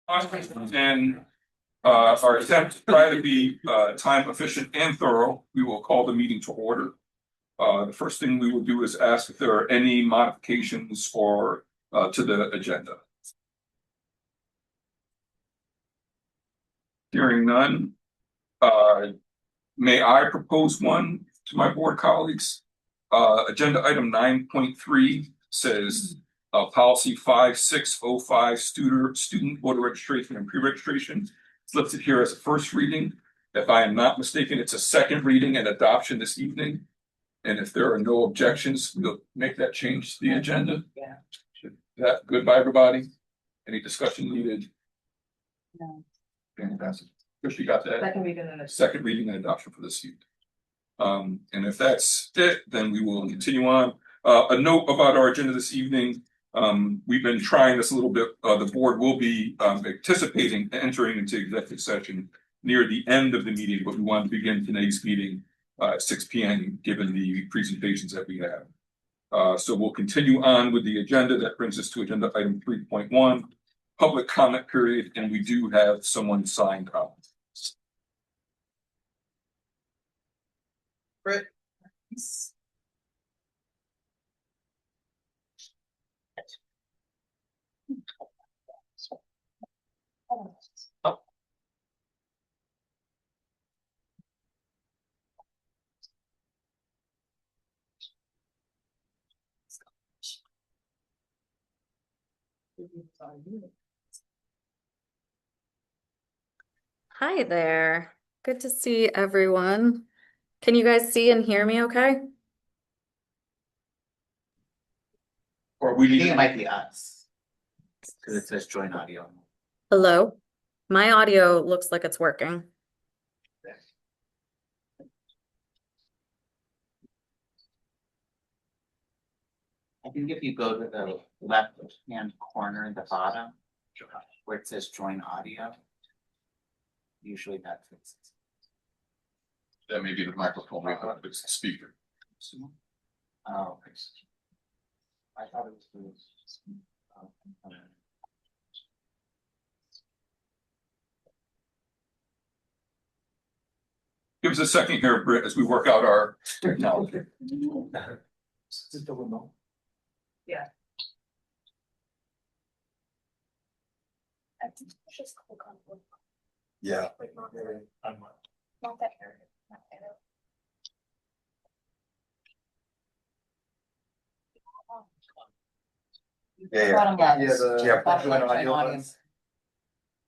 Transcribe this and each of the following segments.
And our attempt to try to be time efficient and thorough, we will call the meeting to order. The first thing we will do is ask if there are any modifications or to the agenda. Hearing none, may I propose one to my board colleagues? Agenda item 9.3 says policy 5605 student voter registration and pre-registration. It's listed here as a first reading. If I am not mistaken, it's a second reading and adoption this evening. And if there are no objections, we'll make that change to the agenda. Yeah. Is that good by everybody? Any discussion needed? No. Fantastic. Chris, you got that? Second reading and adoption for this evening. And if that's it, then we will continue on. A note about our agenda this evening. We've been trying this a little bit. The board will be anticipating entering into executive session near the end of the meeting, but we want to begin today's meeting at 6 p.m. given the presentations that we have. So we'll continue on with the agenda. That brings us to agenda item 3.1, public comment period, and we do have someone signed up. Britt. Hi there. Good to see everyone. Can you guys see and hear me okay? Or we I think need it might be us. Because it says join audio. Hello? My audio looks like it's working. I think if you go to the left-hand corner at the bottom, where it says join audio, usually that fixes it. that may be the microphone, it's the speaker. Oh, I thought it was. Give us a second here, Britt, as we work out our technology. Is it the remote? Yeah. Yeah. Not that area. Not that area. Bottom left. Bottom left, join audience.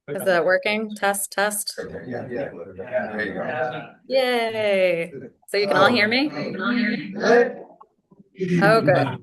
Is that working? Test, test. Yeah. There you go. Yay. So you can all hear me? Oh, good.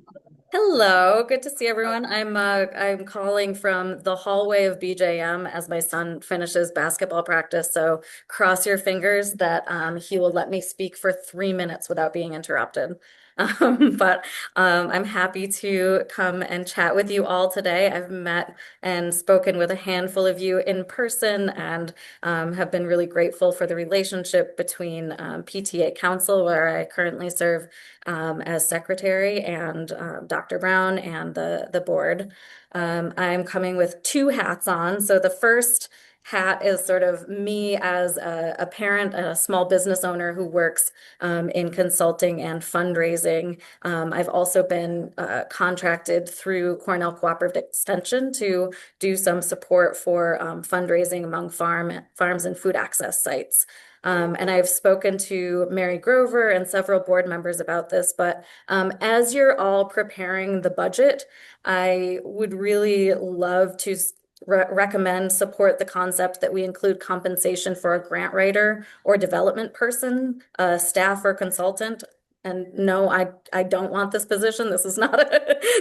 Hello, good to see everyone. I'm calling from the hallway of BJM as my son finishes basketball practice. So cross your fingers that he will let me speak for 3 minutes without being interrupted. But I'm happy to come and chat with you all today. I've met and spoken with a handful of you in person and have been really grateful for the relationship between PTA Council, where I currently serve as secretary, and Dr. Brown and the board. I'm coming with 2 hats on. So the first hat is sort of me as a parent and a small business owner who works in consulting and fundraising. I've also been contracted through Cornell Cooperative Extension to do some support for fundraising among farms and food access sites. And I've spoken to Mary Grover and several board members about this, but as you're all preparing the budget, I would really love to recommend support the concept that we include compensation for a grant writer or development person, staff or consultant. And no, I don't want this position. This is not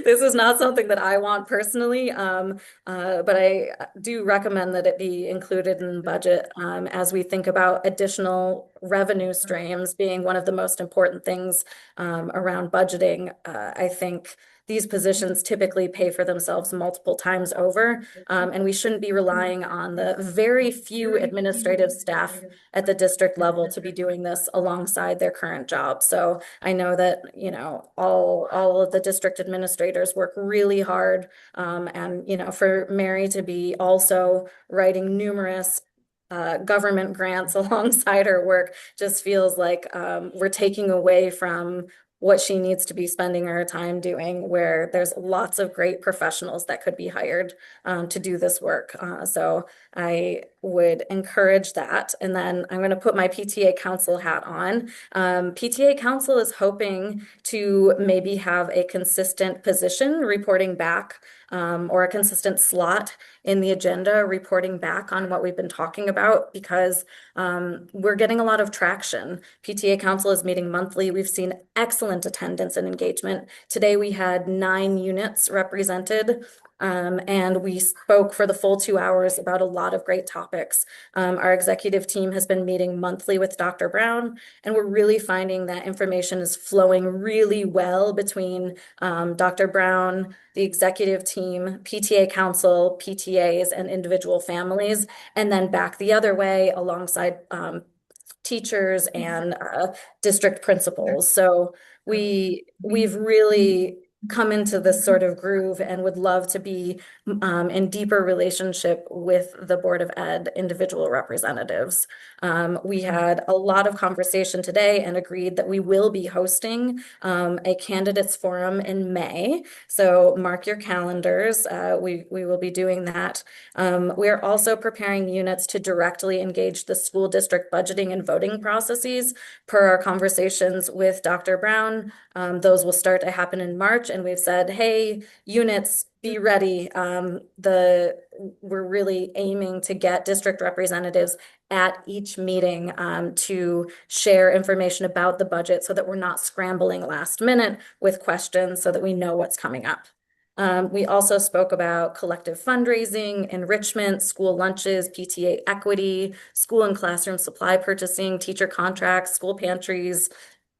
this is not something that I want personally. But I do recommend that it be included in the budget as we think about additional revenue streams being one of the most important things around budgeting. I think these positions typically pay for themselves multiple times over. And we shouldn't be relying on the very few administrative staff at the district level to be doing this alongside their current job. So I know that, you know, all of the district administrators work really hard. And, you know, for Mary to be also writing numerous government grants alongside her work just feels like we're taking away from what she needs to be spending her time doing, where there's lots of great professionals that could be hired to do this work. So I would encourage that. And then I'm going to put my PTA council hat on. PTA council is hoping to maybe have a consistent position reporting back or a consistent slot in the agenda reporting back on what we've been talking about, because we're getting a lot of traction. PTA council is meeting monthly. We've seen excellent attendance and engagement. Today we had 9 units represented. And we spoke for the full 2 hours about a lot of great topics. Our executive team has been meeting monthly with Dr. Brown, and we're really finding that information is flowing really well between Dr. Brown, the executive team, PTA council, PTAs, and individual families, and then back the other way alongside teachers and district principals. So we've really come into this sort of groove and would love to be in deeper relationship with the Board of Ed individual representatives. We had a lot of conversation today and agreed that we will be hosting a candidates forum in May. So mark your calendars. We will be doing that. We are also preparing units to directly engage the school district budgeting and voting processes per our conversations with Dr. Brown. Those will start to happen in March, and we've said, hey, units, be ready. We're really aiming to get district representatives at each meeting to share information about the budget so that we're not scrambling last minute with questions, so that we know what's coming up. We also spoke about collective fundraising, enrichment, school lunches, PTA equity, school and classroom supply purchasing, teacher contracts, school pantries,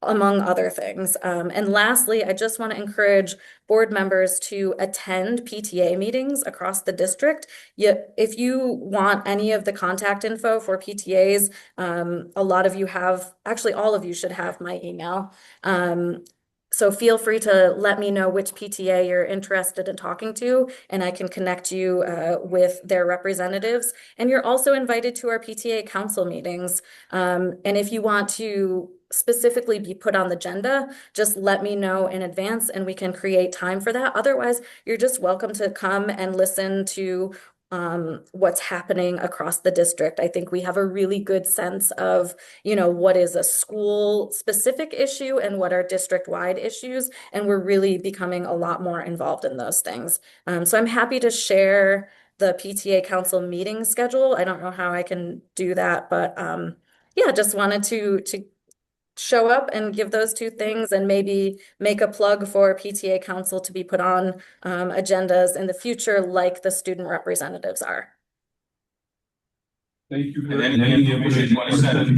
among other things. And lastly, I just want to encourage board members to attend PTA meetings across the district. If you want any of the contact info for PTAs, a lot of you have, actually all of you should have my email. So feel free to let me know which PTA you're interested in talking to, and I can connect you with their representatives. And you're also invited to our PTA council meetings. And if you want to specifically be put on the agenda, just let me know in advance and we can create time for that. Otherwise, you're just welcome to come and listen to what's happening across the district. I think we have a really good sense of, you know, what is a school specific issue and what are district wide issues. And we're really becoming a lot more involved in those things. So I'm happy to share the PTA council meeting schedule. I don't know how I can do that, but yeah, just wanted to show up and give those 2 things, and maybe make a plug for PTA council to be put on agendas in the future, like the student representatives are. Thank you. And any information you want to send any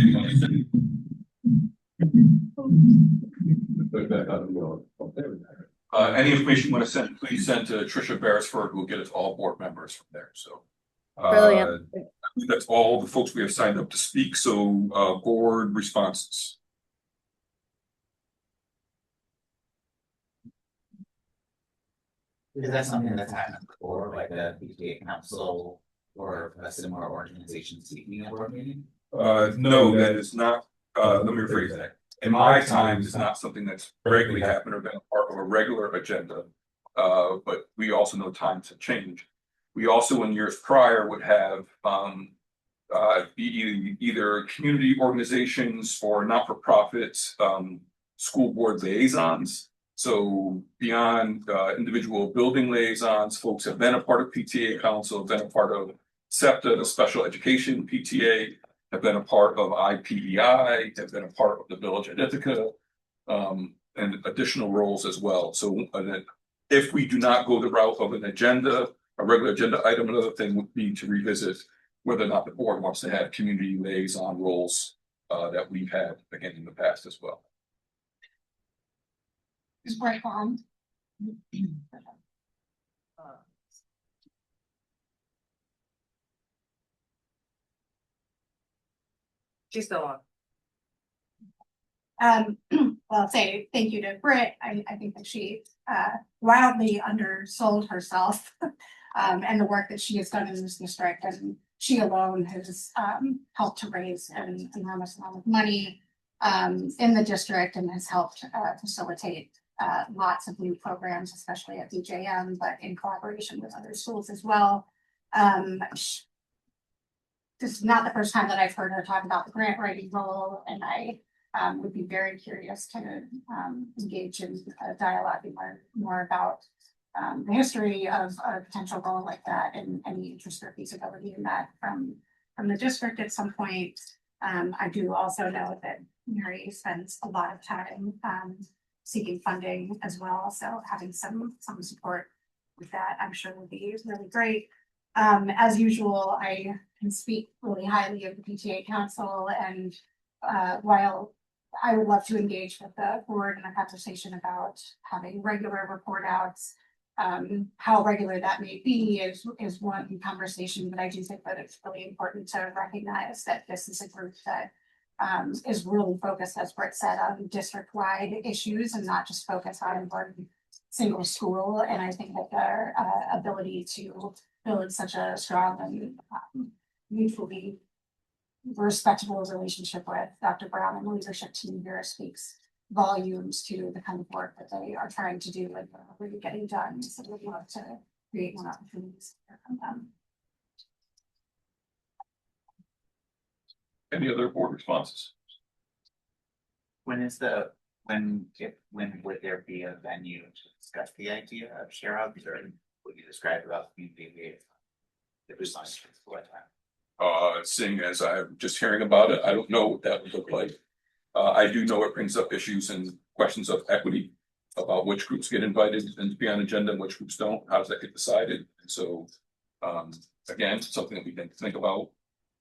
information you want to send, please send to Tricia Beresford, who will get it to all board members from there. So Brilliant. that's all the folks we have signed up to speak. So board responses. Is that something that's happened before, like a PTA council or a similar organization speaking at board meeting? No, that is not. Let me rephrase that. In my time, it's not something that's regularly happened or been part of a regular agenda. But we also know times have changed. We also, in years prior, would have either community organizations or not-for-profits, school board liaisons. So beyond individual building liaisons, folks have been a part of PTA council, been a part of SEPTA, the special education PTA, have been a part of IPEI, have been a part of the Village at Ithaca, and additional roles as well. So if we do not go the route of an agenda, a regular agenda item, another thing would be to revisit whether or not the board wants to have community liaison roles that we've had again in the past as well. Is Brett on? She's still on. Well, I'll say thank you to Britt. I think that she wildly undersold herself and the work that she has done in this district. And she alone has helped to raise an enormous amount of money in the district and has helped facilitate lots of new programs, especially at BJM, but in collaboration with other schools as well. This is not the first time that I've heard her talk about the grant writing role, and I would be very curious to engage in a dialogue and learn more about the history of a potential role like that and any interest or feasibility in that from the district at some point. I do also know that Mary spends a lot of time seeking funding as well, so having some support with that, I'm sure would be really great. As usual, I can speak really highly of the PTA Council, and while I would love to engage with the board in a conversation about having regular report outs, how regular that may be is one conversation, but I do think that it's really important to recognize that this is a group that is really focused, as Britt said, on district-wide issues and not just focused on one single school. And I think that their ability to build such a strong and mutually respectable relationship with Dr. Brown and the leadership team here speaks volumes to the kind of work that they are trying to do and really getting done. So we'd love to create more opportunities from them. Any other board responses? When would there be a venue to discuss the idea of share outs, or would you describe about community? It was nice for what time? Seeing as I'm just hearing about it, I don't know what that would look like. I do know it brings up issues and questions of equity about which groups get invited and to be on agenda and which groups don't. How does that get decided? And so, again, something that we can think about.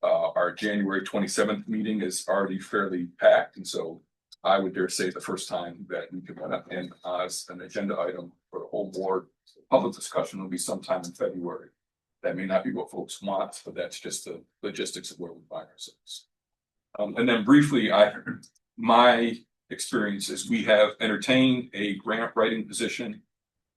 Our January 27th meeting is already fairly packed, and so I would dare say the first time that we could run up in as an agenda item for the whole board public discussion will be sometime in February. That may not be what folks want, but that's just the logistics of where we find ourselves. And then briefly, my experience is we have entertained a grant writing position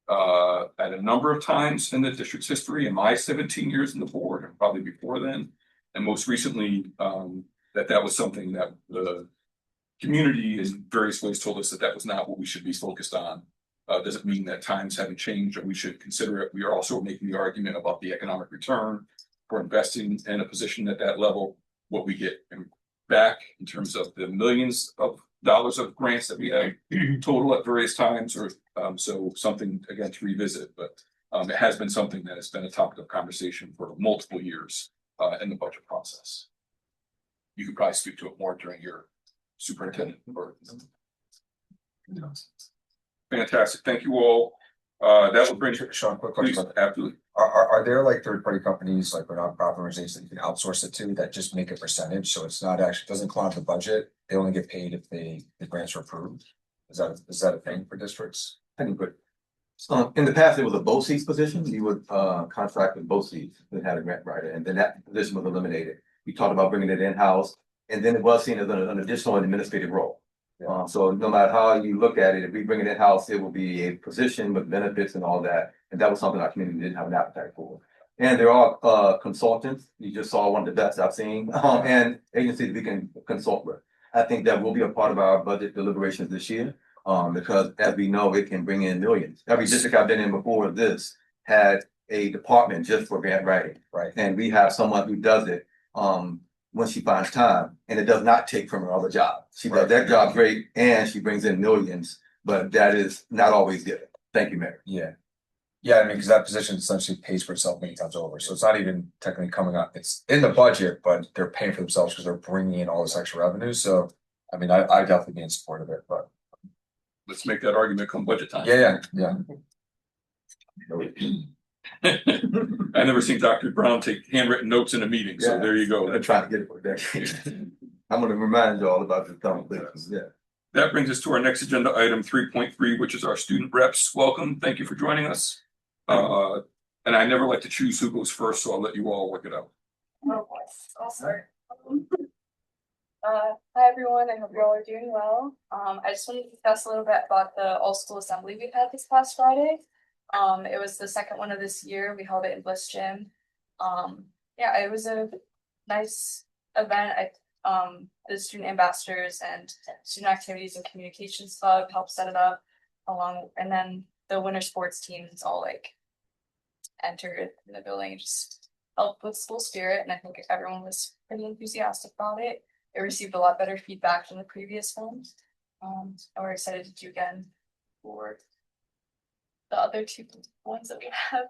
at a number of times in the district's history in my 17 years in the board, and probably before then. And most recently, that was something that the community in various ways told us that was not what we should be focused on. Doesn't mean that times haven't changed or we should consider it. We are also making the argument about the economic return for investing in a position at that level, what we get back in terms of the millions of dollars of grants that we have total at various times, or so something again to revisit. But it has been something that has been a topic of conversation for multiple years in the budget process. You could probably speak to it more during your superintendent or fantastic. Thank you all. That would bring Sean, quick question. please, absolutely. Are there like third-party companies, like or nonprofit organizations that you can outsource it to that just make a percentage? So it's not actually, doesn't cloud the budget. They only get paid if the grants are approved. Is that a thing for districts? I think good. In the past, it was a BOCES position. You would contract with BOCES that had a grant writer, and then that position was eliminated. We talked about bringing it in-house, and then it was seen as an additional administrative role. So no matter how you look at it, if we bring it in-house, it will be a position with benefits and all that. And that was something our community didn't have an appetite for. And there are consultants. You just saw one of the best I've seen, and agencies we can consult with. I think that will be a part of our budget deliberations this year, because as we know, it can bring in millions. Every district I've been in before this had a department just for grant writing, right? And we have someone who does it when she finds time, and it does not take from her other job. She does that job great, and she brings in millions, but that is not always given. Thank you, Mayor. Yeah, I mean, because that position essentially pays for itself many times over. So it's not even technically coming up. It's in the budget, but they're paying for themselves because they're bringing in all this extra revenue. So, I mean, I definitely be in support of it, but. Let's make that argument come budget time. Yeah. I never seen Dr. Brown take handwritten notes in a meeting, so there you go. I'm trying to get it for that. I'm going to remind you all about this conversation. Yeah. That brings us to our next agenda item 3.3, which is our student reps. Welcome. Thank you for joining us. And I never like to choose who goes first, so I'll let you all work it out. Oh, boy. I'll start. Hi everyone, I hope you all are doing well. I just wanted to discuss a little bit about the all-school assembly we had this past Friday. It was the second one of this year. We held it in Bliss Gym. Yeah, it was a nice event. The student ambassadors and student activities and communications club helped set it up and then the winter sports teams all like entered in the building and just helped with school spirit. And I think everyone was pretty enthusiastic about it. It received a lot better feedback than the previous ones. And we're excited to do again for the other two ones that we have.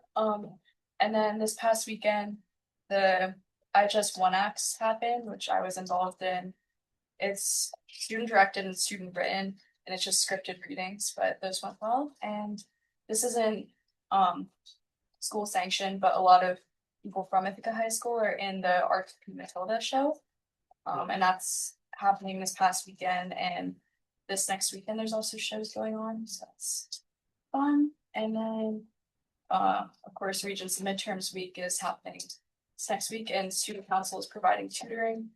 And then this past weekend, the IHS 1X happened, which I was involved in. It's student directed and student written, and it's just scripted readings, but those went well. And this isn't school sanctioned, but a lot of people from Ithaca High School are in the Art of Matilda show. And that's happening this past weekend, and this next weekend there's also shows going on, so that's fun. And then of course Regents midterms week is happening this next week, and student council is providing tutoring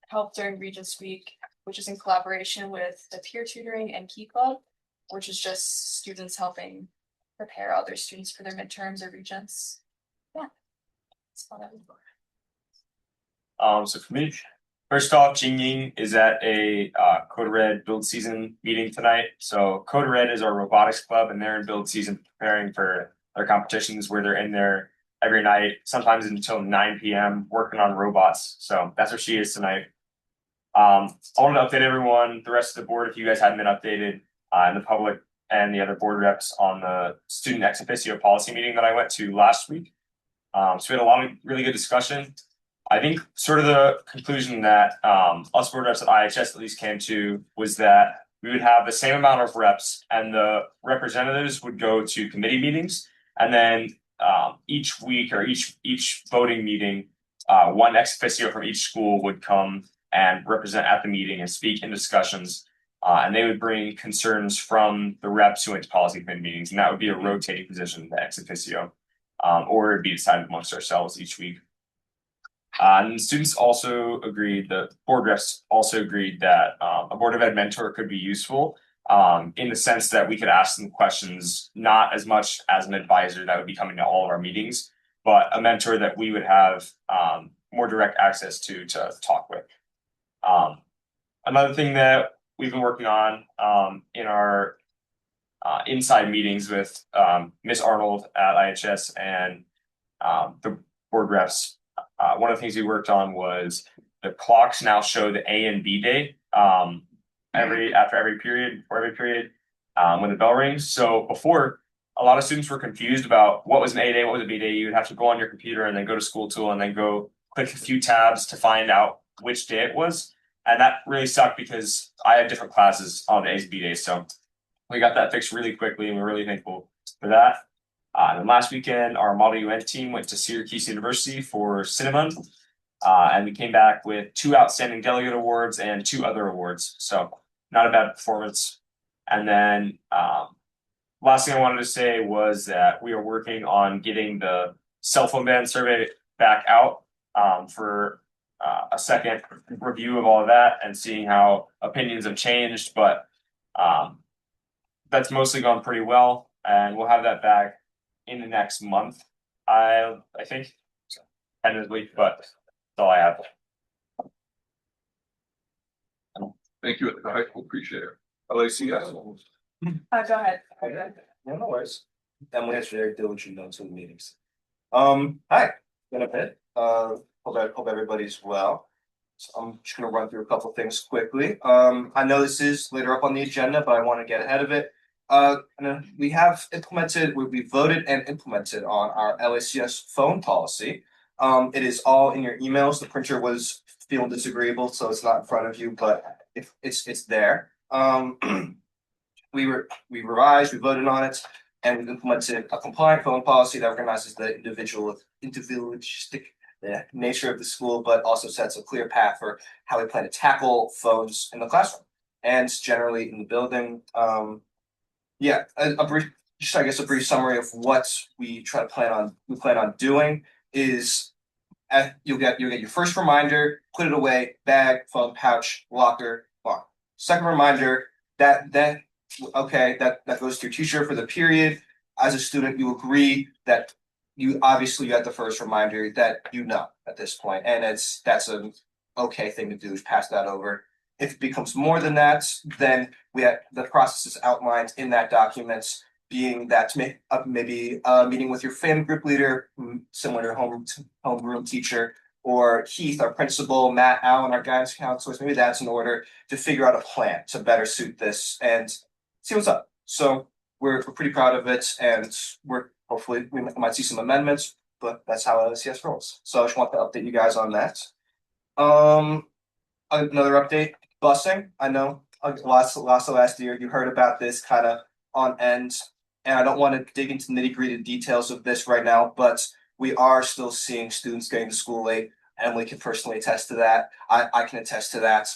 help during Regents week, which is in collaboration with the peer tutoring and Key Club, which is just students helping prepare other students for their midterms or regents. Yeah, that's all that we've got. So for me, first off, Jingying is at a Code Red build season meeting tonight. So Code Red is our robotics club, and they're in build season preparing for their competitions where they're in there every night, sometimes until 9 p.m. working on robots. So that's where she is tonight. I wanted to update everyone, the rest of the board, if you guys hadn't been updated, and the public and the other board reps on the student ex officio policy meeting that I went to last week. So we had a lot of really good discussion. I think sort of the conclusion that us board reps at IHS at least came to was that we would have the same amount of reps and the representatives would go to committee meetings, and then each week or each voting meeting, one ex officio from each school would come and represent at the meeting and speak in discussions, and they would bring concerns from the reps who went to policy committee meetings, and that would be a rotating position, the ex officio, or it'd be decided amongst ourselves each week. And students also agreed, the board reps also agreed that a Board of Ed mentor could be useful in the sense that we could ask them questions, not as much as an advisor that would be coming to all of our meetings, but a mentor that we would have more direct access to talk with. Another thing that we've been working on in our inside meetings with Miss Arnold at IHS and the board reps, one of the things we worked on was the clocks now show the A and B day after every period when the bell rings. So before, a lot of students were confused about what was an A day, what was a B day. You would have to go on your computer and then go to School Tool and then go click a few tabs to find out which day it was. And that really sucked because I had different classes on the A's and B days. So we got that fixed really quickly, and we're really thankful for that. And then last weekend, our Model UN team went to Syracuse University for Cinnamon, and we came back with 2 outstanding delegate awards and 2 other awards. So not a bad performance. And then last thing I wanted to say was that we are working on getting the cell phone ban survey back out for a second review of all of that and seeing how opinions have changed. But that's mostly gone pretty well, and we'll have that back in the next month, I think, tentatively, but that's all I have. Thank you at the high school, appreciate it. ICSD. Go ahead. No worries. I'm very diligent on some meetings. Hi, been a bit. Hope everybody's well. So I'm just gonna run through a couple things quickly. I know this is later up on the agenda, but I want to get ahead of it. We have implemented, we voted and implemented on our LACS phone policy. It is all in your emails. The printer was feeling disagreeable, so it's not in front of you, but if it's there. We revised, we voted on it, and we implemented a compliant phone policy that recognizes the individualistic nature of the school, but also sets a clear path for how we plan to tackle phones in the classroom. and generally in the building. Yeah, a brief, just I guess a brief summary of what we plan on doing is you'll get your first reminder, put it away, bag, phone, pouch, locker, lock. Second reminder, that that goes to your teacher for the period. As a student, you agree that you obviously got the first reminder that you know at this point, and that's an okay thing to do, is pass that over. If it becomes more than that, then we have the processes outlined in that document, being that maybe a meeting with your family group leader, similar to homeroom teacher, or Keith, our principal, Matt, Allen, our guidance counselors. Maybe that's in order to figure out a plan to better suit this and see what's up. So we're pretty proud of it, and hopefully we might see some amendments, but that's how LCS rolls. So I just want to update you guys on that. Another update, busing. I know last year you heard about this kind of on end, and I don't want to dig into nitty-gritty details of this right now, but we are still seeing students getting to school late. Emily can personally attest to that. I can attest to that.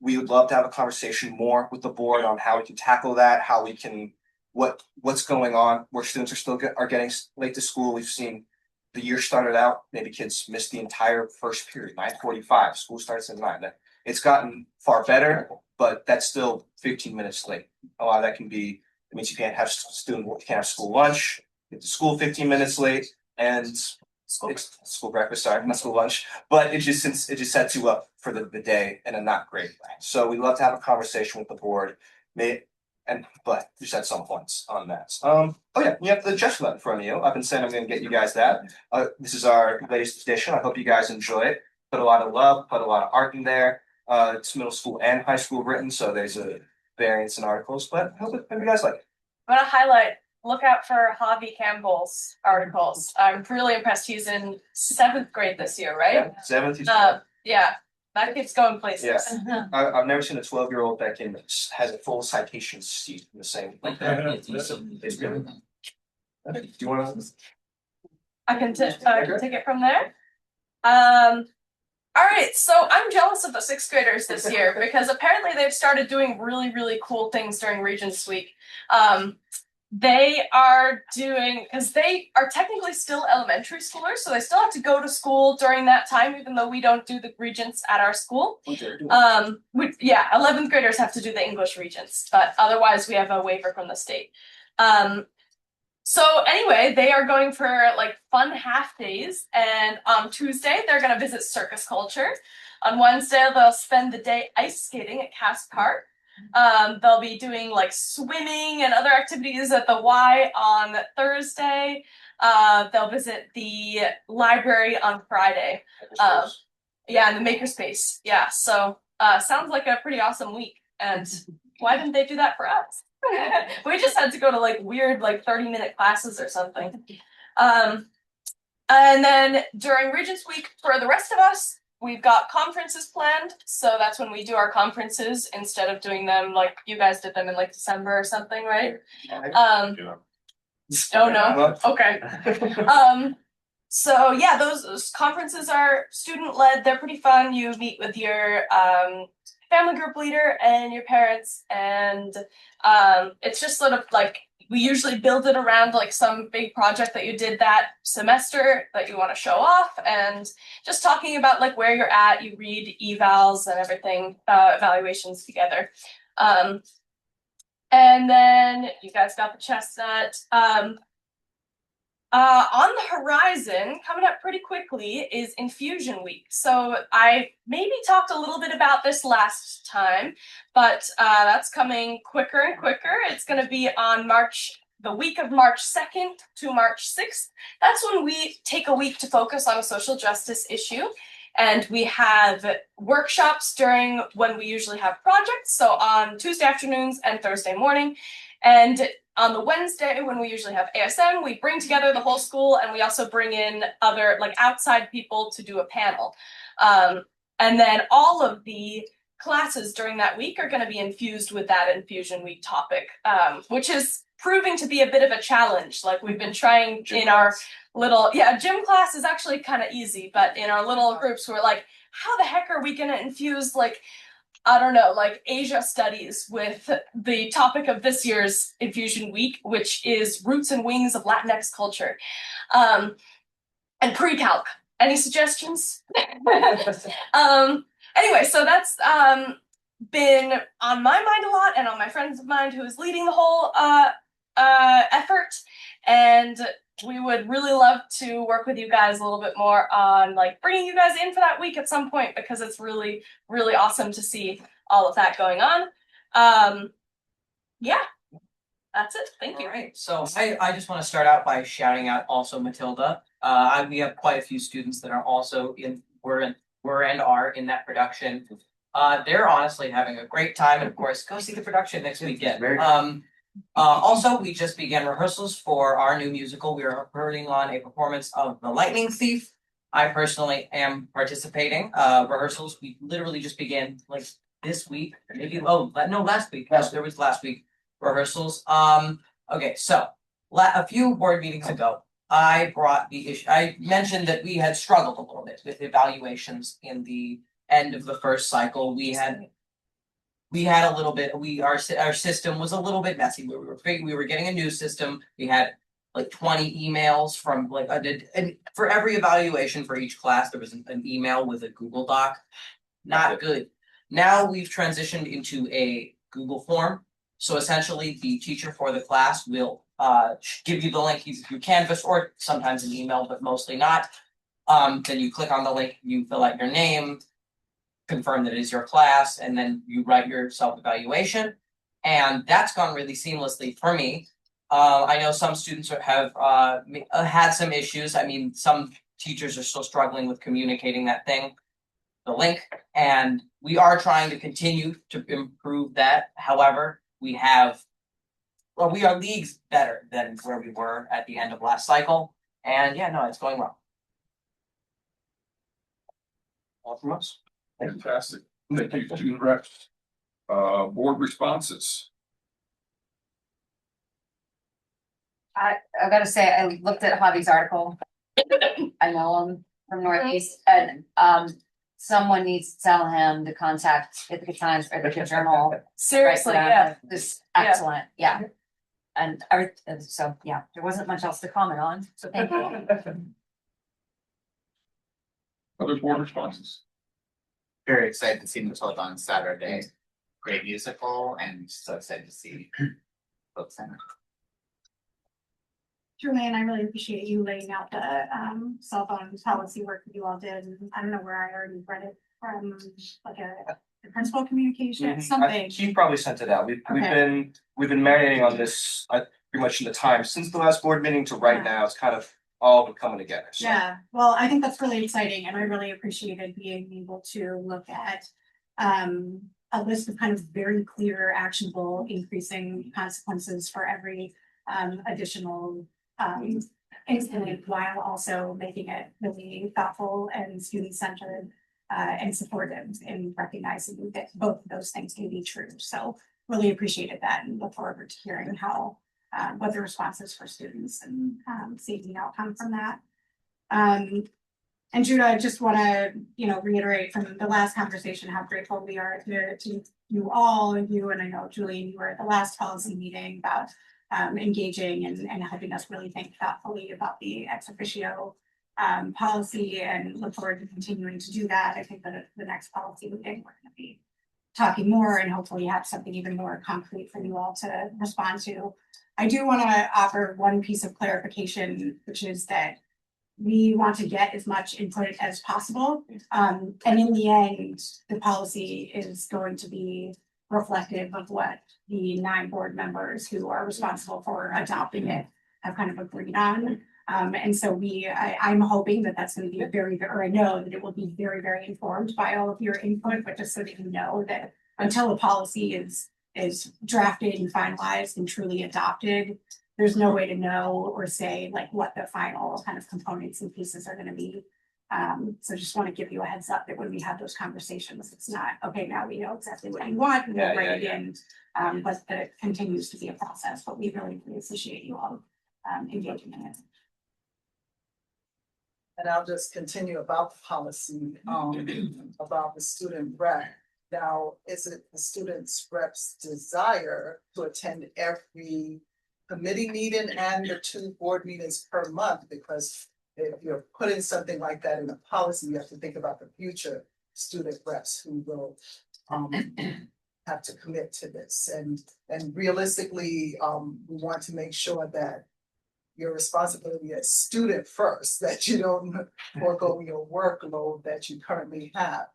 We would love to have a conversation more with the board on how we can tackle that, how we can what's going on, where students are getting late to school. We've seen the year started out, maybe kids missed the entire first period, 9:45. School starts at 9. It's gotten far better, but that's still 15 minutes late. A lot of that it means you can't have school lunch, get to school 15 minutes late, and school breakfast, sorry, not school lunch. But it just sets you up for the day in a not great way. So we'd love to have a conversation with the board. But just had some points on that. Oh yeah, you have the gesture in front of you. I've been saying I'm going to get you guys that. This is our latest edition. I hope you guys enjoy it. Put a lot of love, put a lot of art in there. It's middle school and high school written, so there's a variance in articles. But I hope you guys like it. I'm gonna highlight. Look out for Javi Campbell's articles. I'm really impressed. He's in 7th grade this year, right? Yeah, 7th. Yeah, that kid's going places. Yeah. I've never seen a 12-year-old that has a full citation sheet in the same. It's really. Do you want to? I can take it from there. All right, so I'm jealous of the 6th graders this year because apparently they've started doing really, really cool things during Regents Week. They are doing, because they are technically still elementary schoolers, so they still have to go to school during that time, even though we don't do the Regents at our school. 11th graders have to do the English Regents, but otherwise we have a waiver from the state. So anyway, they are going for like fun half days, and on Tuesday they're going to visit circus culture. On Wednesday they'll spend the day ice skating at Cass Park. They'll be doing like swimming and other activities at the Y on Thursday. They'll visit the library on Friday. In the makerspace. Yeah, so sounds like a pretty awesome week. And why didn't they do that for us? We just had to go to like weird 30-minute classes or something. And then during Regents Week, for the rest of us, we've got conferences planned. So that's when we do our conferences instead of doing them like you guys did them in like December or something, right? Oh no. Okay. So yeah, those conferences are student-led. They're pretty fun. You meet with your family group leader and your parents, and it's just sort of like we usually build it around like some big project that you did that semester that you want to show off, and just talking about like where you're at. You read evals and everything, evaluations together. And then you guys got the chestnut. On the horizon, coming up pretty quickly, is Infusion Week. So I maybe talked a little bit about this last time, but that's coming quicker and quicker. It's going to be on the week of March 2nd to March 6th. That's when we take a week to focus on a social justice issue. And we have workshops during when we usually have projects. So on Tuesday afternoons and Thursday morning. And on the Wednesday, when we usually have ASM, we bring together the whole school, and we also bring in other outside people to do a panel. And then all of the classes during that week are going to be infused with that Infusion Week topic, which is proving to be a bit of a challenge. Like we've been trying in our little, gym class is actually kind of easy, but in our little groups, we're like, how the heck are we going to infuse I don't know, like Asia studies with the topic of this year's Infusion Week, which is roots and wings of Latinx culture. And pre-calc. Any suggestions? Anyway, so that's been on my mind a lot and on my friend's mind who is leading the whole effort. And we would really love to work with you guys a little bit more on like bringing you guys in for that week at some point, because it's really, really awesome to see all of that going on. Yeah, that's it. Thank you. All right, so I just want to start out by shouting out also Matilda. We have quite a few students that are also were and are in that production. They're honestly having a great time, and of course, go see the production next weekend. Also, we just began rehearsals for our new musical. We are putting on a performance of The Lightning Thief. I personally am participating. Rehearsals, we literally just began like this week, maybe, last week. Yes, there was last week rehearsals. Okay, so a few board meetings ago, I brought the issue. I mentioned that we had struggled a little bit with evaluations in the end of the first cycle. We had a little bit. Our system was a little bit messy. We were getting a new system. We had like 20 emails from like and for every evaluation for each class, there was an email with a Google Doc. Not good. Now we've transitioned into a Google form. So essentially, the teacher for the class will give you the link through Canvas or sometimes an email, but mostly not. Then you click on the link, you fill out your name, confirm that it is your class, and then you write your self-evaluation. And that's gone really seamlessly for me. I know some students have had some issues. I mean, some teachers are still struggling with communicating that thing, the link, and we are trying to continue to improve that. However, we are leagues better than where we were at the end of last cycle. And yeah, no, it's going well. All from us. Fantastic. Thank you, student reps. Board responses. I gotta say, I looked at Javi's article. I know him from Northeast, and someone needs to tell him to contact Ithaca Times or the Journal. Seriously, Right, yeah. this is excellent, yeah. And so, yeah, there wasn't much else to comment on, so thank you. Other board responses. Very excited to see Matilda on Saturday. Great musical, and so excited to see folks in it. Julian, I really appreciate you laying out the cell phone policy work that you all did. And I don't know where I already read it from, like the principal communication, something. He probably sent it out. We've been marinating on this pretty much in the time since the last board meeting to right now. It's kind of all been coming together. So. Yeah, well, I think that's really exciting, and I really appreciated being able to look at a list of kind of very clear, actionable, increasing consequences for every additional incident, while also making it really thoughtful and student-centered and supportive in recognizing that both of those things can be true. So really appreciated that and look forward to hearing how what the response is for students and seeing the outcome from that. And Judah, I just want to, reiterate from the last conversation how grateful we are to you all, and you, and I know Julian, you were at the last policy meeting about engaging and helping us really think thoughtfully about the ex officio policy, and look forward to continuing to do that. I think that the next policy meeting, we're going to be talking more and hopefully have something even more concrete for you all to respond to. I do want to offer one piece of clarification, which is that we want to get as much input as possible. And in the end, the policy is going to be reflective of what the 9 board members who are responsible for adopting it have kind of agreed on. And so I'm hoping that that's going to be I know that it will be very, very informed by all of your input, but just so that you know that until the policy is drafted and finalized and truly adopted, there's no way to know or say like what the final kind of components and pieces are going to be. So just want to give you a heads up that when we have those conversations, it's not, okay, now we know exactly what you want and we'll write it in, but that it continues to be a process. But we really, really appreciate you all engaging in it. And I'll just continue about the policy, about the student rep, Now, is it the students' reps' desire to attend every committee meeting and the 2 board meetings per month? Because if you're putting something like that in the policy, you have to think about the future student reps who will have to commit to this. And realistically, we want to make sure that your responsibility as student first, that you don't forego your workload that you currently have.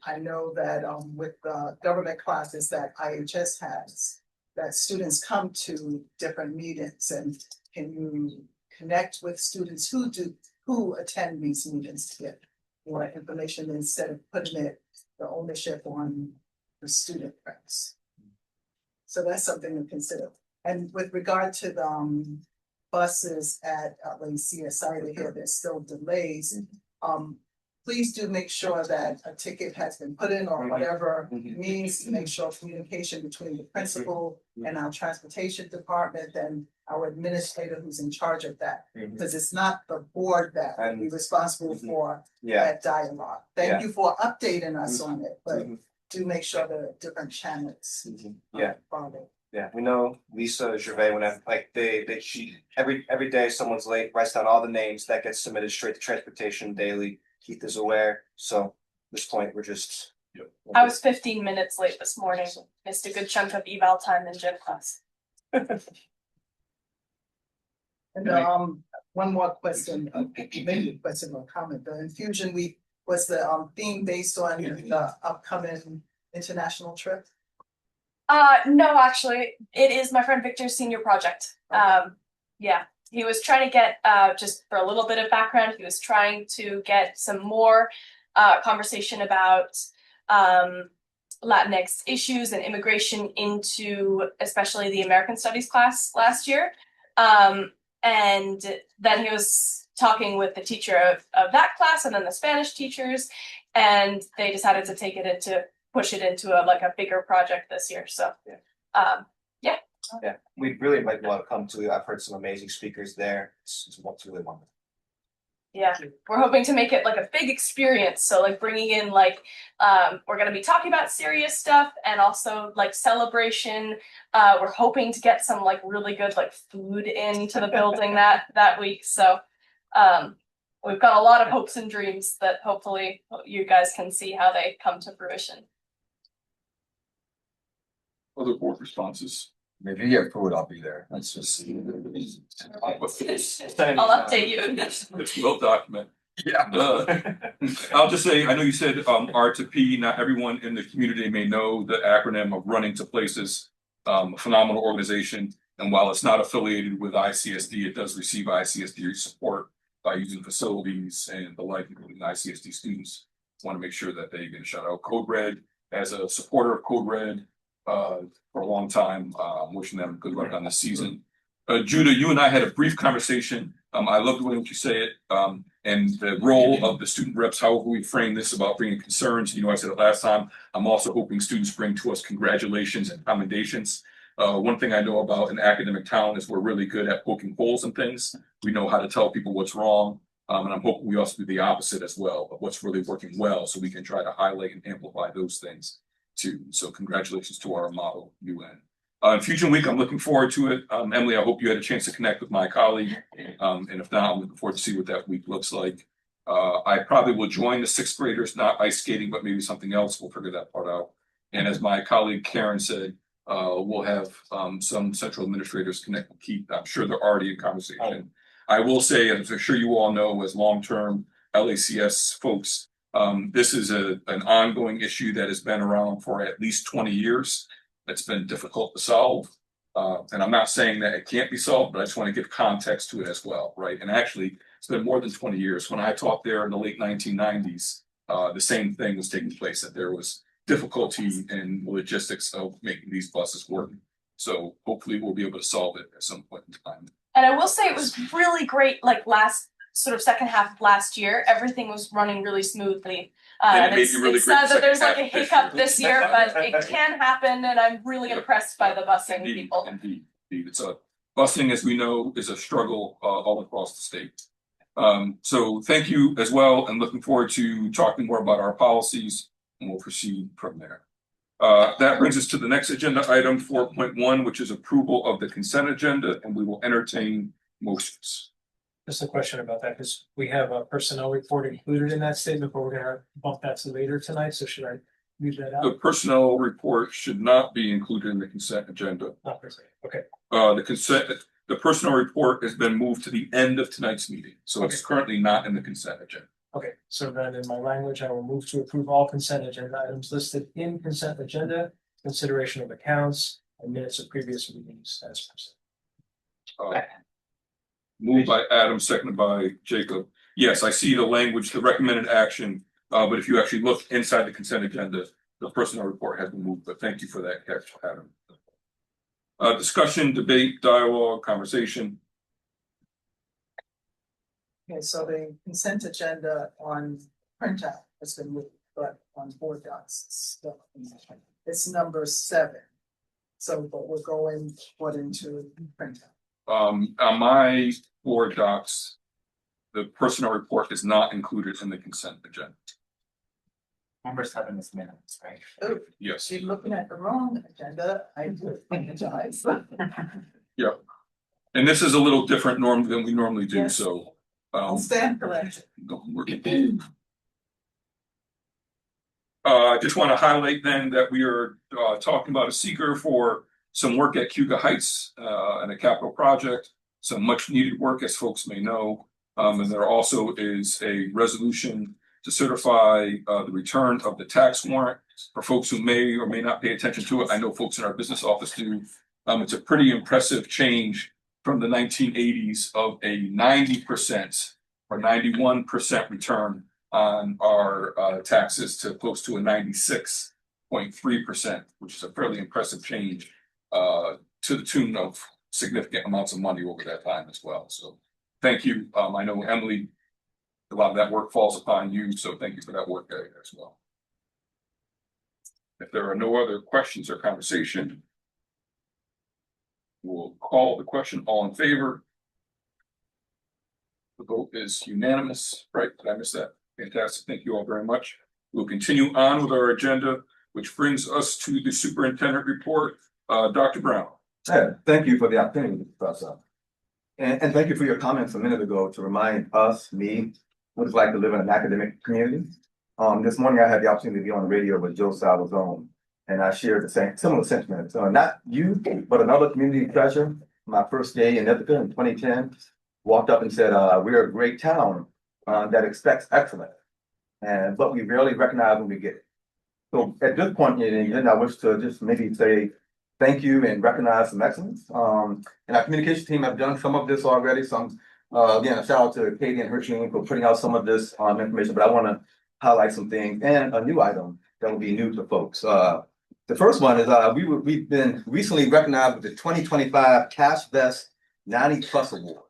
I know that with the government classes that IHS has, that students come to different meetings, and can you connect with students who attend these meetings to get more information instead of putting the ownership on the student reps. So that's something to consider. And with regard to the buses at ICSD, to hear there's still delays. Please do make sure that a ticket has been put in or whatever means to make sure communication between the principal and our transportation department and our administrator who's in charge of that. Because it's not the board that will be responsible for that dialogue. Thank you for updating us on it, but do make sure the different channels follow. Yeah, we know Lisa Gervais, whenever she every day someone's late, writes down all the names that gets submitted straight to transportation daily. Keith is aware, so at this point we're just. I was 15 minutes late this morning, missed a good chunk of eval time in gym class. And one more question, maybe a question or comment. The Infusion Week was the theme based on the upcoming international trip? No, actually, it is my friend Victor's senior project. Yeah, he was trying to get, just for a little bit of background, he was trying to get some more conversation about Latinx issues and immigration into especially the American Studies class last year. And then he was talking with the teacher of that class and then the Spanish teachers, and they decided to take it into push it into a bigger project this year. So yeah, We'd really like want to come to. I've heard some amazing speakers there. It's really wonderful. Yeah, we're hoping to make it like a big experience. So like bringing in we're going to be talking about serious stuff and also like celebration. We're hoping to get some like really good like food into the building that week. So we've got a lot of hopes and dreams that hopefully you guys can see how they come to fruition. Other board responses. If you get food, I'll be there. That's just. I'll update you. It's well documented. Yeah. I'll just say, I know you said R2P, not everyone in the community may know the acronym of Running to Places, a phenomenal organization. And while it's not affiliated with ICSD, it does receive ICSD support by using facilities and the like, including ICSD students. Want to make sure that they get a shout out. Code Red, as a supporter of Code Red for a long time, wishing them good luck on this season. Judah, you and I had a brief conversation. I love the way that you say it, and the role of the student reps, however we frame this about bringing concerns. You know, I said it last time. I'm also hoping students bring to us congratulations and commendations. One thing I know about an academic town is we're really good at poking holes in things. We know how to tell people what's wrong. And I'm hoping we also do the opposite as well, of what's really working well, so we can try to highlight and amplify those things too. So congratulations to our model UN. Fusion Week, I'm looking forward to it. Emily, I hope you had a chance to connect with my colleague. And if not, I'm looking forward to see what that week looks like. I probably will join the 6th graders, not ice skating, but maybe something else. We'll figure that part out. And as my colleague Karen said, we'll have some central administrators connect with Keith. I'm sure they're already in conversation. I will say, as I'm sure you all know, as long-term LACS folks, this is an ongoing issue that has been around for at least 20 years. It's been difficult to solve. And I'm not saying that it can't be solved, but I just want to give context to it as well, right? And actually, it's been more than 20 years. When I taught there in the late 1990s, the same thing was taking place, that there was difficulty in the logistics of making these buses work. So hopefully we'll be able to solve it at some point in time. And I will say it was really great, like last sort of second half of last year, everything was running really smoothly. And it It's sad that there's like a hiccup this year, but it can happen, and I'm really impressed by the busing people. Indeed. It's busing, as we know, is a struggle all across the state. So thank you as well, and looking forward to talking more about our policies and we'll proceed from there. That brings us to the next agenda item, 4.1, which is approval of the consent agenda, and we will entertain motions. Just a question about that, because we have a personnel report included in that statement, but we're gonna bump that to later tonight, so should I leave that The out? personnel report should not be included in the consent agenda. Not per se, okay. The personnel report has been moved to the end of tonight's meeting, so it's currently not in the consent agenda. Okay, so then in my language, I will move to approve all consent agenda items listed in consent agenda, consideration of accounts and minutes of previous meetings as presented. Moved by Adam, seconded by Jacob. Yes, I see the language, the recommended action, but if you actually look inside the consent agenda, the personnel report has been moved, but thank you for that catch, Adam. Discussion, debate, dialogue, conversation. Okay, so the consent agenda on printout has been moved, but on board docs, it's number 7. So, but we're going, into printout. On my board docs, the personnel report is not included in the consent agenda. Number 7 is minutes, right? Oh, Yes. she's looking at the wrong agenda, I do apologize. Yep. And this is a little different than we normally do, Yes. so. I'll stand corrected. I just want to highlight then that we are talking about a seeker for some work at Cuga Heights and a capital project, some much needed work, as folks may know. And there also is a resolution to certify the return of the tax warrant for folks who may or may not pay attention to it. I know folks in our business office do. It's a pretty impressive change from the 1980s of a 90% or 91% return on our taxes to close to a 96.3%, which is a fairly impressive change to the tune of significant amounts of money over that time as well. So thank you. I know Emily, a lot of that work falls upon you, so thank you for that work as well. If there are no other questions or conversation, we'll call the question. All in favor? The vote is unanimous. Right, did I miss that? Fantastic. Thank you all very much. We'll continue on with our agenda, which brings us to the superintendent report. Dr. Brown. Yeah, thank you for the opportunity to discuss that. And thank you for your comments a minute ago to remind me, what it's like to live in an academic community. This morning I had the opportunity to be on the radio with Joe Salazone, and I shared the similar sentiments. Not you, but another community treasure. My first day in Ithaca in 2010, walked up and said, "We're a great town that expects excellence, but we rarely recognize when we get it." So at this point in the agenda, I wish to just maybe say thank you and recognize some excellence. And our communication team have done some of this already. Some again, a shout out to Katie and her team for putting out some of this information, but I want to highlight some things and a new item that will be new to folks. The first one is we've been recently recognized with the 2025 Cash Vest 90 Plus Award.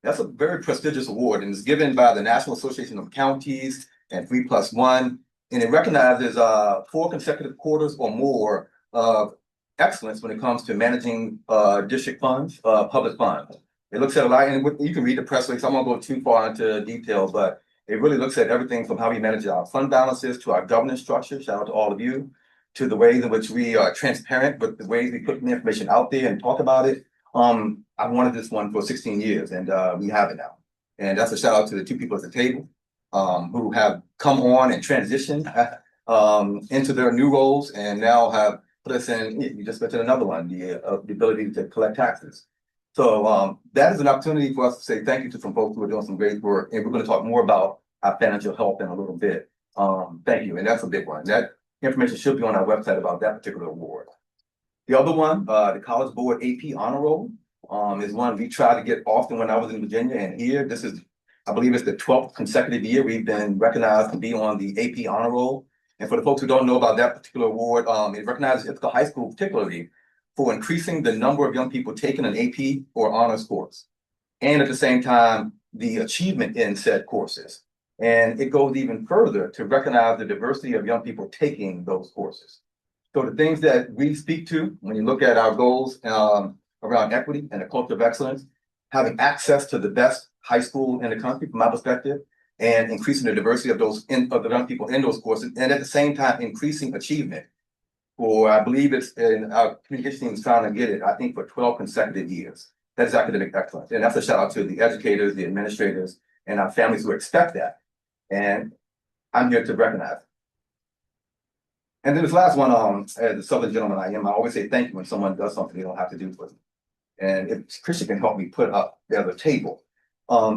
That's a very prestigious award and is given by the National Association of Counties and 3+1, and it recognizes 4 consecutive quarters or more of excellence when it comes to managing district funds, public funds. It looks at a lot, and you can read the press release. I won't go too far into detail, but it really looks at everything from how we manage our fund balances to our governance structure. Shout out to all of you, to the ways in which we are transparent with the ways we put the information out there and talk about it. I've wanted this one for 16 years, and we have it now. And that's a shout out to the 2 people at the table who have come on and transitioned into their new roles, and now have put us in. You just mentioned another one, the ability to collect taxes. So that is an opportunity for us to say thank you to some folks who are doing some great work, and we're going to talk more about our financial health in a little bit. Thank you, and that's a big one. That information should be on our website about that particular award. The other one, the College Board AP Honor Roll, is one we try to get often when I was in Virginia, and here this is, I believe it's the 12th consecutive year we've been recognized to be on the AP Honor Roll. And for the folks who don't know about that particular award, it recognizes Ithaca High School particularly for increasing the number of young people taking an AP or honors course, and at the same time, the achievement in said courses. And it goes even further to recognize the diversity of young people taking those courses. So the things that we speak to when you look at our goals around equity and a culture of excellence, having access to the best high school in the country, from my perspective, and increasing the diversity of of the young people in those courses, and at the same time, increasing achievement. For, I believe it's in our communication team is trying to get it, I think for 12 consecutive years. That is academic excellence. And that's a shout out to the educators, the administrators, and our families who expect that. And I'm here to recognize it. And then this last one, as a Southern gentleman I am, I always say thank you when someone does something they don't have to do for me. And if Christian can help me put up the other table.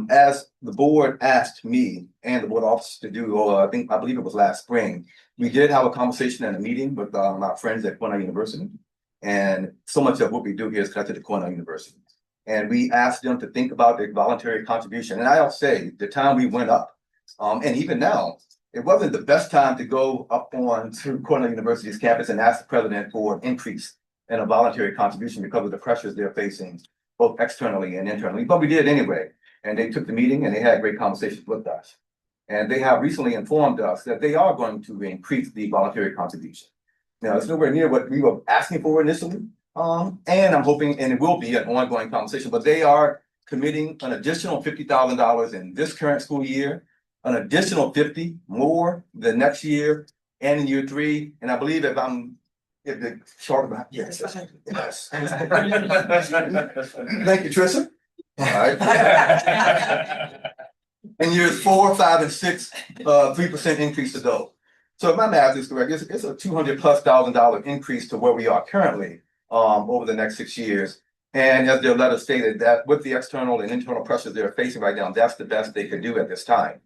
As the board asked me and the board office to do, I believe it was last spring, we did have a conversation and a meeting with our friends at Cornell University. And so much of what we do here is connected to Cornell University. And we asked them to think about their voluntary contribution. And I'll say the time we went up, and even now, it wasn't the best time to go up on to Cornell University's campus and ask the president for an increase in a voluntary contribution because of the pressures they're facing, both externally and internally. But we did anyway. And they took the meeting and they had great conversations with us. And they have recently informed us that they are going to increase the voluntary contribution. Now, it's nowhere near what we were asking for initially. And I'm hoping, and it will be an ongoing conversation, but they are committing an additional $50,000 in this current school year, an additional 50 more the next year and in year 3. And I believe if the short about, yes. Thank you, Trisha. All right. In years 4, 5, and 6, 3% increase to go. So if my math is correct, it's a $200,000+ increase to where we are currently over the next 6 years. And as their letter stated, that with the external and internal pressures they're facing right now, that's the best they could do at this time.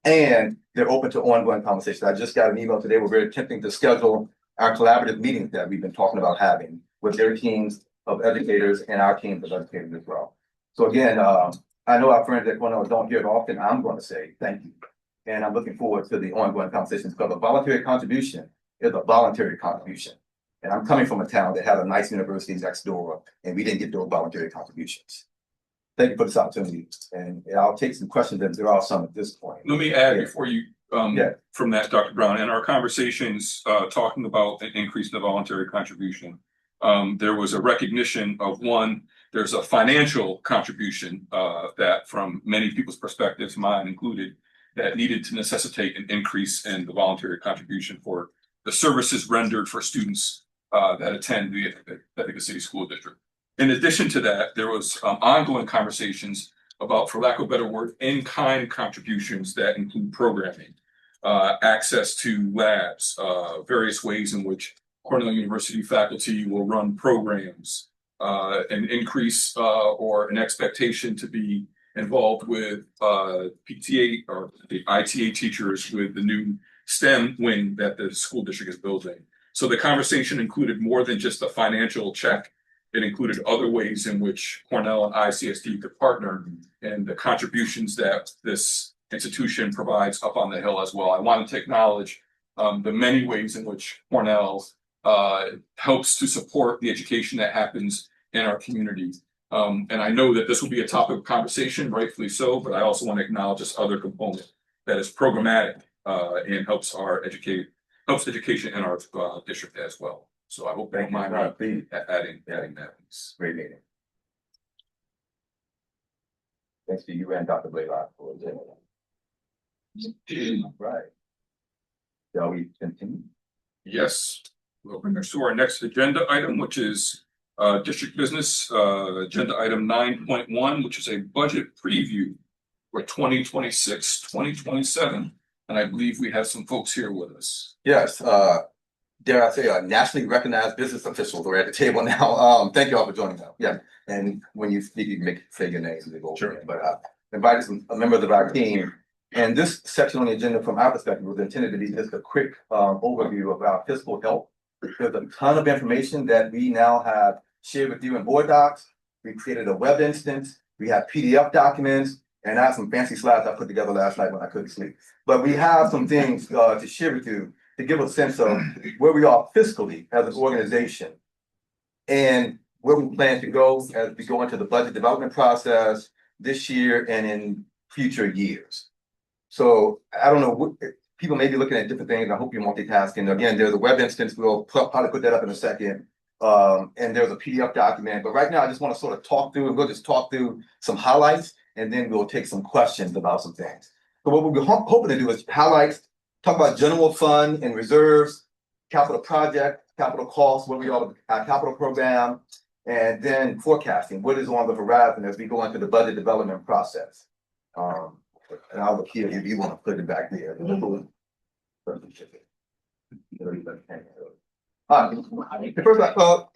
And they're open to ongoing conversations. I just got an email today. We're very attempting to schedule our collaborative meetings that we've been talking about having with their teams of educators and our teams of educators as well. So again, I know our friends at Cornell don't hear it often. I'm going to say thank you. And I'm looking forward to the ongoing conversations because a voluntary contribution is a voluntary contribution. And I'm coming from a town that had a nice university next door, and we didn't get those voluntary contributions. Thank you for this opportunity. And I'll take some questions if there are some at this point. Let me add before you, from that, Dr. Brown, in our conversations talking about an increase in the voluntary contribution, there was a recognition of there's a financial contribution that from many people's perspectives, mine included, that needed to necessitate an increase in the voluntary contribution for the services rendered for students that attend the Ithaca City School District. In addition to that, there was ongoing conversations about, for lack of a better word, in-kind contributions that include programming, access to labs, various ways in which Cornell University faculty will run programs, an increase or an expectation to be involved with PTA or the ITA teachers with the new STEM wing that the school district is building. So the conversation included more than just a financial check. It included other ways in which Cornell and ICSD could partner and the contributions that this institution provides up on the Hill as well. I wanted to acknowledge the many ways in which Cornell helps to support the education that happens in our community. And I know that this will be a topic of conversation, rightfully so, but I also want to acknowledge this other component that is programmatic and helps education in our district as well. So I hope you don't mind me adding that piece. Great meeting. Thanks to you and Dr. Blaylock for it. Right. Shall we continue? Yes. We'll bring us to our next agenda item, which is district business, agenda item 9.1, which is a budget preview for 2026-2027. And I believe we have some folks here with us. Yes, dare I say, nationally recognized business officials are at the table now. Thank you all for joining us. Yeah, and when you speak, you can say your names and they go over it. But invited some members of our team. And this section on the agenda from our perspective was intended to be just a quick overview of our fiscal health. There's a ton of information that we now have shared with you in board docs. We created a web instance. We have PDF documents. And I have some fancy slides I put together last night when I couldn't sleep. But we have some things to share with you to give a sense of where we are fiscally as an organization and where we plan to go as we go into the budget development process this year and in future years. So I don't know, people may be looking at different things. I hope you're multitasking. Again, there's a web instance. We'll probably put that up in a second. And there's a PDF document. But right now, I just want to sort of talk through, and we'll just talk through some highlights, and then we'll take some questions about some things. So what we're hoping to do is highlight, talk about general fund and reserves, capital project, capital costs, where we are with our capital program, and then forecasting, what is on the horizon as we go into the budget development process. And I'll look here if you want to put it back there. The first,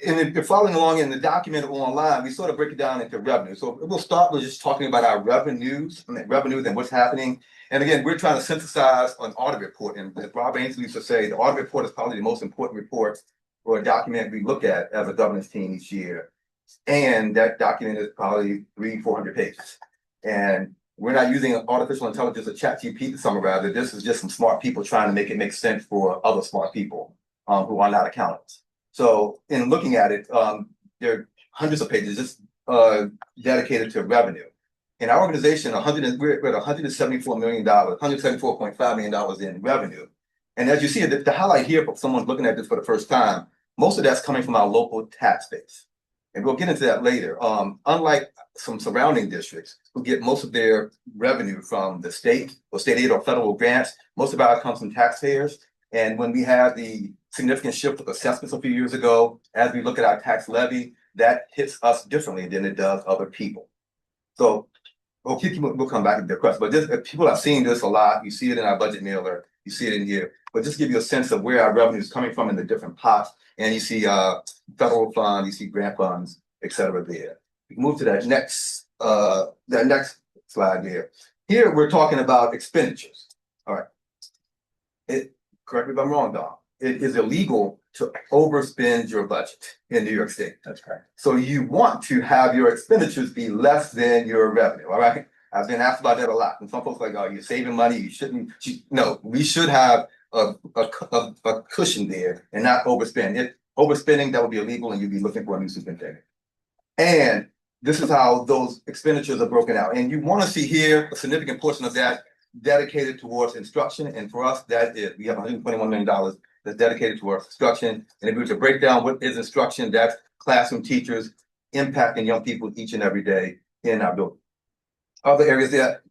and if you're following along in the document online, we sort of break it down into revenue. So we'll start with just talking about our revenues and what's happening. And again, we're trying to synthesize an audit report. And as Rob Ainsley used to say, the audit report is probably the most important report or a document we look at as a governance team each year. And that document is probably 300-400 pages. And we're not using artificial intelligence or ChatGPT to summarize it. This is just some smart people trying to make it make sense for other smart people who are not accountants. So in looking at it, there are hundreds of pages just dedicated to revenue. In our organization, we're at $174 million, $174.5 million in revenue. And as you see, the highlight here for someone looking at this for the first time, most of that's coming from our local tax base. And we'll get into that later. Unlike some surrounding districts who get most of their revenue from the state or state aid or federal grants, most of ours comes from taxpayers. And when we had the significant shift of assessments a few years ago, as we look at our tax levy, that hits us differently than it does other people. So we'll come back to the question, but just, people have seen this a lot. You see it in our budget mailer, you see it in here, but just give you a sense of where our revenue is coming from in the different pots. And you see federal funds, you see grant funds, et cetera there. We can move to that next slide there. Here we're talking about expenditures. All right. Correct me if I'm wrong, Don. It is illegal to overspend your budget in New York State. That's correct. So you want to have your expenditures be less than your revenue. All right. I've been asked about that a lot. And some folks are like, oh, you're saving money. You shouldn't. No, we should have a cushion there and not overspend. Overspending, that would be illegal, and you'd be looking for a new superintendent. And this is how those expenditures are broken out. And you want to see here a significant portion of that dedicated towards instruction. And for us, that is, we have $121 million that's dedicated towards instruction. And if we were to break down what is instruction, that's classroom teachers impacting young people each and every day in our building. Other areas that,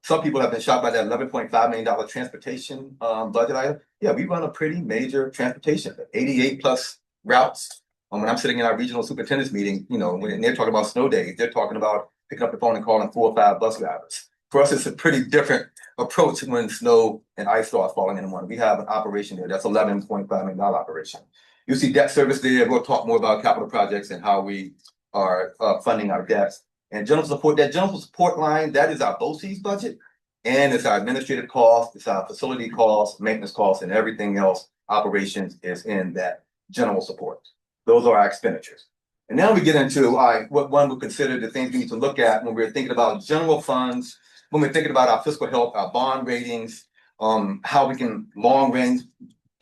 some people have been shocked by that $11.5 million transportation budget item. Yeah, we run a pretty major transportation, 88 plus routes. When I'm sitting in our regional superintendent's meeting, when they're talking about snow days, they're talking about picking up the phone and calling 4 or 5 bus drivers. For us, it's a pretty different approach when snow and ice starts falling in the morning. We have an operation there. That's $11.5 million operation. You see debt service there. We'll talk more about capital projects and how we are funding our debts. And general support, that general support line, that is our BOCES budget. And it's our administrative costs, it's our facility costs, maintenance costs, and everything else, operations is in that general support. Those are our expenditures. And now we get into what one would consider the things we need to look at when we're thinking about general funds, when we're thinking about our fiscal health, our bond ratings, how we can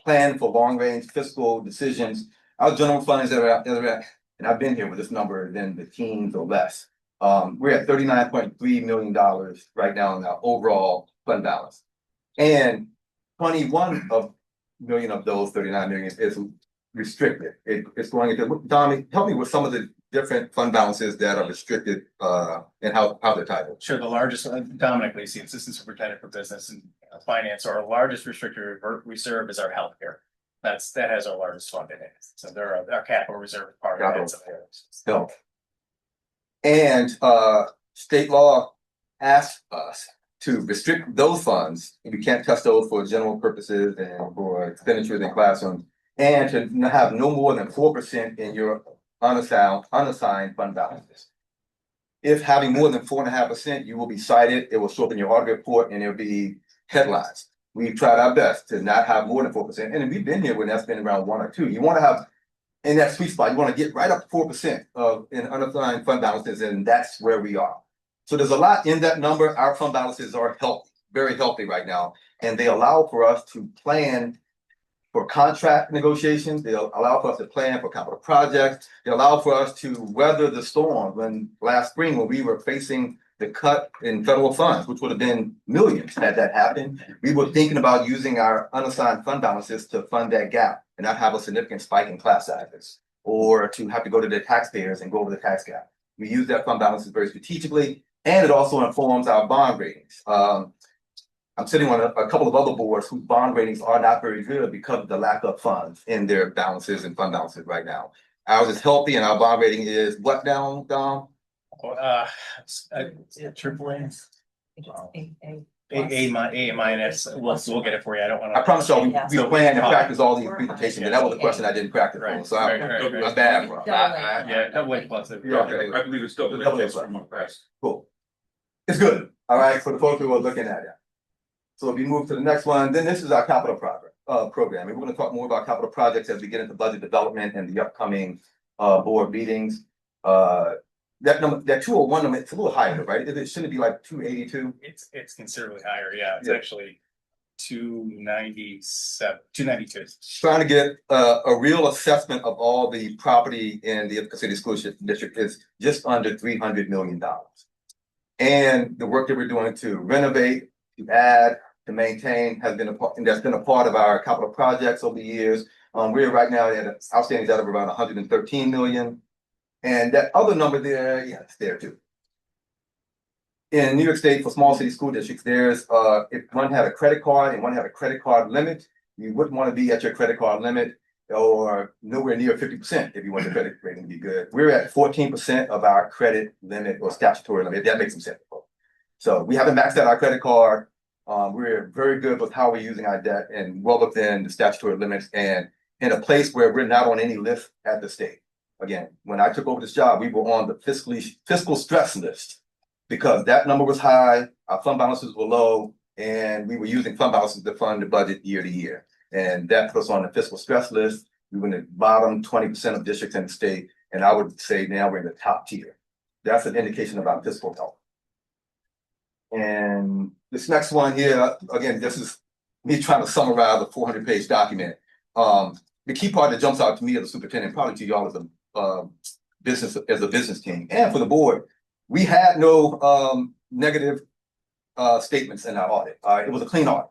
plan for long range fiscal decisions. Our general funds that are at, and I've been here with this number in the teens or less. We're at $39.3 million right now in our overall fund balance. And 21 million of those 39 million is restricted. It's going into, Tommy, help me with some of the different fund balances that are restricted and how they're titled. Sure, the largest, Dominic Lacey, Assistant Superintendent for Business and Finance, our largest restricted reserve is our healthcare. That has our largest fund in it. So our capital reserve is part of it. So, and state law asks us to restrict those funds. We can't touch those for general purposes and for expenditures in classrooms, and to have no more than 4% in your unassigned fund balances. If having more than 4.5%, you will be cited. It will show up in your audit report, and there'll be headlines. We've tried our best to not have more than 4%, and we've been here when that's been around 1 or 2. You want to have in that sweet spot. You want to get right up to 4% in unassigned fund balances, and that's where we are. So there's a lot in that number. Our fund balances are healthy, very healthy right now, and they allow for us to plan for contract negotiations. They'll allow for us to plan for capital projects. They allow for us to weather the storm. When last spring, when we were facing the cut in federal funds, which would have been millions had that happened, we were thinking about using our unassigned fund balances to fund that gap and not have a significant spike in class sizes, or to have to go to the taxpayers and go over the tax gap. We use that fund balances very strategically, and it also informs our bond ratings. I'm sitting on a couple of other boards whose bond ratings are not very good because of the lack of funds in their balances and fund balances right now. Ours is healthy and our bond rating is what now, Dom? Triple A. A minus, we'll get it for you, I don't wanna. I promise y'all, we plan and practice all these presentations, and that was a question I didn't practice on, Right, so right, right, I'm right. bad, bro. Yeah, double A plus. Yeah, okay. I believe it's double Double A A from our past. Cool. It's good, all right, for the folks who are looking at it. So if we move to the next one, then this is our capital program, and we're gonna talk more about capital projects as we get into budget development and the upcoming board meetings. That number, that 201 number, it's a little higher, right? It shouldn't be like 282. It's considerably higher, yeah, it's Yeah. actually 297, 292. Trying to get a real assessment of all the property in the Ithaca City School District is just under $300 million. And the work that we're doing to renovate, to add, to maintain has been a part, and that's been a part of our capital projects over the years. We're right now at an outstanding debt of around 113 million. And that other number there, yeah, it's there too. In New York State, for small city school districts, there's if one had a credit card and one had a credit card limit, you wouldn't want to be at your credit card limit or nowhere near 50% if you want the credit rating to be good. We're at 14% of our credit limit or statutory limit. That makes some sense. So we haven't maxed out our credit card. We're very good with how we're using our debt and well within the statutory limits and in a place where we're not on any list at the state. Again, when I took over this job, we were on the fiscal stress list because that number was high, our fund balances were low, and we were using fund balances to fund the budget year to year. And that put us on the fiscal stress list. We were in the bottom 20% of districts in the state, and I would say now we're in the top tier. That's an indication about fiscal health. And this next one here, again, this is me trying to summarize a 400-page document. The key part that jumps out to me as a superintendent, probably to y'all as a business team, and for the board, we had no negative statements in our audit. It was a clean audit,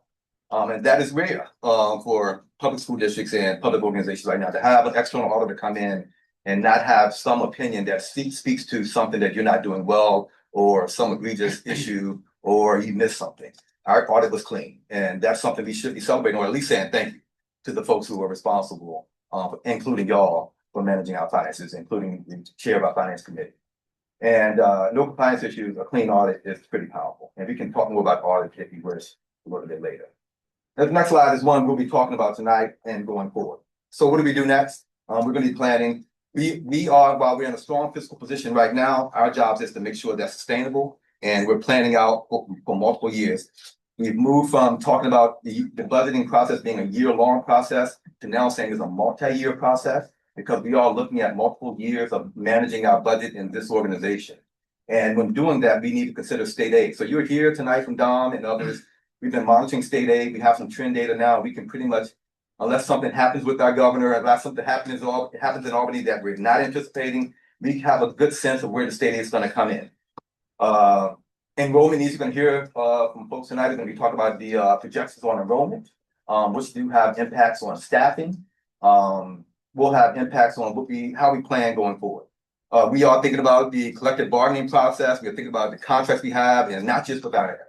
and that is rare for public school districts and public organizations right now to have an external auditor come in and not have some opinion that speaks to something that you're not doing well or some egregious issue or you missed something. Our audit was clean, and that's something we should be celebrating, or at least saying thank you to the folks who are responsible, including y'all, for managing our finances, including the chair of our finance committee. And no compliance issues, a clean audit is pretty powerful. And we can talk more about audit if you wish a little bit later. The next slide is one we'll be talking about tonight and going forward. So what do we do next? We're going to be planning. We are, while we're in a strong fiscal position right now, our job is to make sure that's sustainable. And we're planning out for multiple years. We've moved from talking about the budgeting process being a year-long process to now saying it's a multi-year process because we are looking at multiple years of managing our budget in this organization. And when doing that, we need to consider state aid. So you're here tonight from Dom and others. We've been monitoring state aid. We have some trend data now. We can pretty much, unless something happens with our governor, unless something happens in Albany that we're not anticipating, we have a good sense of where the state aid is going to come in. Enrollment needs, you're going to hear from folks tonight are going to be talking about the projections on enrollment, which do have impacts on staffing. Will have impacts on how we plan going forward. We are thinking about the collective bargaining process. We're thinking about the contracts we have, and not just with our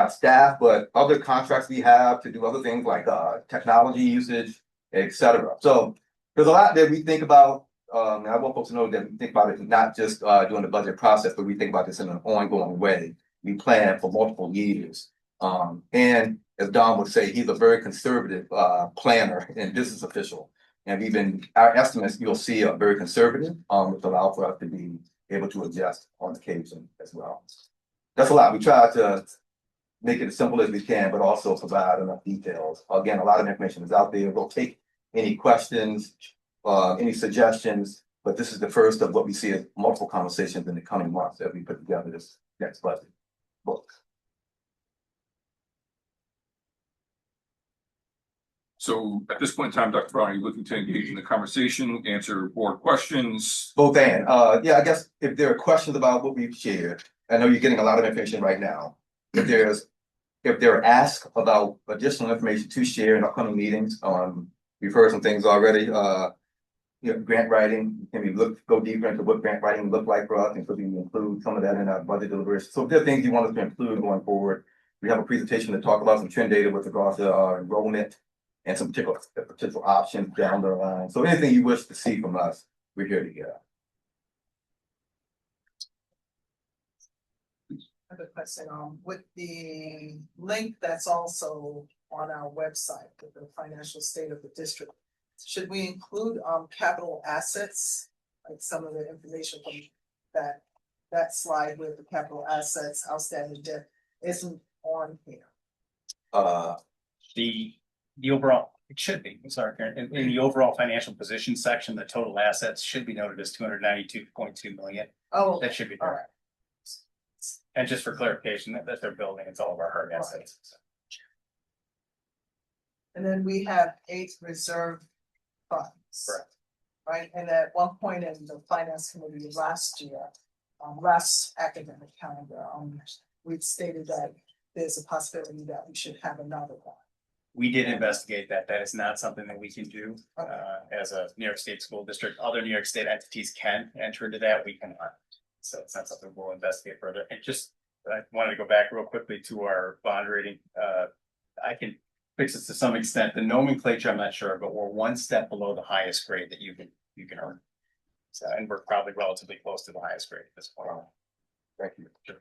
staff, but other contracts we have to do other things like technology usage, etc. So there's a lot that we think about. And I want folks to know that we think about it not just during the budget process, but we think about this in an ongoing way. We plan for multiple years. And as Don would say, he's a very conservative planner and business official. And our estimates, you'll see, are very conservative, which allow for us to be able to adjust on occasion as well. That's a lot. We try to make it as simple as we can, but also provide enough details. Again, a lot of information is out there. We'll take any questions, any suggestions, but this is the first of what we see as multiple conversations in the coming months as we put together this next budget book. So at this point in time, Dr. Brown, are you looking to engage in the conversation, answer board questions? Both and, yeah, I guess if there are questions about what we've shared, I know you're getting a lot of information right now. If there are asks about additional information to share in upcoming meetings, we've heard some things already. Grant writing, can we go deeper into what grant writing look like for us, and could we include some of that in our budget deliberation? So if there are things you want us to include going forward, We have a presentation to talk about some trend data with regards to enrollment and some particular potential options down the line. So anything you wish to see from us, we're here to hear. I have a question, with the link that's also on our website, with the financial state of the district. Should we include, capital assets, like some of the information from that slide with the capital assets, outstanding debt isn't on here? The overall, it should be, sorry, Karen, in the overall financial position section, the total assets should be noted as 292.2 million. Oh, That should be all correct. And just for clarification, that they're building, it's all of our hard Right. assets. and then we have 8 reserve funds. Correct. Right, and at one point in the finance committee last year, last academic calendar, we'd stated that there's a possibility that we should have another one. We did investigate that. That is not something that we can do as a New York State school district. Other New York State entities can enter into that. We cannot. So it's not something we'll investigate further. And just, I wanted to go back real quickly to our bond rating. I can fix this to some extent. The nomenclature, I'm not sure, but we're one step below the highest grade that you can earn. So, and we're probably relatively close to the highest grade at this point. Thank you. Sure.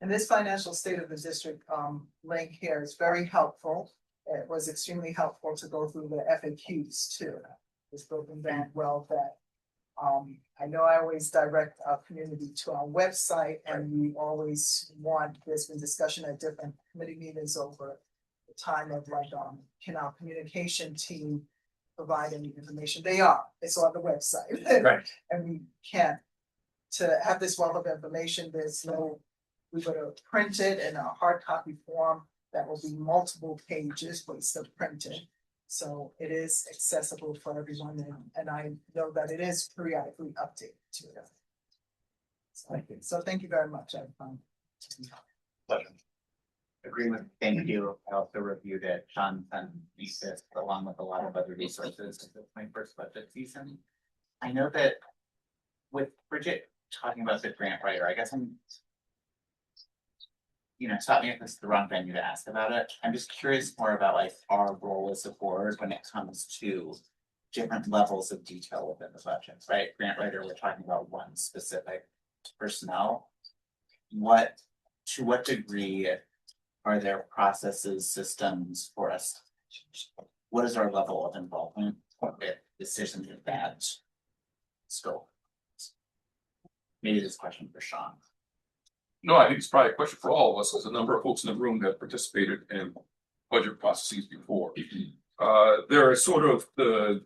And this financial state of the district link here is very helpful. It was extremely helpful to go through the FAQs too. It's broken down well that I know I always direct our community to our website, and we always want, there's been discussion at different committee meetings over the time of like, can our communication team provide any information? They are, it's on the website. Right. And we can't, to have this wealth of information, there's no, we would have printed in a hard copy form that will be multiple pages, but it's still printed. So it is accessible for everyone, and I know that it is periodically updated to it. So thank you very much. Pleasure. Agreement, thank you. I also reviewed it. Sean sent me this along with a lot of other resources. This is my first budget season. I know that with Bridget talking about the grant writer, I guess stop me if this is the wrong venue to ask about it. I'm just curious more about like our role as a board when it comes to different levels of detail within the budget, right? Grant writer, we're talking about one specific personnel. To what degree are there processes, systems for us? What is our level of involvement with decisions of that scope? Maybe this question for Sean. No, I think it's probably a question for all of us. There's a number of folks in the room that participated in budget processes before. There are sort of the,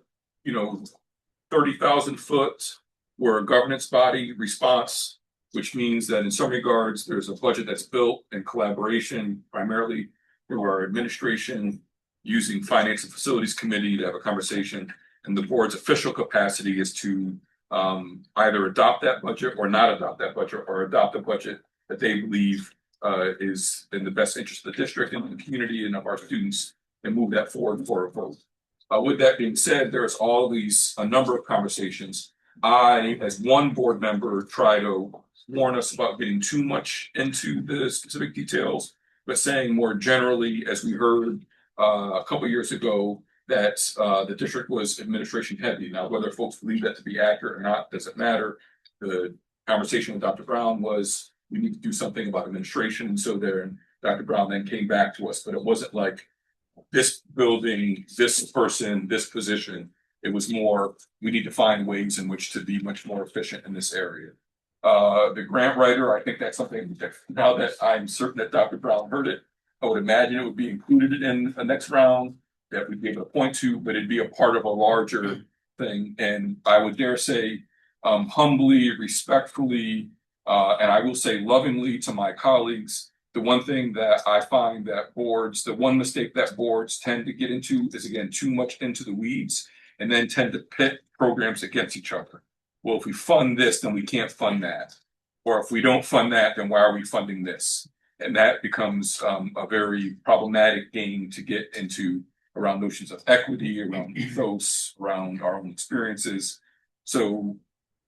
30,000 foot, we're a governance body response, which means that in some regards, there's a budget that's built in collaboration, primarily through our administration, using Finance and Facilities Committee to have a conversation. And the board's official capacity is to either adopt that budget or not adopt that budget, or adopt a budget that they believe is in the best interest of the district and the community and of our students, and move that forward for a vote. With that being said, there's a number of conversations. I, as one board member, try to warn us about getting too much into the specific details, but saying more generally, as we heard a couple of years ago, that the district was administration heavy. Now, whether folks believe that to be accurate or not doesn't matter. The conversation with Dr. Brown was, we need to do something about administration, and so there, and Dr. Brown then came back to us, but it wasn't like this building, this person, this position. It was more, we need to find ways in which to be much more efficient in this area. The grant writer, I think that's something that now that I'm certain that Dr. Brown heard it, I would imagine it would be included in the next round that we'd be able to point to, but it'd be a part of a larger thing. And I would dare say, humbly, respectfully, and I will say lovingly to my colleagues, the one thing that I find that the one mistake that boards tend to get into is, again, too much into the weeds, and then tend to pit programs against each other. Well, if we fund this, then we can't fund that. Or if we don't fund that, then why are we funding this? And that becomes a very problematic game to get into around notions of equity, around ethos, around our own experiences. So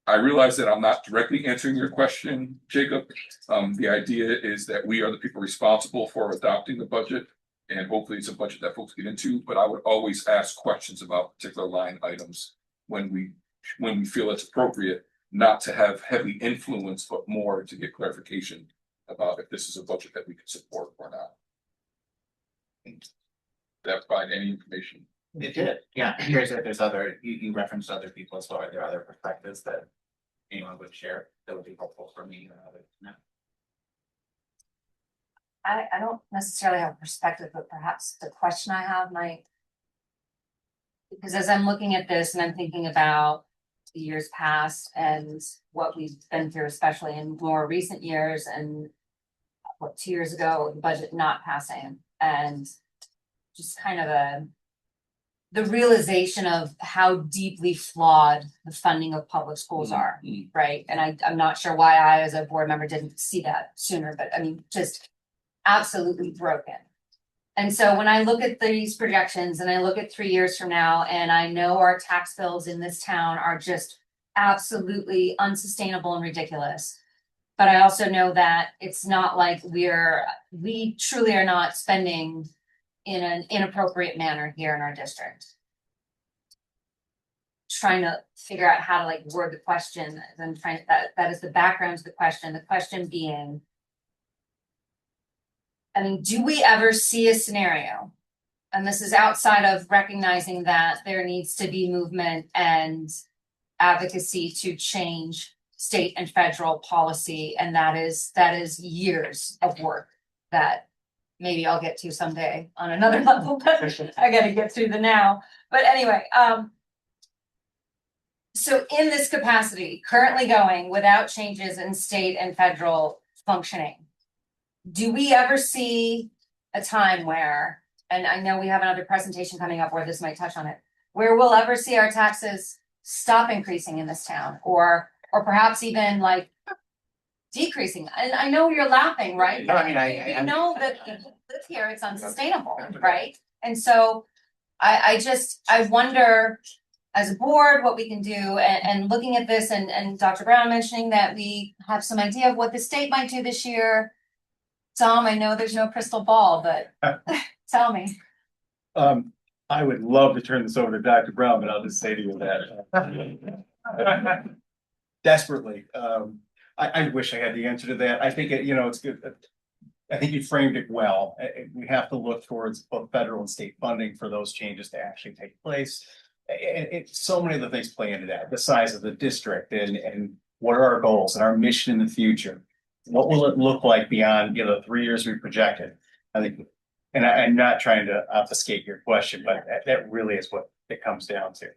I realize that I'm not directly answering your question, Jacob. The idea is that we are the people responsible for adopting the budget. And hopefully it's a budget that folks get into, but I would always ask questions about particular line items when we feel it's appropriate, not to have heavy influence, but more to get clarification about if this is a budget that we can support or not. That provide any information? It did, yeah, I'm curious if there's other, you referenced other people as well, are there other perspectives that anyone would share that would be helpful for me or others? No. I don't necessarily have a perspective, but perhaps the question I have might. Because as I'm looking at this and I'm thinking about the years past and what we've been through, especially in more recent years, and what, 2 years ago, the budget not passing, and just kind of the realization of how deeply flawed the funding of public schools are, right? And I'm not sure why I, as a board member, didn't see that sooner, but I mean, just absolutely broken. And so when I look at these projections and I look at 3 years from now, and I know our tax bills in this town are just absolutely unsustainable and ridiculous. But I also know that it's not like we truly are not spending in an inappropriate manner here in our district. Trying to figure out how to like word the question, and that is the background to the question. The question being, I mean, do we ever see a scenario, and this is outside of recognizing that there needs to be movement and advocacy to change state and federal policy, and that is years of work that maybe I'll get to someday on another level, but I gotta get through the now. But anyway, so in this capacity, currently going without changes in state and federal functioning, do we ever see a time where, and I know we have another presentation coming up where this might touch on it, where we'll ever see our taxes stop increasing in this town, or perhaps even like decreasing? And I know you're laughing, right? No, I mean, I know that people live here, it's unsustainable, right? And so I wonder, as a board, what we can do, and looking at this, and Dr. Brown mentioning that we have some idea of what the state might do this year. Tom, I know there's no crystal ball, but tell me. I would love to turn this over to Dr. Brown, but I'll just say to you that desperately, I wish I had the answer to that. I think it's good. I think you framed it well. We have to look towards both federal and state funding for those changes to actually take place. So many of the things play into that: the size of the district, and what are our goals and our mission in the future. What will it look like beyond, 3 years we projected? I think, and I'm not trying to obfuscate your question, but that really is what it comes down to.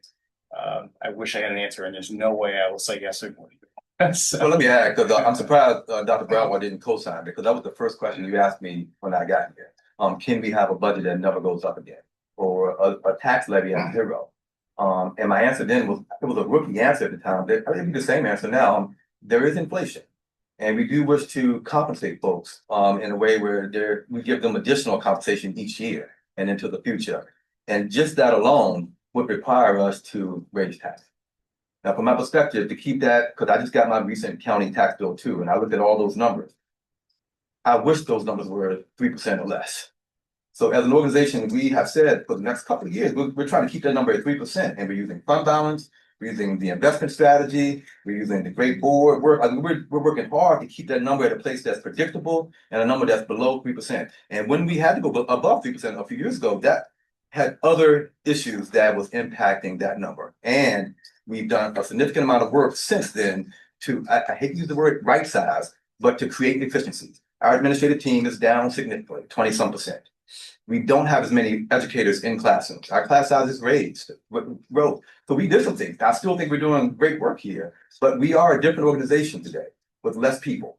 I wish I had an answer, and there's no way I will say yes or no. So. Well, let me add, because I'm surprised Dr. Brown didn't co-sign, because that was the first question you asked me when I got here. Can we have a budget that never goes up again, or a tax levy at zero? And my answer then was, it was a rookie answer at the time. I think the same answer now. There is inflation. And we do wish to compensate folks in a way where we give them additional compensation each year and into the future. And just that alone would require us to raise taxes. Now, from my perspective, to keep that, because I just got my recent county tax bill too, and I looked at all those numbers. I wish those numbers were 3% or less. So as an organization, we have said for the next couple of years, we're trying to keep that number at 3%, and we're using fund balance. We're using the investment strategy. We're using the great board work. I mean, we're working hard to keep that number at a place that's predictable and a number that's below 3%. And when we had to go above 3% a few years ago, that had other issues that was impacting that number. And we've done a significant amount of work since then to, I hate to use the word right size, but to create efficiencies. Our administrative team is down significantly, 20-some%. We don't have as many educators in classrooms. Our class size is raised. So we did some things. I still think we're doing great work here, but we are a different organization today with less people.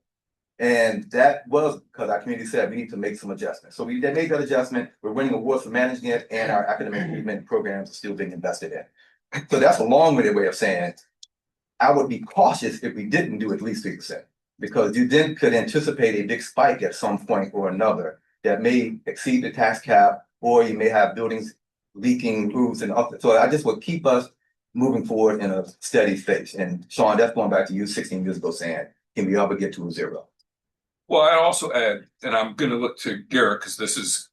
And that was because our community said we need to make some adjustments. So we made that adjustment. We're winning awards for managing it, and our academic achievement programs are still being invested in. So that's a long-winded way of saying I would be cautious if we didn't do at least 3%, because you then could anticipate a big spike at some point or another that may exceed the tax cap, or you may have buildings leaking roofs and up. So I just would keep us moving forward in a steady phase. And Sean, that's going back to you 16 years ago saying, can we ever get to a zero? Well, I'd also add, and I'm going to look to Garrett because this is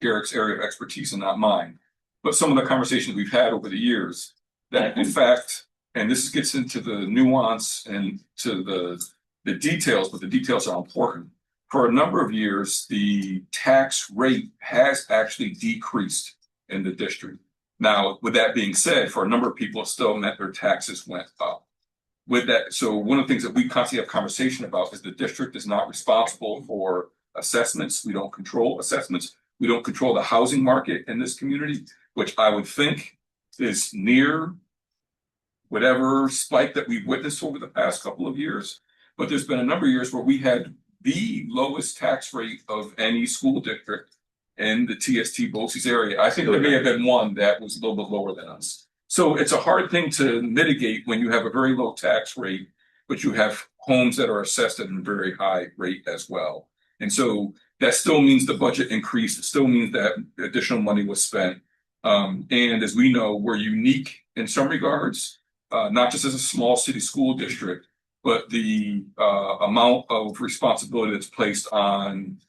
Garrett's area of expertise and not mine. But some of the conversations we've had over the years, that in fact, and this gets into the nuance and to the details, but the details are important. For a number of years, the tax rate has actually decreased in the district. Now, with that being said, for a number of people, it still meant their taxes went up. With that, so one of the things that we constantly have conversation about is the district is not responsible for assessments. We don't control assessments. We don't control the housing market in this community, which I would think is near whatever spike that we've witnessed over the past couple of years. But there's been a number of years where we had the lowest tax rate of any school district in the TST BOCES area. I think there may have been one that was a little bit lower than us. So it's a hard thing to mitigate when you have a very low tax rate, but you have homes that are assessed at a very high rate as well. And so that still means the budget increased. It still means that additional money was spent. And as we know, we're unique in some regards, not just as a small city school district, but the amount of responsibility that's placed on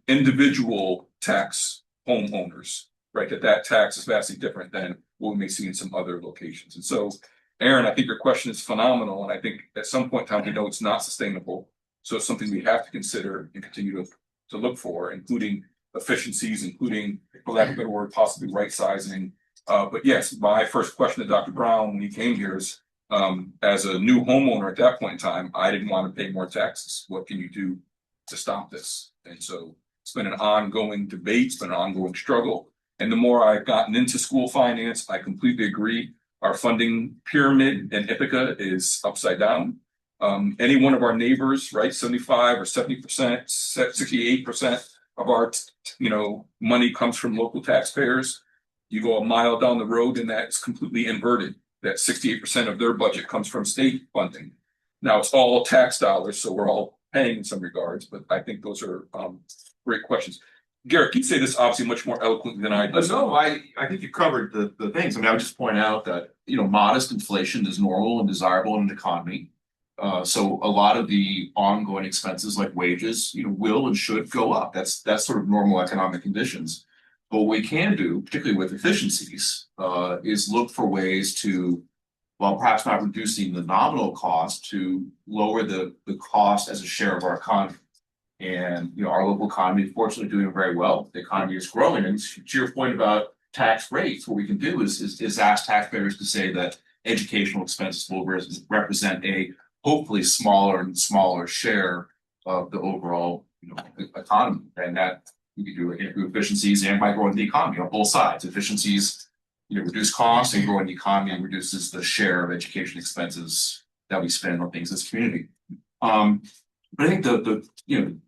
individual tax homeowners, right? That tax is vastly different than what we may see in some other locations. And so, Aaron, I think your question is phenomenal. And I think at some point in time, we know it's not sustainable. So it's something we have to consider and continue to look for, including efficiencies, including, for lack of a better word, possibly right sizing. But yes, my first question to Dr. Brown when he came here is, as a new homeowner at that point in time, I didn't want to pay more taxes. What can you do to stop this? And so it's been an ongoing debate, it's been an ongoing struggle. And the more I've gotten into school finance, I completely agree. Our funding pyramid in Ithaca is upside down. Any one of our neighbors, right, 75 or 70%, 68% of our, money comes from local taxpayers. You go a mile down the road and that's completely inverted. That 68% of their budget comes from state funding. Now it's all tax dollars, so we're all paying in some regards, but I think those are great questions. Garrett, you say this obviously much more eloquently than I do. No, I think you covered the things. I mean, I would just point out that, modest inflation is normal and desirable in an economy. So a lot of the ongoing expenses like wages, will and should go up. That's sort of normal economic conditions. But what we can do, particularly with efficiencies, is look for ways to, while perhaps not reducing the nominal cost, to lower the cost as a share of our economy. And our local economy, fortunately, doing very well. The economy is growing. And to your point about tax rates, what we can do is ask taxpayers to say that educational expenses will represent a hopefully smaller and smaller share of the overall economy. And that we can do again through efficiencies and by growing the economy on both sides. Efficiencies, reduce costs, and growing the economy reduces the share of education expenses that we spend on things as a community. But I think the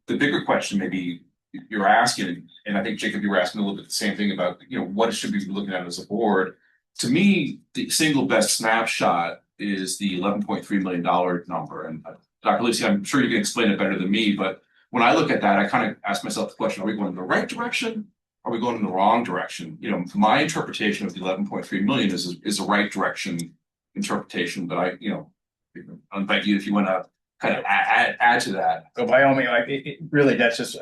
bigger question maybe you're asking, and I think Jacob, you were asking a little bit the same thing about what should we be looking at as a board. To me, the single best snapshot is the $11.3 million number. And Dr. Lisi, I'm sure you can explain it better than me, but when I look at that, I kind of ask myself the question: are we going in the right direction? Are we going in the wrong direction? My interpretation of the 11.3 million is a right direction interpretation, but I invite you if you want to kind of add to that. So by all means, really that's just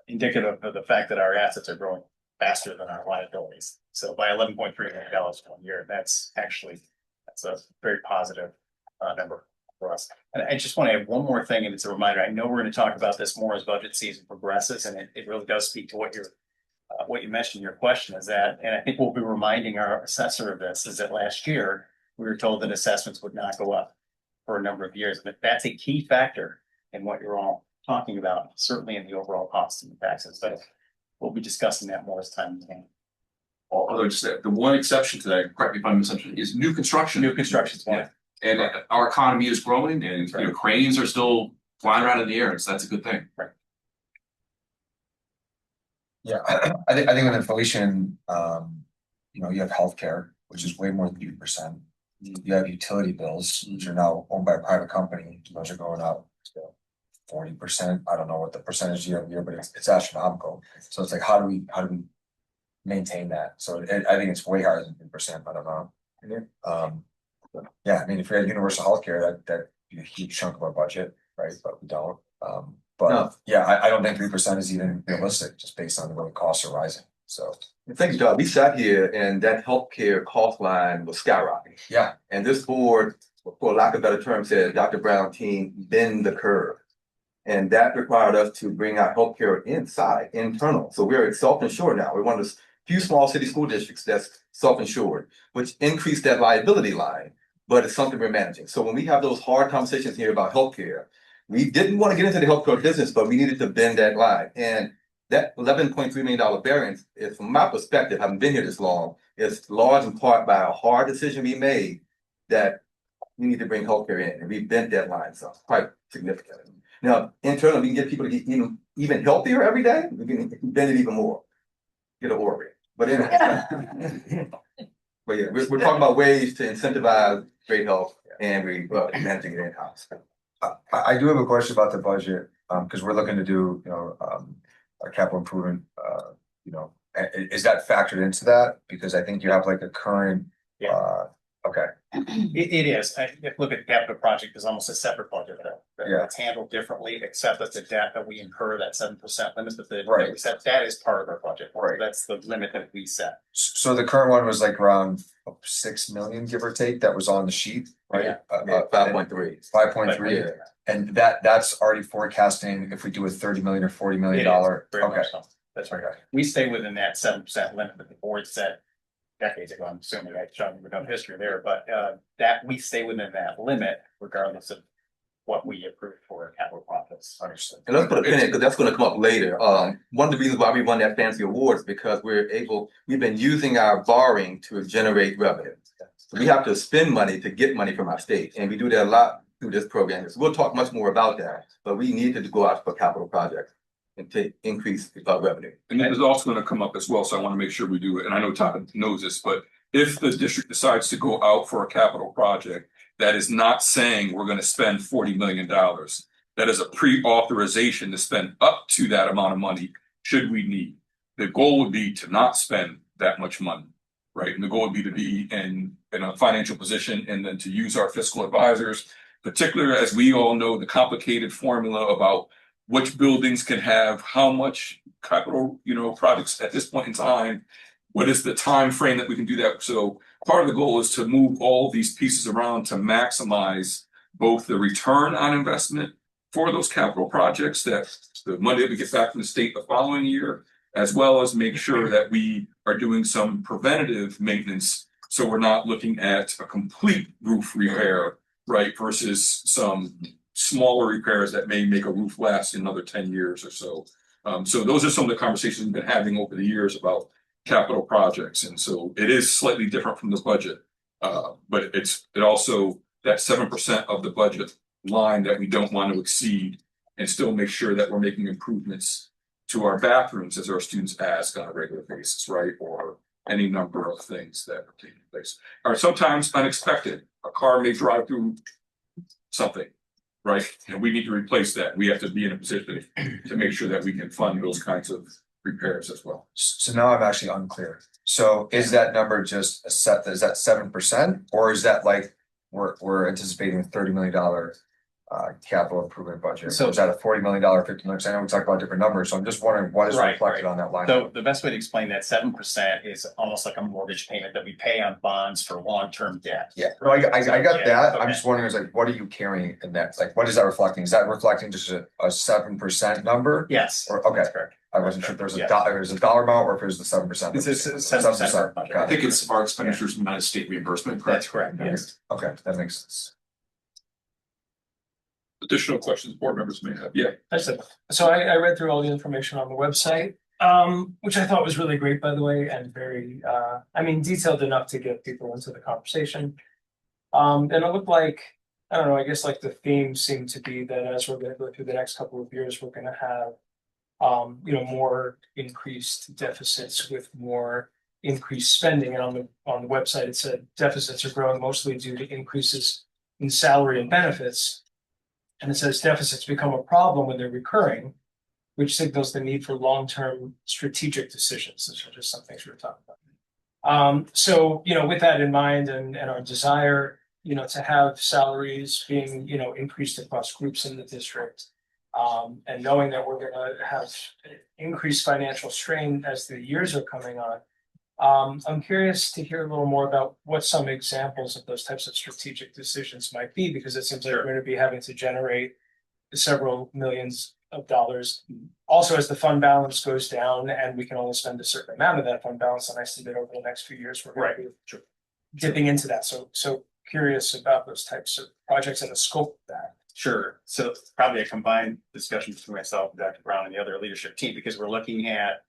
indicative of the fact that our assets are growing faster than our liabilities. So by $11.3 million 1 year, that's a very positive number for us. And I just want to add one more thing, and it's a reminder. I know we're going to talk about this more as budget season progresses, and it really does speak to what you mentioned in your question is that, and I think we'll be reminding our assessor of this, is that last year we were told that assessments would not go up for a number of years, but that's a key factor in what you're all talking about, certainly in the overall cost of the taxes, but we'll be discussing that more as time goes on. Although just the one exception to that, correct me if I'm misunderstanding, is new construction. New construction is one. Yeah. And our economy is growing, and cranes are still flying around in the air, so that's a good thing. Right. Yeah, I think with inflation, you have healthcare, which is way more than 2%. You have utility bills, which are now owned by a private company. Those are going up 40%. I don't know what the percentage year over year, but it's astronomical. So it's like, how do we maintain that? So I think it's way higher than 2%. I don't know. opinion. Yeah, I mean, if we had universal healthcare, that'd be a huge chunk of our budget, right? But we don't. But No. yeah, I don't think 3% is even realistic, just based on the way costs are rising. So Thank you, Doug. We sat here and that healthcare cost line was skyrocketing. yeah, And this board, for lack of a better term, said, Dr. Brown team, bend the curve. And that required us to bring our healthcare internal. So we're self-insured now. We're one of the few small city school districts that's self-insured, which increased that liability line, but it's something we're managing. So when we have those hard conversations here about healthcare, we didn't want to get into the healthcare business, but we needed to bend that line. And that $11.3 million variance is, from my perspective, having been here this long, is large in part by a hard decision we made that we need to bring healthcare in, and we bent that line so quite significantly. Now, internally, we can get people to get even healthier every day. We can bend it even more. Get an orbit. But anyway, but yeah, we're talking about ways to incentivize great health, and we're managing it in-house. I do have a question about the budget, because we're looking to do, a capital improvement, is that factored into that? Because I think you have like a current, okay, It is. If you look at the capital project is almost a separate budget. Yeah. It's handled differently, except that the debt that we incur, that 7% limit that Right. we set, that is part of our budget. Right. That's the limit that we set. so the current one was like around 6 million, give or take, that was on the sheet, right? Yeah. 5.3. 5.3, Yeah. and that's already forecasting if we do a 30 million or 40 million dollar. Very Okay, much so. That's right. We stay within that 7% limit that the board set decades ago. I'm assuming I showed you no history there, but that we stay within that limit regardless of what we approve for capital projects. understood. And let's put a pin in, because that's gonna come up later. One of the reasons why we won that fancy award is because we've been using our borrowing to generate revenue. So we have to spend money to get money from our state, and we do that a lot through this program. So we'll talk much more about that, but we need to go out for capital projects and increase revenue. And that is also gonna come up as well, so I wanna make sure we do it, and I know Todd knows this, but if the district decides to go out for a capital project, that is not saying we're gonna spend $40 million. That is a pre-authorization to spend up to that amount of money, should we need. The goal would be to not spend that much money, right? And the goal would be to be in a financial position and then to use our fiscal advisors, particularly as we all know the complicated formula about which buildings can have how much capital, projects at this point in time. What is the time frame that we can do that? So part of the goal is to move all these pieces around to maximize both the return on investment for those capital projects, that the money that we get back from the state the following year, as well as make sure that we are doing some preventative maintenance. So we're not looking at a complete roof repair, right, versus some smaller repairs that may make a roof last another 10 years or so. So those are some of the conversations we've been having over the years about capital projects. And so it is slightly different from the budget. But it also, that 7% of the budget line that we don't want to exceed, and still make sure that we're making improvements to our bathrooms as our students ask on a regular basis, right? Or any number of things that are taking place. Or sometimes unexpected, a car may drive through something, right? And we need to replace that. We have to be in a position to make sure that we can fund those kinds of repairs as well. So now I'm actually unclear. So is that number just is that 7%, or is that like we're anticipating a $30 million capital improvement budget? So is that a $40 million, $50 million? I know we talked about different numbers, so I'm just wondering what is reflected on that line. So the best way to explain that 7% is almost like a mortgage payment that we pay on bonds for long-term debt. Yeah, no, I got that. I'm Okay. just wondering, is like, what are you carrying in that? Like, what is that reflecting? Is that reflecting just a 7% number? Yes. Or, okay, That's correct. I wasn't sure if there's Yeah. there's a dollar amount or if it was the 7%. It's 7%. Got I it. think it's our expenditures, not a state reimbursement, correct? That's correct, yes. Okay, that makes sense. Additional questions board members may have. Yeah. That's it. So I read through all the information on the website, which I thought was really great, by the way, and very, detailed enough to get people into the conversation. And it looked like, I don't know, I guess like the theme seemed to be that as we're gonna go through the next couple of years, we're gonna have, more increased deficits with more increased spending. And on the website, it said deficits are growing mostly due to increases in salary and benefits. And it says deficits become a problem when they're recurring, which signals the need for long-term strategic decisions. Those are just some things we were talking So, with that in mind and our desire, to have salaries being, increased across groups in the district. And knowing that we're gonna have increased financial strain as the years are coming on. I'm curious to hear a little more about what some examples of those types of strategic decisions might be, because it seems like we're gonna be having to generate several millions of dollars. Also, as the fund balance goes down and we can only spend a certain amount of that fund balance, and I see that over the next few years, we're gonna be dipping into that. So curious about those types of projects and the scope of that. Sure. So it's probably a combined discussion between myself, Dr. Brown, and the other leadership team, because we're looking at,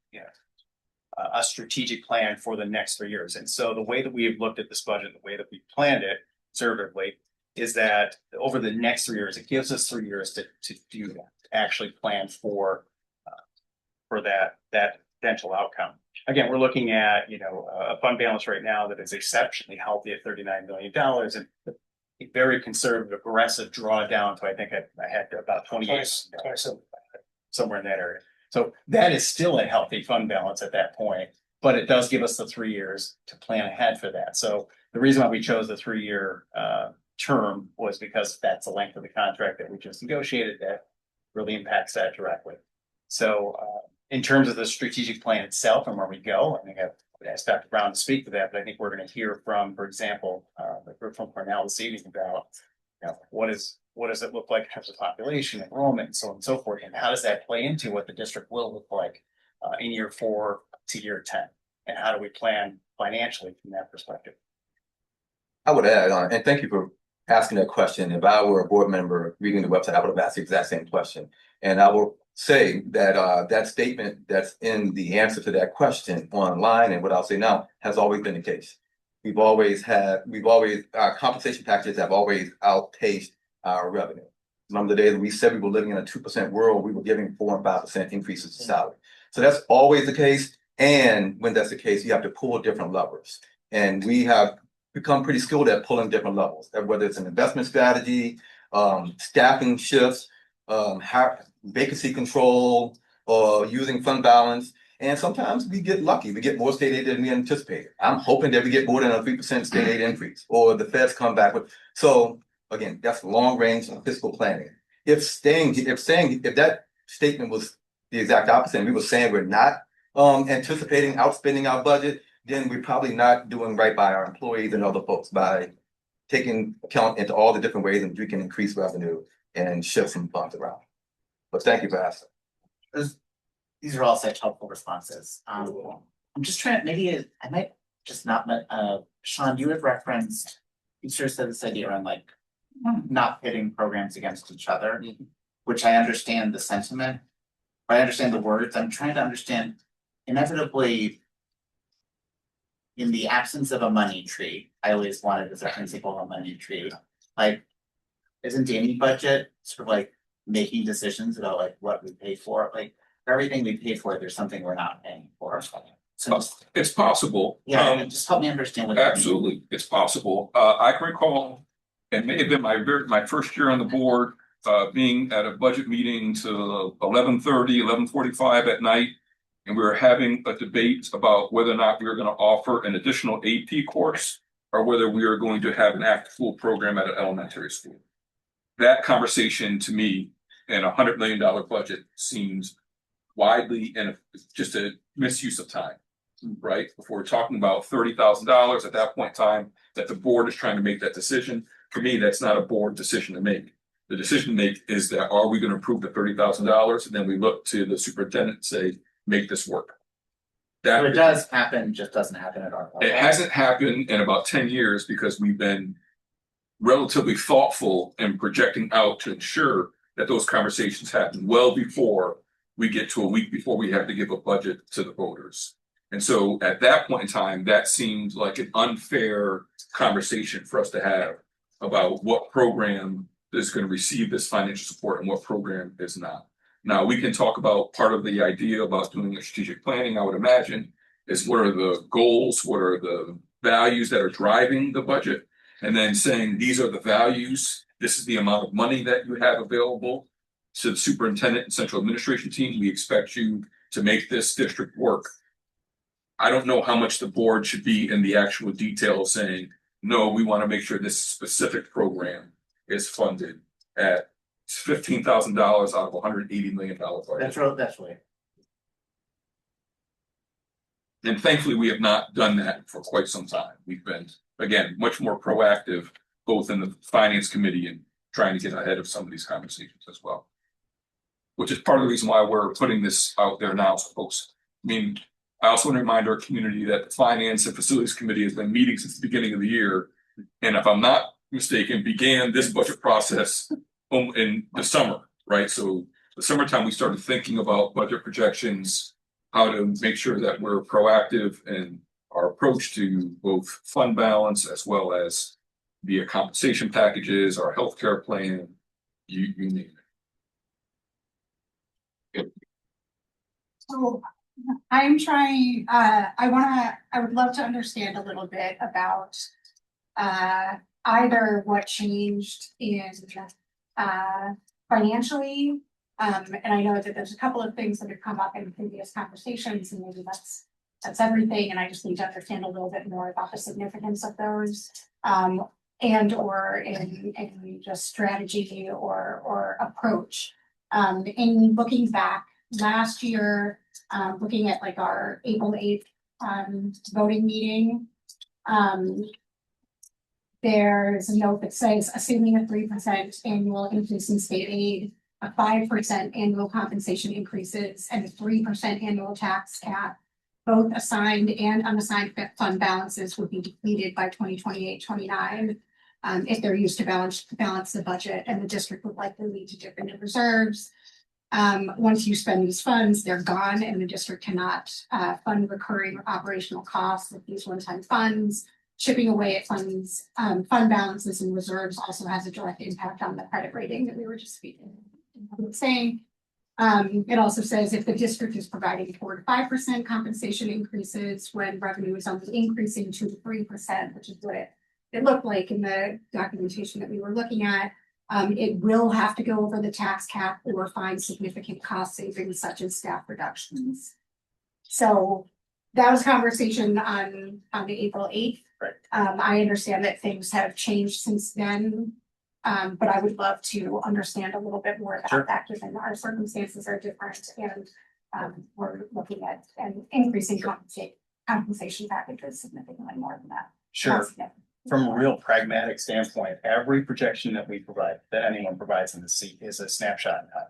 a strategic plan for the next 3 years. And so the way that we've looked at this budget, the way that we planned it conservatively, is that over the next 3 years, it gives us 3 years to do that, to actually plan for that potential outcome. Again, we're looking at, a fund balance right now that is exceptionally healthy at $39 million and a very conservative, aggressive drawdown to, I think I had about 28, somewhere in that area. So that is still a healthy fund balance at that point, but it does give us the 3 years to plan ahead for that. So the reason why we chose the 3-year term was because that's the length of the contract that we just negotiated that really impacts that directly. So in terms of the strategic plan itself and where we go, I think I've asked Dr. Brown to speak to that, but I think we're going to hear from, for example, the group from Cornell this evening about, what does it look like in terms of population, enrollment, and so on and so forth, and how does that play into what the district will look like in year 4 to year 10, and how do we plan financially from that perspective? I would add on, and thank you for asking that question. If I were a board member reading the website, I would have asked the exact same question. And I will say that that statement that's in the answer to that question online and what I'll say now has always been the case. Our compensation packages have always outpaced our revenue. Remember the days we said we were living in a 2% world, we were giving 4 and 5% increases to salary. So that's always the case. And when that's the case, you have to pull different levers. And we have become pretty skilled at pulling different levels, whether it's an investment strategy, staffing shifts, vacancy control, or using fund balance. And sometimes we get lucky. We get more state aid than we anticipated. I'm hoping that we get more than a 3% state aid increase, or the feds come back with. So again, that's long range fiscal planning. If that statement was the exact opposite, and we were saying we're not anticipating outspending our budget, then we're probably not doing right by our employees and other folks by taking account into all the different ways in which we can increase revenue and shift some funds around. But thank you for asking. These are all such helpful responses. I'm just trying, maybe I might just not, Sean, you had referenced, you sort of said this idea around like not pitting programs against each other, which I understand the sentiment, I understand the words. I'm trying to understand, inevitably, in the absence of a money tree, I always wanted as a principle a money tree. Like, isn't any budget sort of like making decisions about like what we pay for? Like, for everything we pay for, there's something we're not paying for. So it's possible. Yeah, just help me understand what. Absolutely, it's possible. I can recall, it may have been my first year on the board, being at a budget meeting till 11:30, 11:45 at night. And we were having a debate about whether or not we were going to offer an additional AP course or whether we are going to have an after school program at an elementary school. That conversation to me in $100 million budget seems widely and just a misuse of time, right? If we're talking about $30,000 at that point in time, that the board is trying to make that decision. For me, that's not a board decision to make. The decision to make is that, are we going to approve the $30,000? And then we look to the superintendent and say, make this work. So it does happen, just doesn't happen at our level. It hasn't happened in about 10 years because we've been relatively thoughtful in projecting out to ensure that those conversations happen well before we get to a week before we have to give a budget to the voters. And so at that point in time, that seemed like an unfair conversation for us to have about what program is going to receive this financial support and what program is not. Now, we can talk about part of the idea about doing a strategic planning, I would imagine, is what are the goals, what are the values that are driving the budget, and then saying these are the values, this is the amount of money that you have available to the superintendent and central administration team. We expect you to make this district work I don't know how much the board should be in the actual detail of saying, no, we want to make sure this specific program is funded at $15,000 out of $180 million budget. That's right. And thankfully, we have not done that for quite some time. We've been, again, much more proactive, both in the finance committee and trying to get ahead of some of these conversations as well. Which is part of the reason why we're putting this out there now for folks. I mean, I also want to remind our community that the Finance and Facilities Committee has been meeting since the beginning of the year. And if I'm not mistaken, began this budget process in the summer, right? So the summertime, we started thinking about budget projections, how to make sure that we're proactive in our approach to both fund balance as well as via compensation packages, our healthcare plan, you name it. So I'm trying, I would love to understand a little bit about either what changed in financially. And I know that there's a couple of things that have come up in previous conversations, and maybe that's everything. And I just need to understand a little bit more about the significance of those. And or in just strategy or approach. In looking back last year, looking at like our April 8th voting meeting, there's a note that says, assuming a 3% annual increase in state aid, a 5% annual compensation increases, and a 3% annual tax cap, both assigned and unassigned fund balances would be depleted by 2028-29. If they're used to balance the budget, and the district would likely need to dip into reserves. Once you spend these funds, they're gone, and the district cannot fund recurring operational costs with these one-time funds. Chipping away at fund balances and reserves also has a direct impact on the credit rating that we were just saying. It also says if the district is providing 4 to 5% compensation increases when revenue is only increasing 2 to 3%, which is what it looked like in the documentation that we were looking at, it will have to go over the tax cap or find significant cost savings such as staff reductions. So that was conversation on the April 8th. Right. I understand that things have changed since then, but I would love to understand a little bit more about that, given our circumstances are different and we're looking at an increasing compensation packages significantly more than that. Sure. From a real pragmatic standpoint, every projection that we provide, that anyone provides in the seat, is a snapshot in time.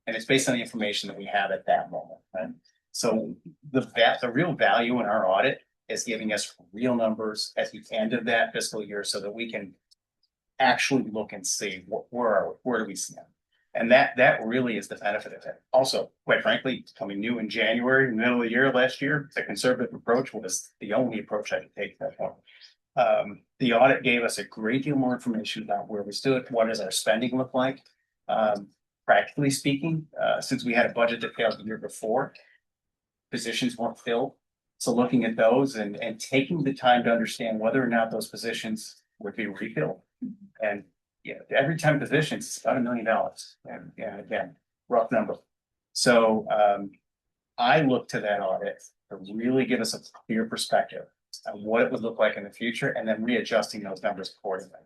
And it's based on the information that we have at that moment, right? So the real value in our audit is giving us real numbers at the end of that fiscal year so that we can actually look and see where do we stand. And that really is the benefit of it. Also, quite frankly, coming new in January, middle of the year last year, the conservative approach was the only approach I could take at that point. The audit gave us a great deal more information about where we stood, what does our spending look like. Practically speaking, since we had a budget that failed the year before, positions weren't filled. So looking at those and taking the time to understand whether or not those positions would be refilled. And every 10 positions is about $1 million. And again, rough number. So I look to that audit to really give us a clear perspective on what it would look like in the future, and then readjusting those numbers accordingly.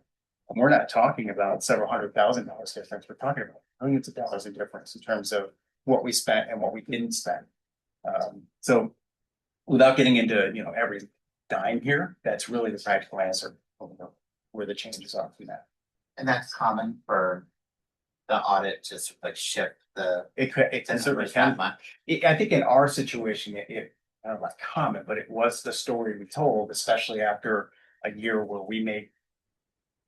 And we're not talking about several $100,000 difference. We're talking about millions of dollars in difference in terms of what we spent and what we didn't spend. So without getting into every dime here, that's really the practical answer of where the changes are from that. And that's common for the audit to sort of like shift the. It can certainly that can. much. I think in our situation, I don't know about common, but it was the story we told, especially after a year where we made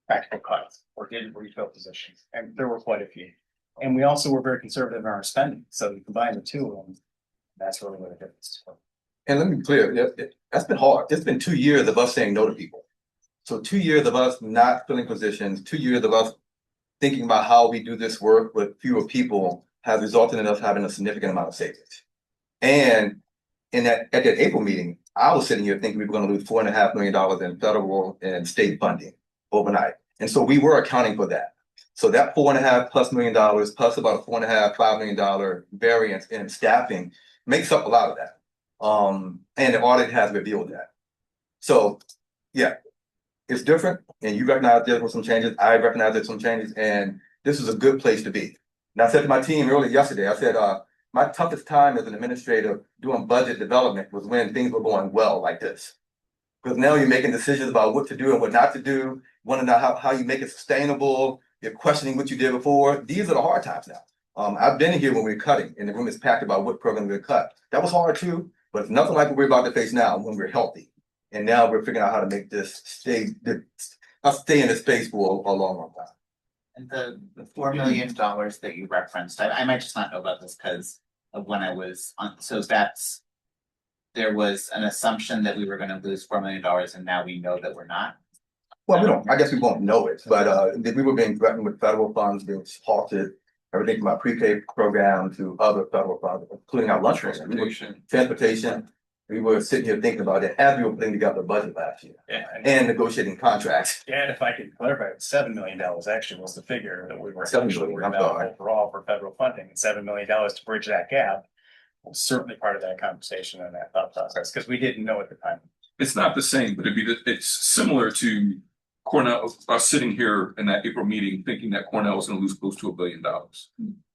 practical cuts or didn't refill positions, and there were quite a few. And we also were very conservative in our spending, so you combine the two, and that's really what the difference is. And let me be clear, that's been hard. It's been 2 years of us saying no to people. So 2 years of us not filling positions, 2 years of us thinking about how we do this work with fewer people has resulted in us having a significant amount of savings. And at that April meeting, I was sitting here thinking we were going to lose $4.5 million in federal and state funding overnight. And so we were accounting for that. So that $4.5+ million plus about a $4.5, $5 million variance in staffing makes up a lot of that. And the audit has revealed that. So, yeah, it's different, and you recognize there were some changes, I recognize there's some changes, and this is a good place to be. And I said to my team earlier yesterday, I said, my toughest time as an administrator doing budget development was when things were going well like this. Because now you're making decisions about what to do and what not to do, want to know how you make it sustainable, you're questioning what you did before. These are the hard times now. I've been here when we were cutting, and the room is packed about what program we're gonna cut. That was hard too, but it's nothing like what we're about to face now when we're healthy. And now we're figuring out how to make this stay in this space for a long, long time. And the $4 million that you referenced, I might just not know about this because of when I was on, so that's. There was an assumption that we were gonna lose $4 million and now we know that we're not. Well, we don't, I guess we won't know it, but we were being threatened with federal funds being halted. Everything from our pre-K program to other federal funds, including our lunch program. Transportation. We were sitting here thinking about it as we were putting together the budget last year. Yeah, and negotiating contracts. yeah, and if I could clarify, $7 million actually was the figure that we were $7 actually million, worried I'm about sorry. overall for federal funding, and $7 million to bridge that gap. Was certainly part of that conversation and that thought process, because we didn't know at the time. It's not the same, but it's similar to Cornell, us sitting here in that April meeting thinking that Cornell was gonna lose close to $1 billion.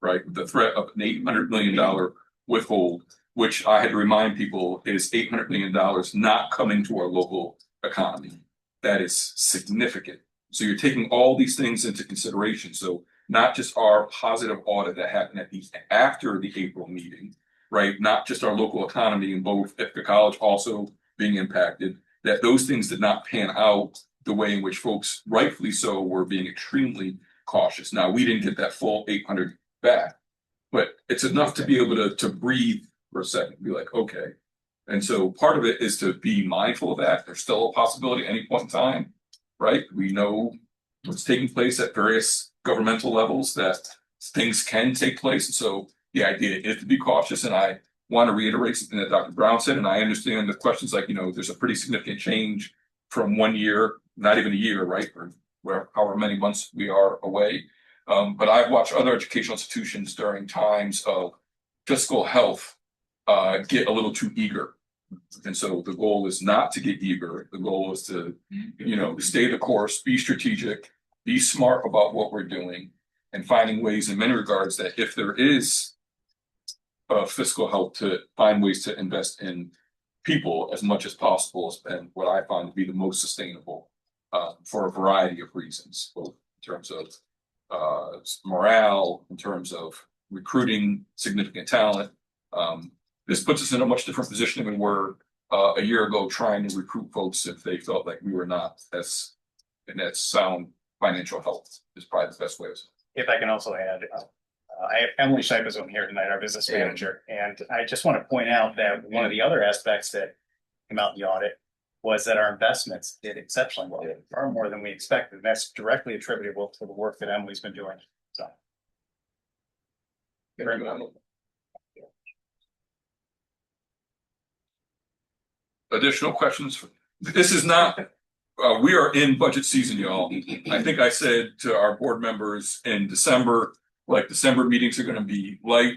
Right, with the threat of an $800 million withhold, which I had to remind people is $800 million not coming to our local economy. That is significant. So you're taking all these things into consideration. So not just our positive audit that happened after the April meeting, right? Not just our local economy and both Ithaca College also being impacted, that those things did not pan out the way in which folks, rightfully so, were being extremely cautious. Now, we didn't get that full 800 back, but it's enough to be able to breathe for a second, be like, okay. And so part of it is to be mindful of that. There's still a possibility at any point in time, right? We know what's taking place at various governmental levels, that things can take place. And so the idea is to be cautious. And I want to reiterate something that Dr. Brown said, and I understand the questions like, there's a pretty significant change from 1 year, not even a year, right? Or however many months we are away. But I've watched other educational institutions during times of fiscal health get a little too eager. And so the goal is not to get eager. The goal is to, stay the course, be strategic, be smart about what we're doing, and finding ways in many regards that if there is fiscal help, to find ways to invest in people as much as possible has been what I find to be the most sustainable for a variety of reasons, both in terms of morale, in terms of recruiting significant talent. This puts us in a much different position than we were a year ago trying to recruit folks if they felt like we were not as in that sound financial health is probably the best way of saying. If I can also add, I have Emily Scheipes here tonight, our business manager, and I just want to point out that one of the other aspects that came out in the audit was that our investments did exceptionally well, far more than we expected. And that's directly attributable to the work that Emily's been doing. So. Very good. Additional questions? This is not, we are in budget season, y'all. I think I said to our board members in December, December meetings are going to be light.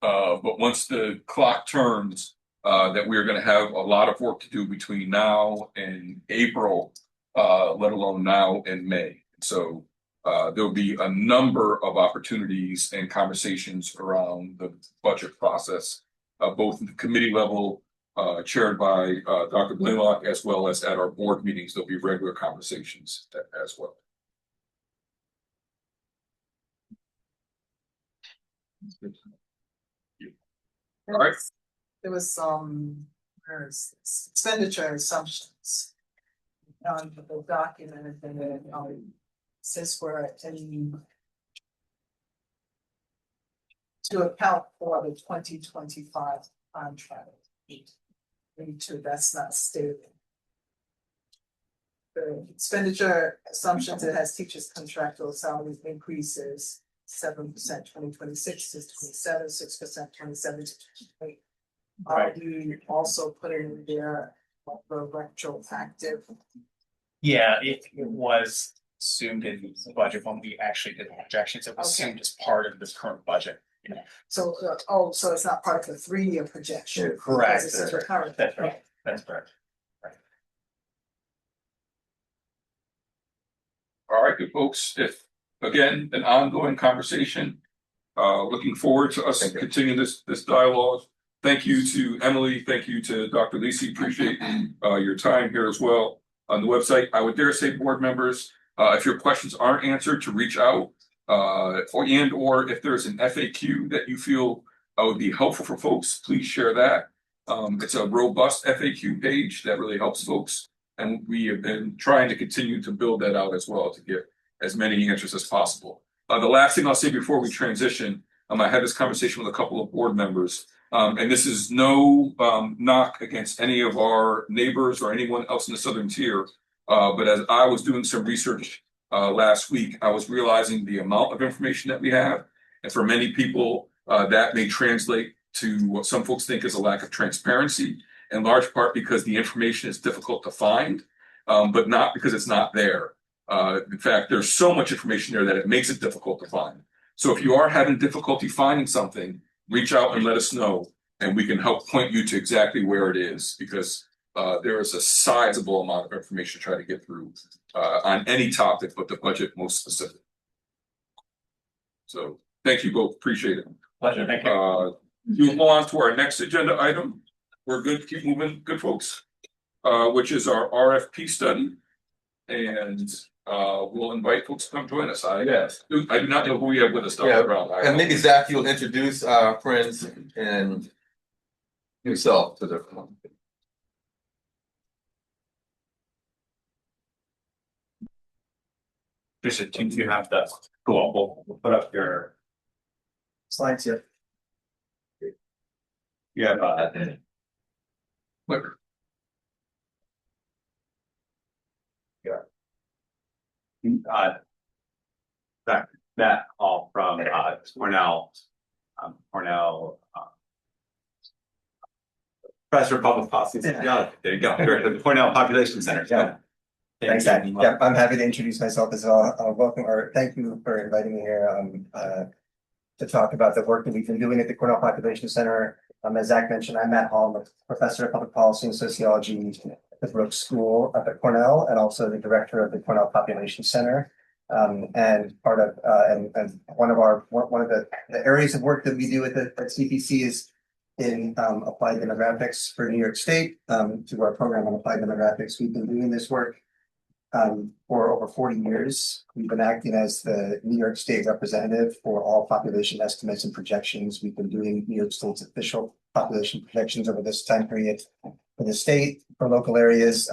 But once the clock turns, that we're going to have a lot of work to do between now and April, let alone now and May. So there'll be a number of opportunities and conversations around the budget process, both at the committee level, chaired by Dr. Blaylock, as well as at our board meetings. There'll be regular conversations as well. All right. There was some expenditure assumptions on the document, and then since we're in to account for the 2025 contract. That's not stated. The expenditure assumptions, it has teachers' contractual salary increases 7% 2026 to 27, 6% 27 to 28. We also put in there the retroactive. Yeah, it was assumed in the budget when we actually did the projections. It was assumed as part of this current budget. So, so it's not part of the 3-year projection. Correct. Because it's recurrent. That's right. That's correct. All right, good folks. If, again, an ongoing conversation, looking forward to us continuing this dialogue. Thank you to Emily. Thank you to Dr. Lisi. Appreciate your time here as well. On the website, I would dare say, board members, if your questions aren't answered, to reach out, or if there's an FAQ that you feel would be helpful for folks, please share that. It's a robust FAQ page that really helps folks. And we have been trying to continue to build that out as well to get as many answers as possible. The last thing I'll say before we transition, I had this conversation with a couple of board members, and this is no knock against any of our neighbors or anyone else in the Southern Tier. But as I was doing some research last week, I was realizing the amount of information that we have. And for many people, that may translate to what some folks think is a lack of transparency, in large part because the information is difficult to find, but not because it's not there. In fact, there's so much information there that it makes it difficult to find. So if you are having difficulty finding something, reach out and let us know, and we can help point you to exactly where it is, because there is a sizable amount of information to try to get through on any topic, but the budget most specific. So thank you both, appreciate it. Pleasure, thank you. We'll go on to our next agenda item. We're good, keep moving, good folks, which is our RFP study. And we'll invite folks to come join us. I do not know who we have with us. And maybe Zach, you'll introduce our friends and yourself to the. Just since you have the cool, we'll put up your Slides here. you have Look, that all from Cornell, Professor of Public Policy. Yeah, there you go. The Cornell Population Center. Yeah. Thanks, Andy. Yeah, I'm happy to introduce myself as well. Welcome, or thank you for inviting me here to talk about the work that we've been doing at the Cornell Population Center. As Zach mentioned, I'm Matt Hall, I'm a professor of public policy and sociology at the Brooks School up at Cornell, and also the director of the Cornell Population Center. And part of and one of the areas of work that we do at CPC is in applied demographics for New York State. Through our program on applied demographics, we've been doing this work for over 40 years. We've been acting as the New York State representative for all population estimates and projections. We've been doing New York State's official population projections over this time period for the state, for local areas.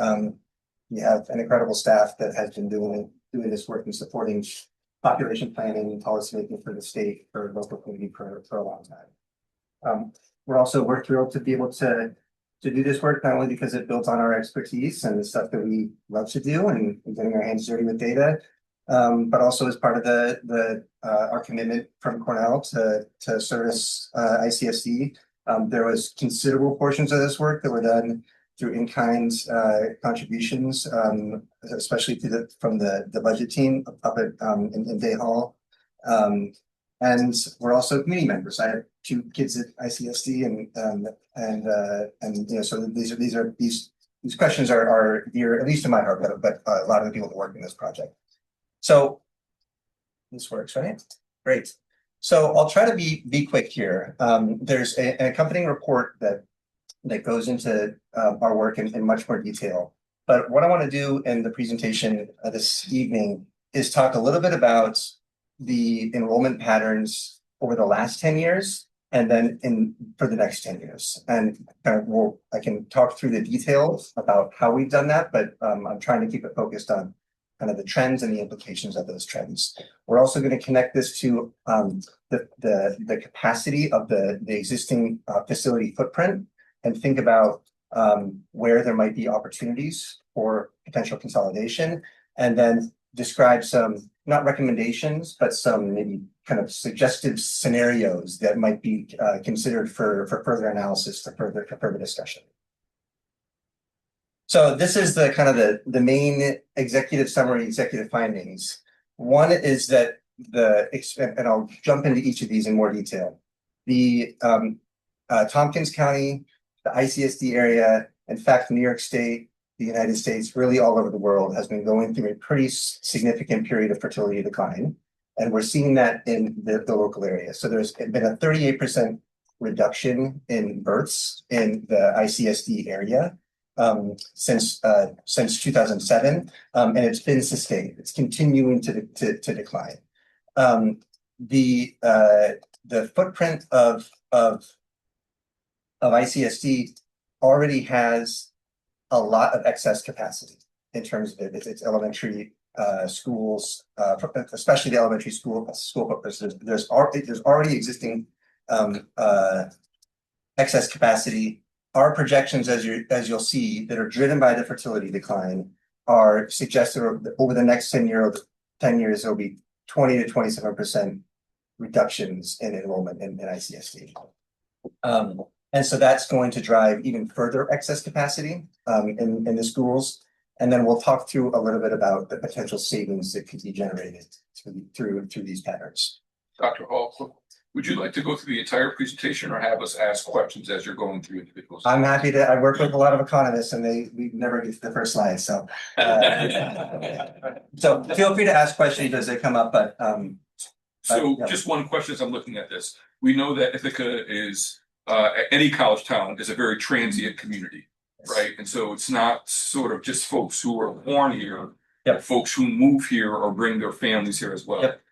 We have an incredible staff that has been doing this work and supporting population planning and policymaking for the state, for local community for a long time. We're thrilled to be able to do this work, not only because it builds on our expertise and the stuff that we love to do and getting our hands dirty with data, but also as part of our commitment from Cornell to service ICSD. There was considerable portions of this work that were done through in-kind contributions, especially from the budget team up at in Day Hall. And we're also community members. I have 2 kids at ICSD, and you know, so these questions are dear, at least in my heart, but a lot of the people that work in this project. So this works, right? Great. So I'll try to be quick here. There's an accompanying report that goes into our work in much more detail. But what I want to do in the presentation this evening is talk a little bit about the enrollment patterns over the last 10 years and then for the next 10 years. And I can talk through the details about how we've done that, but I'm trying to keep it focused on kind of the trends and the implications of those trends. We're also going to connect this to the capacity of the existing facility footprint and think about where there might be opportunities for potential consolidation, and then describe some, not recommendations, but some maybe kind of suggestive scenarios that might be considered for further analysis, for further discussion. So this is the kind of the main executive summary, executive findings. One is that and I'll jump into each of these in more detail. The Tompkins County, the ICSD area, in fact, New York State, the United States, really all over the world has been going through a pretty significant period of fertility decline. And we're seeing that in the local area. So there's been a 38% reduction in births in the ICSD area since 2007, and it's been sustained. It's continuing to decline. The footprint of ICSD already has a lot of excess capacity in terms of its elementary schools, especially the elementary school. There's already existing excess capacity. Our projections, as you'll see, that are driven by the fertility decline, are suggested over the next 10 years, there'll be 20 to 27% reductions in enrollment in ICSD. And so that's going to drive even further excess capacity in the schools. And then we'll talk through a little bit about the potential savings that could be generated through these patterns. Dr. Hall, would you like to go through the entire presentation or have us ask questions as you're going through individuals? I'm happy to. I work with a lot of economists, and we never get to the first slide. So, so feel free to ask questions as they come up. But so, just one question as I'm looking at this. We know that Ithaca is any college town is a very transient community, right? And so it's not sort of just folks who are born here, but folks who move here or bring their families here as well. Yep.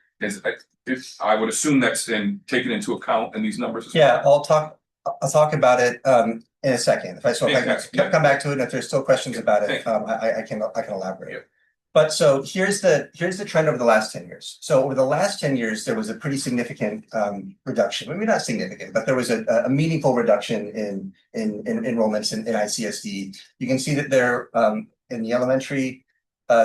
I would assume that's then taken into account in these numbers as well. I'll talk about it in a second. If I come back to it, and if there's still questions about it, I can elaborate. Yeah. But so here's the trend over the last 10 years. So over the last 10 years, there was a pretty significant reduction. Maybe not significant, but there was a meaningful reduction in enrollments in ICSD. You can see that there in the elementary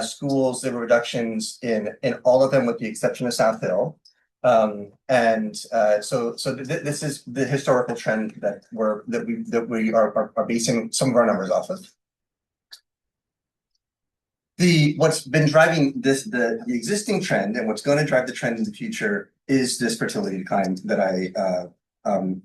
schools, there were reductions in all of them with the exception of South Hill. This is the historical trend that we are basing some of our numbers off of. What's been driving the existing trend and what's going to drive the trend in the future is this fertility decline that I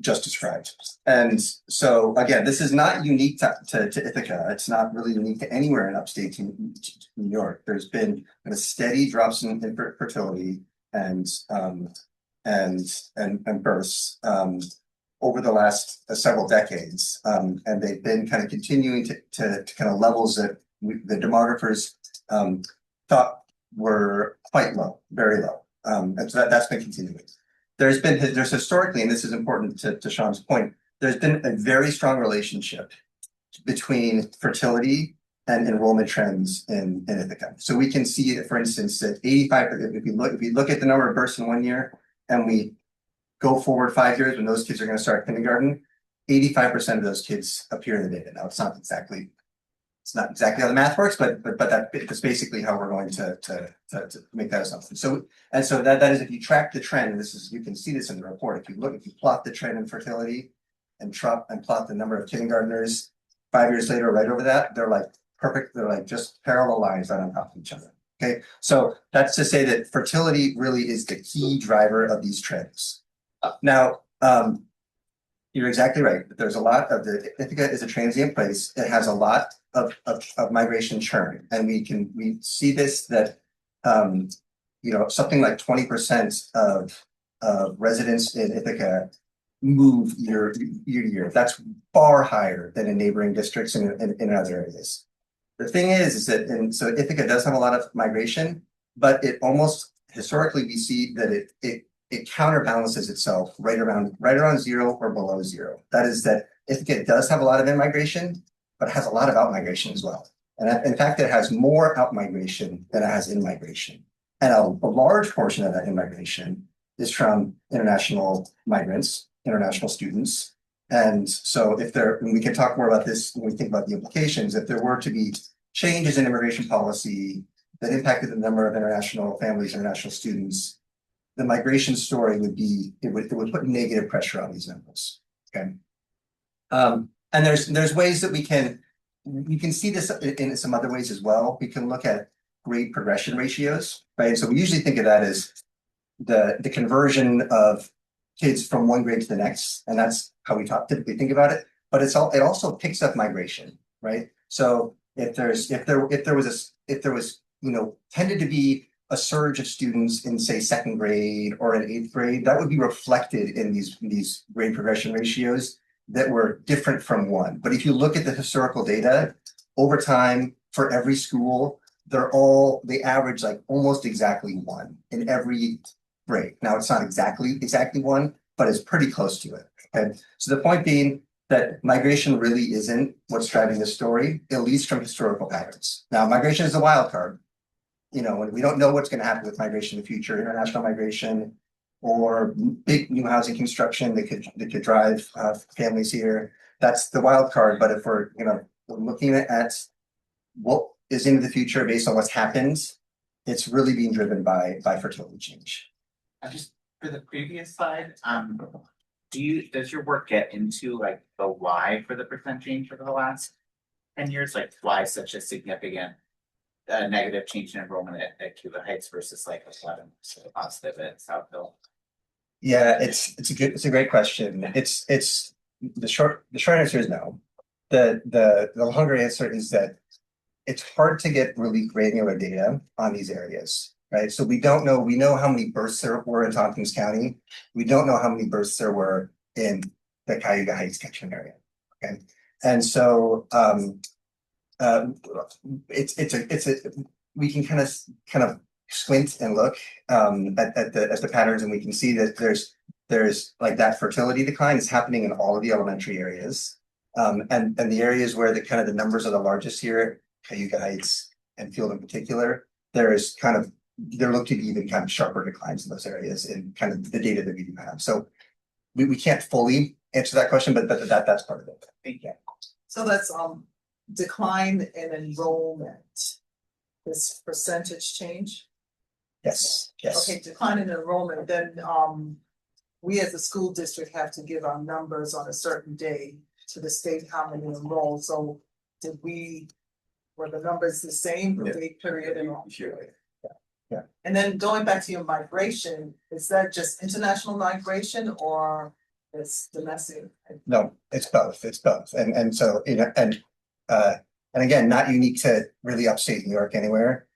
just described. And so again, this is not unique to Ithaca. It's not really unique to anywhere in upstate New York. There's been a steady drops in fertility and births over the last several decades, and they've been kind of continuing to kind of levels that the demographers thought were quite low, very low, and so that's been continuing. There's historically, and this is important to Sean's point, there's been a very strong relationship between fertility and enrollment trends in Ithaca. So we can see, for instance, that 85%, if we look at the number of births in 1 year and we go forward 5 years when those kids are going to start kindergarten, 85% of those kids appear in the data. Now it's not exactly how the math works, but that's basically how we're going to make that assumption. So that is, if you track the trend, and you can see this in the report. If you plot the trend in fertility and plot the number of kindergartners 5 years later, right over that, they're like perfect. They're like just parallel lines right on top of each other. Okay, so that's to say that fertility really is the key driver of these trends. Now, you're exactly right. There's a lot of Ithaca is a transient place. It has a lot of migration churn, and we see this that something like 20% of residents in Ithaca move year to year. That's far higher than in neighboring districts in other areas. The thing is that so Ithaca does have a lot of migration, but it almost historically we see that it counterbalances itself right around 0 or below 0. That is that Ithaca does have a lot of in-migration, but it has a lot of out-migration as well. And in fact, it has more out-migration than it has in-migration. And a large portion of that in-migration is from international migrants, international students. And so and we can talk more about this when we think about the implications, if there were to be changes in immigration policy that impacted the number of international families, international students, the migration story would would put negative pressure on these numbers. Okay. And there's ways that we can see this in some other ways as well. We can look at grade progression ratios, right? So we usually think of that as the conversion of kids from one grade to the next, and that's how we typically think about it. But it also picks up migration, right? So if there was tended to be a surge of students in, say, second grade or in eighth grade, that would be reflected in these grade progression ratios that were different from one. But if you look at the historical data over time for every school, they average like almost exactly one in every grade. Now it's not exactly one, but it's pretty close to it. Okay. So the point being that migration really isn't what's driving the story, at least from historical patterns. Now, migration is a wild card. When we don't know what's going to happen with migration in the future, international migration or big new housing construction that could drive families here. That's the wild card. But if we're looking at what is in the future based on what's happened, it's really being driven by fertility change. Just for the previous slide, does your work get into like the why for the percent change over the last 10 years? Like why such a significant negative change in enrollment at Cuba Heights versus like 11% positive at Southville? Yeah, it's a great question. It's the short answer is no. The longer answer is that it's hard to get really granular data on these areas, right? So we don't know. We know how many births there were in Tompkins County. We don't know how many births there were in the Cayuga Heights catchment area. Okay, and so we can kind of squint and look at the patterns, and we can see that there's like that fertility decline is happening in all of the elementary areas, and the areas where the numbers are the largest here, Cayuga Heights and Field in particular, they're looked to be even kind of sharper declines in those areas in kind of the data that we do have. So we can't fully answer that question, but that's part of it. Thank you. So that's decline in enrollment. This percentage change? Yes. Okay, decline in enrollment, then we as a school district have to give our numbers on a certain day to the state how many enrolled. So were the numbers the same for the period and all? Sure. Yeah. And then going back to your migration, is that just international migration or it's domestic? No, it's both. And so and again, not unique to really upstate New York anywhere.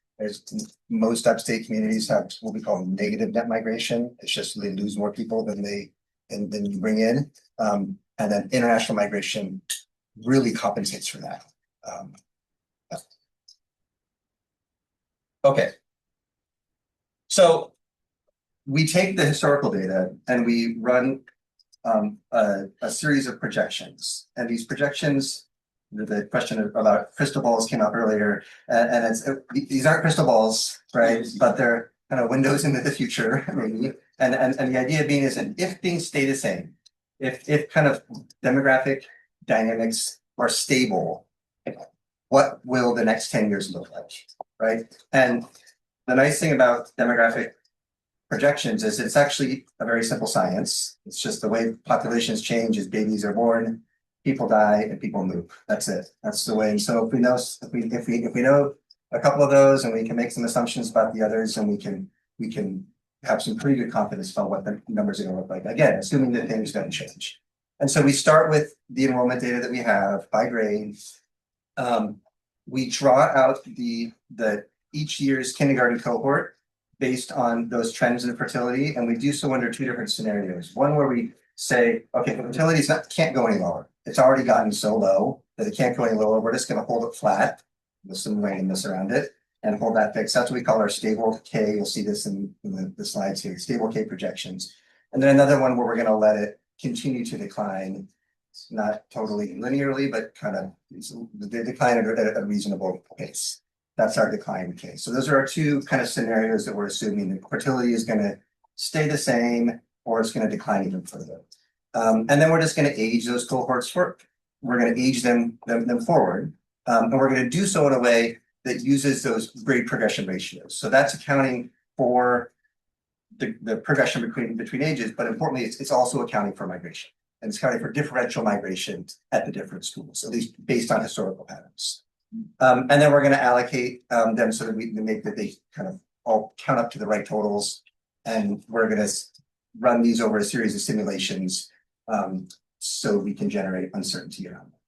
Most upstate communities have what we call negative net migration. It's just they lose more people than you bring in. And then international migration really compensates for that. Okay. So we take the historical data and we run a series of projections, and these projections, the question about crystal balls came up earlier, and these aren't crystal balls, right? But they're kind of windows into the future, maybe. And the idea being is that if things stay the same, if kind of demographic dynamics are stable, what will the next 10 years look like, right? And the nice thing about demographic projections is it's actually a very simple science. It's just the way populations change as babies are born, people die, and people move. That's it. That's the way. And so if we know a couple of those, and we can make some assumptions about the others, and we can have some pretty good confidence about what the numbers are going to look like. Again, assuming that things don't change. And so we start with the enrollment data that we have by grade. We draw out the each year's kindergarten cohort based on those trends in fertility, and we do so under two different scenarios. One where we say, okay, fertility can't go any lower. It's already gotten so low that it can't go any lower. We're just going to hold it flat with some randomness around it and hold that fixed. That's what we call our stable K. You'll see this in the slides here, stable K projections. And then another one where we're going to let it continue to decline, not totally linearly, but kind of the decline at a reasonable pace. That's our decline case. So those are our two kind of scenarios that we're assuming that fertility is going to stay the same or it's going to decline even further. And then we're just going to age those cohorts we're going to age them forward. And we're going to do so in a way that uses those grade progression ratios. So that's accounting for the progression between ages, but importantly, it's also accounting for migration. And it's accounting for differential migration at the different schools, at least based on historical patterns. And then we're going to allocate them so that we make that they kind of all count up to the right totals. And we're gonna run these over a series of simulations, so we can generate uncertainty around them.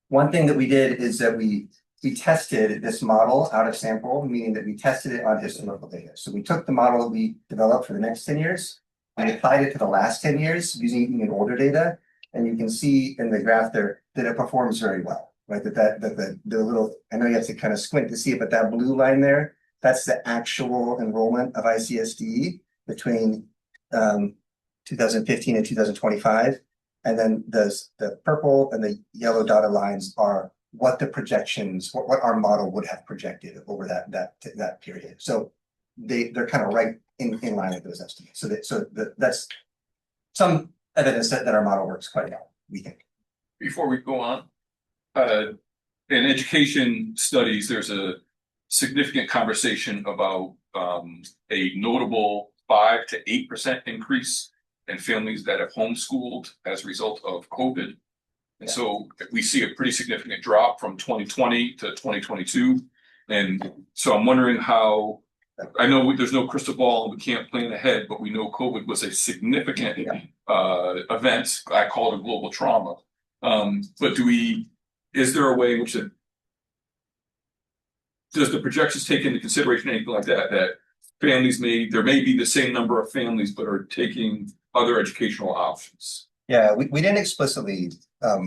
One thing that we did is that we tested this model out of sample, meaning that we tested it on historical data. So we took the model that we developed for the next 10 years, and applied it to the last 10 years using even older data. And you can see in the graph there that it performs very well, right? That the little, I know you have to kind of squint to see it, but that blue line there, that's the actual enrollment of ICSD between 2015 and 2025. And then the purple and the yellow dotted lines are what the projections, what our model would have projected over that period. So they're kind of right in line with those estimates. That's some evidence that our model works quite well, we think. Before we go on, in education studies, there's a significant conversation about a notable 5 to 8% increase in families that have homeschooled as a result of COVID. And so we see a pretty significant drop from 2020 to 2022. And so I'm wondering how, I know there's no crystal ball and we can't plan ahead, but we know COVID was a significant event. I call it a global trauma. But is there a way in which does the projections take into consideration anything like that families there may be the same number of families, but are taking other educational options? Yeah, we didn't explicitly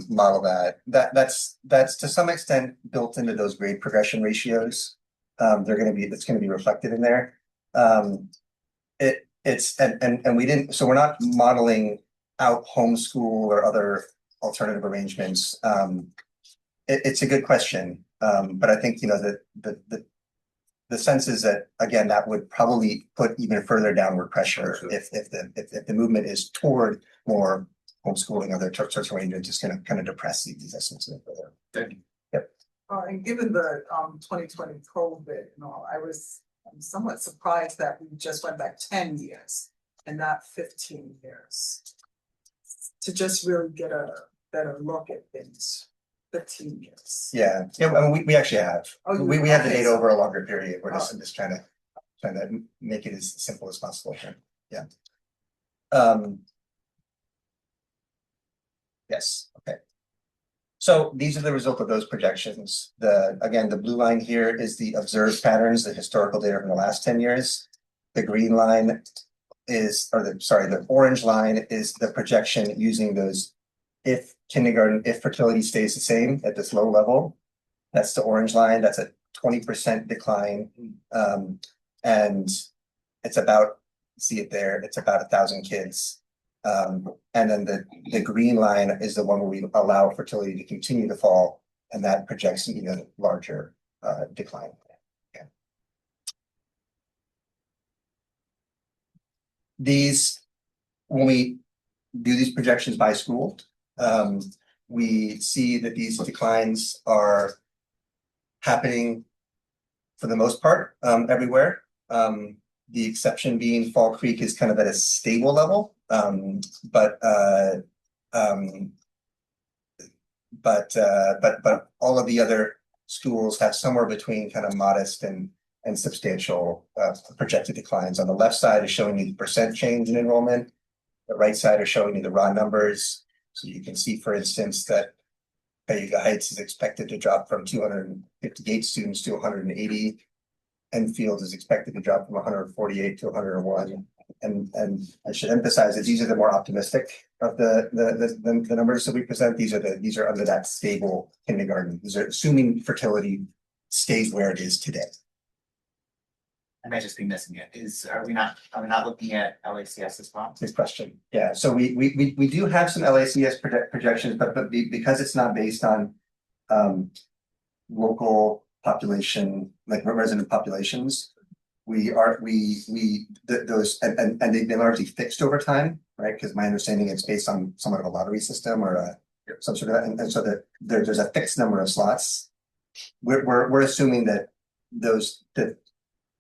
model that. That's to some extent built into those grade progression ratios. It's gonna be reflected in there. We didn't, so we're not modeling out homeschool or other alternative arrangements. It's a good question, but I think the sense is that, again, that would probably put even further downward pressure if the movement is toward more homeschooling, other sorts of arrangements, just gonna kind of depress these estimates a bit further. Thank you. Yep. And given the 2020 COVID and all, I'm somewhat surprised that we just went back 10 years and not 15 years. To just really get a better look at things. 15 years. Yeah, I mean, we actually have. Oh, We have the data over a longer period. We're just trying to make it as simple as possible. Yeah. Yes. Okay. So these are the result of those projections. Again, the blue line here is the observed patterns, the historical data from the last 10 years. The green line the orange line is the projection using those if fertility stays the same at this low level. That's the orange line. That's a 20% decline. And it's about, see it there, it's about 1,000 kids. And then the green line is the one where we allow fertility to continue to fall, and that projects an even larger decline. Okay. When we do these projections by school, we see that these declines are happening for the most part everywhere. The exception being Fall Creek is kind of at a stable level, but all of the other schools have somewhere between kind of modest and substantial projected declines. On the left side is showing you the percent change in enrollment. The right side is showing you the raw numbers. So you can see, for instance, that Cayuga Heights is expected to drop from 258 students to 180. Enfield is expected to drop from 148 to 101. And I should emphasize that these are the more optimistic of the numbers that we present. These are under that stable kindergarten. These are assuming fertility stays where it is today. I might just be missing it. Are we not looking at LACS as well? Good question. Yeah, so we do have some LACS projections, but because it's not based on local population, like resident populations, those and they've been largely fixed over time, right? Because my understanding it's based on somewhat of a lottery system or some sort of, and so that there's a fixed number of slots. We're assuming that that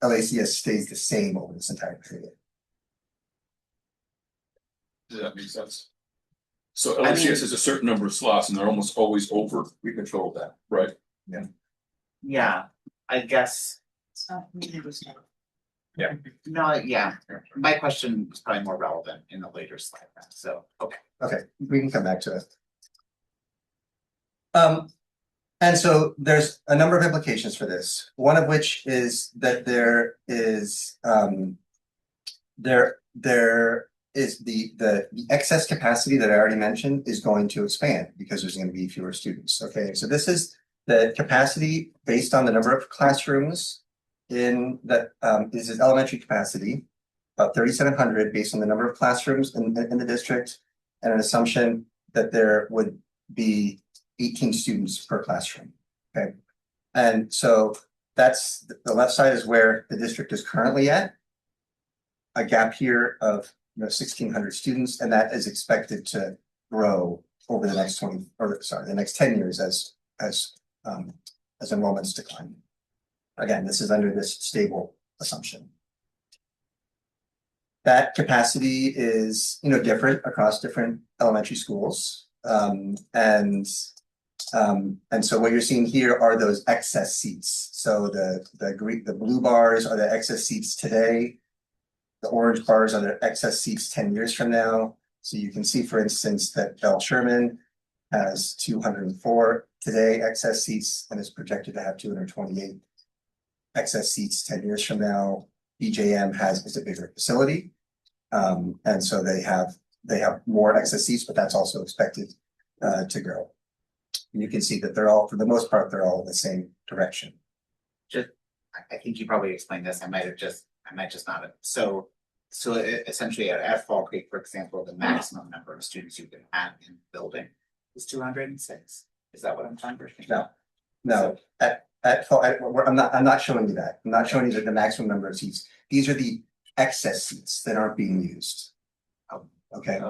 LACS stays the same over this entire period. Does that make sense? So LACS has a certain number of slots and they're almost always over. We control that, right? Yeah, I guess. No, yeah, my question was probably more relevant in the later slide, so, okay. Okay, we can come back to it. And so there's a number of implications for this, one of which is that there is the excess capacity that I already mentioned is going to expand because there's going to be fewer students. Okay, so this is the capacity based on the number of classrooms in that this is elementary capacity, about 3,700 based on the number of classrooms in the district, and an assumption that there would be 18 students per classroom. Okay, and so that's the left side is where the district is currently at. A gap here of 1,600 students, and that is expected to grow over the next the next 10 years as enrollments decline. Again, this is under this stable assumption. That capacity is different across different elementary schools, and so what you're seeing here are those excess seats. So the blue bars are the excess seats today. The orange bars are the excess seats 10 years from now. So you can see, for instance, that Bell Sherman has 204 today excess seats and is projected to have 228 excess seats 10 years from now. BJM is a bigger facility, and so they have more excess seats, but that's also expected to grow. And you can see that they're all, for the most part, they're all in the same direction. I think you probably explained this, I might just not have, so essentially at Fall Creek, for example, the maximum number of students you can have in the building is 206. Is that what I'm trying to understand? No, I'm not showing you that. I'm not showing you the maximum number of seats. These are the excess seats that aren't being used. Okay.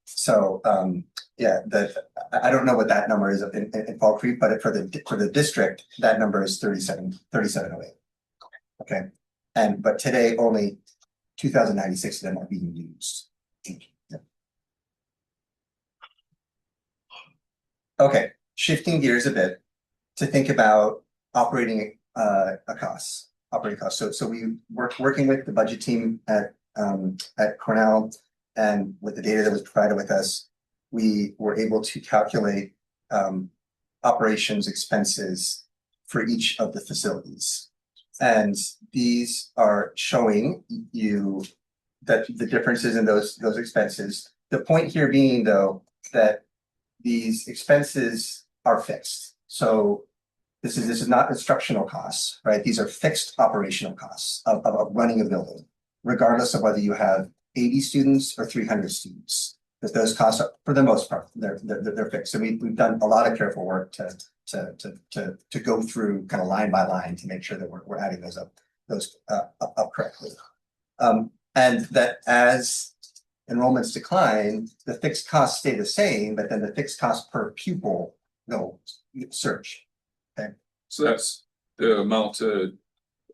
So yeah, I don't know what that number is in Fall Creek, but for the district, that number is 3708. Okay. But today only 2,096 of them are being used. Yeah. Okay, shifting gears a bit to think about operating costs. So we working with the budget team at Cornell, and with the data that was provided with us, we were able to calculate operations expenses for each of the facilities. And these are showing you that the differences in those expenses. The point here being, though, that these expenses are fixed. So this is not instructional costs, right? These are fixed operational costs of running a building, regardless of whether you have 80 students or 300 students. Because those costs are, for the most part, they're fixed. So we've done a lot of careful work to go through kind of line by line to make sure that we're adding those up correctly. And that as enrollments decline, the fixed costs stay the same, but then the fixed cost per pupil will surge. Okay. So that's the amount to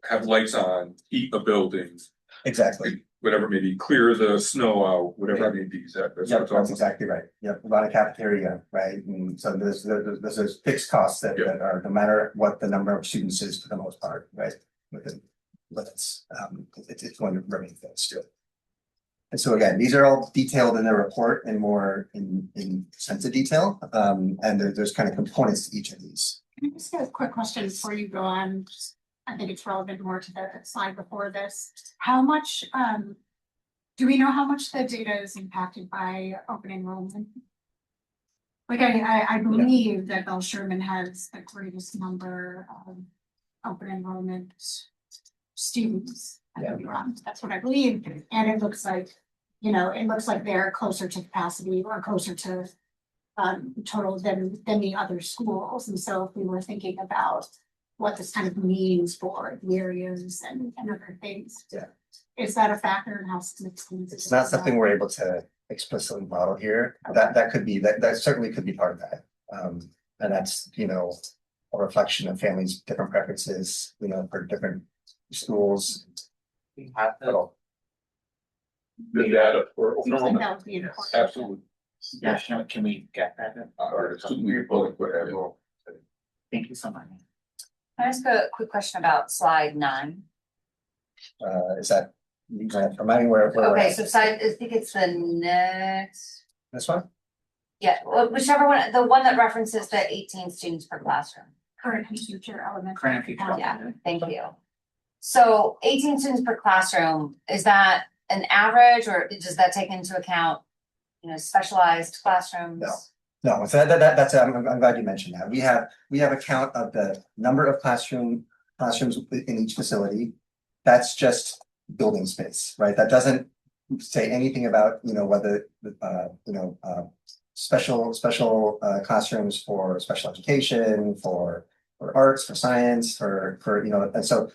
have lights on, heat a building. Exactly. Whatever, maybe clear the snow out, whatever I mean, That's exactly right. Yep, run a cafeteria, right? And so there's those fixed costs that are no matter what the number of students is for the most part, right? But it's going to remain fixed still. And so again, these are all detailed in the report and more in sense of detail. And there's kind of components to each of these. Can I just get a quick question before you go on? I think it's relevant more to the slide before this. How much, do we know how much the data is impacted by open enrollment? Like I believe that Bell Sherman has the greatest number of open enrollment students. I could be wrong. That's what I believe. And it looks like, they're closer to capacity or closer to total than the other schools. And so if we were thinking about what this kind of means for the areas and other things. Yeah. Is that a factor in how significant? It's not something we're able to explicitly model here. Okay. That certainly could be part of that. And that's, a reflection of families' different preferences, for different schools. We have the data for open enrollment. That would be important. Absolutely. Yeah, can we get that? Thank you so much. Can I ask a quick question about slide 9? Is that, you can remind me where we're Okay, at? so side, I think it's the next, This one? yeah, whichever one, the one that references the 18 students per classroom. Current and future elementary. Current and future. Yeah, thank you. So 18 students per classroom, is that an average or does that take into account, specialized classrooms? No. No, so that's, I'm glad you mentioned that. We have a count of the number of classrooms in each facility. That's just building space, right? That doesn't say anything about, whether, special classrooms for special education, for arts, for science, for, and so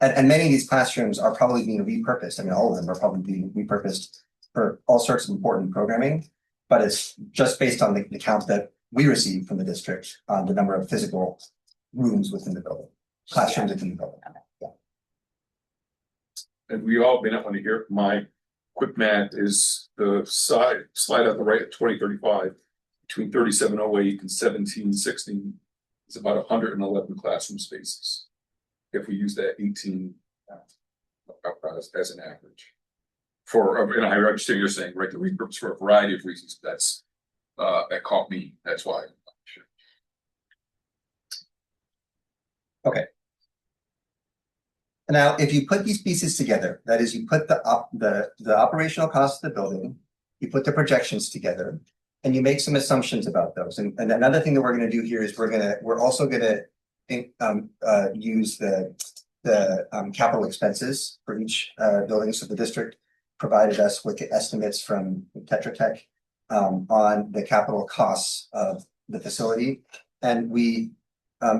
and many of these classrooms are probably being repurposed. I mean, all of them are probably being repurposed for all sorts of important programming, but it's just based on the count that we receive from the district on the number of physical rooms within the building, classrooms within the building. Yeah. And we all may not want to hear my quick math is the slide at the right at 2035 between 3708 and 1716 is about 111 classroom spaces. If we use that 18 as an average. And I understand you're saying, right, the repurpose for a variety of reasons, that caught me, that's why. Okay. Now, if you put these pieces together, that is, you put the operational cost of the building, you put the projections together, and you make some assumptions about those. And another thing that we're going to do here is we're also going to use the capital expenses for each building. So the district provided us with the estimates from Tetra Tech on the capital costs of the facility, and we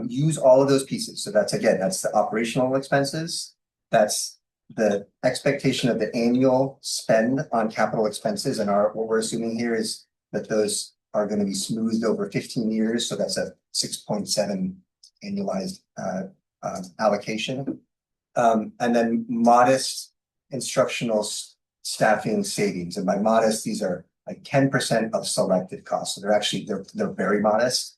use all of those pieces. So that's the operational expenses. That's the expectation of the annual spend on capital expenses. And what we're assuming here is that those are going to be smoothed over 15 years. So that's a 6.7 annualized allocation. And then modest instructional staffing savings. And by modest, these are like 10% of selected costs. So they're very modest.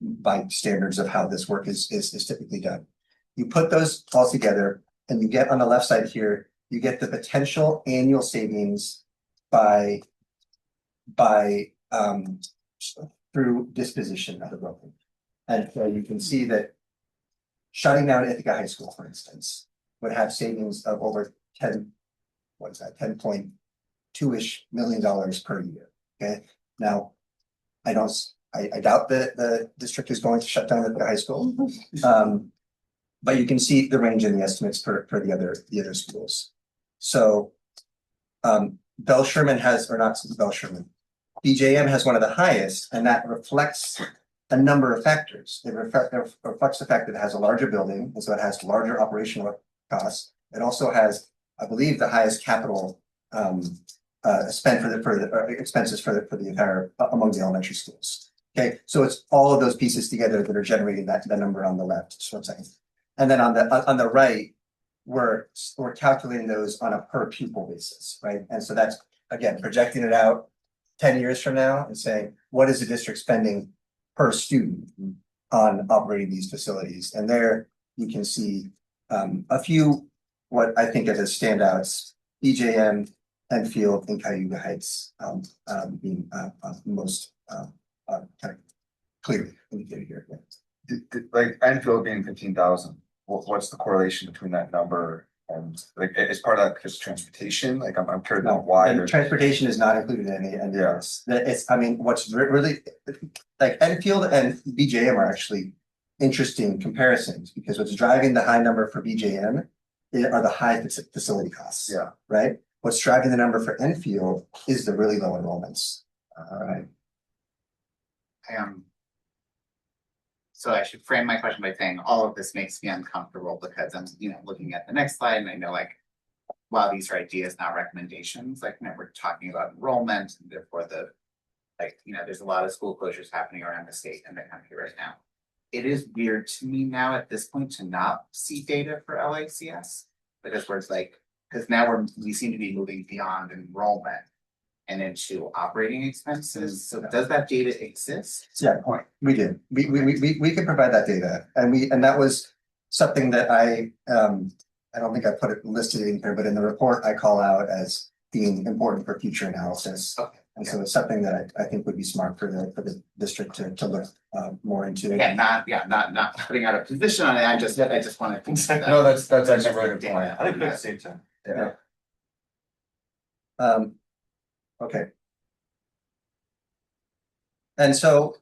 By standards of how this work is typically done. You put those all together and you get on the left side here, you get the potential annual savings by through disposition of the building. And so you can see that shutting down Ithaca High School, for instance, would have savings of over 10.2-ish million per year. Okay. Now, I doubt that the district is going to shut down the high school. But you can see the range in the estimates for the other schools. So Bell Sherman BJM has one of the highest, and that reflects a number of factors. It reflects the fact that it has a larger building, and so it has larger operational costs. It also has, I believe, the highest capital spend for the expenses for the entire among the elementary schools. Okay, so it's all of those pieces together that are generating that number on the left. Just 1 second. And then on the right, we're calculating those on a per pupil basis, right? And so that's again projecting it out 10 years from now and saying, what is the district spending per student on operating these facilities? And there you can see a few what I think of as standouts: BJM, Enfield, and Cayuga Heights being most kind of clearly indicated here. Like Enfield being 15,000, what's the correlation between that number and like is part of that just transportation? Like I'm curious about why and transportation is not included in any of this. It's, I mean, what's really like Enfield and BJM are actually interesting comparisons because what's driving the high number for BJM are the high facility costs. Yeah. Right. What's driving the number for Enfield is the really low enrollments. Right. So I should frame my question by saying all of this makes me uncomfortable because I'm, looking at the next slide and I know while these are ideas, not recommendations, we're talking about enrollment and therefore there's a lot of school closures happening around the state and the country right now. It is weird to me now at this point to not see data for LICS because because now we seem to be moving beyond enrollment and into operating expenses. So does that data exist? Yeah, point. We do. We can provide that data, and that was something that I I don't think I put it listed in here, but in the report I call out as being important for future analysis. Okay. And so it's something that I think would be smart for the district to look more into. Again, not putting out a position on it, I just wanna consider. No, that's actually a very good point. I think that's the same time. Yeah. Okay. And so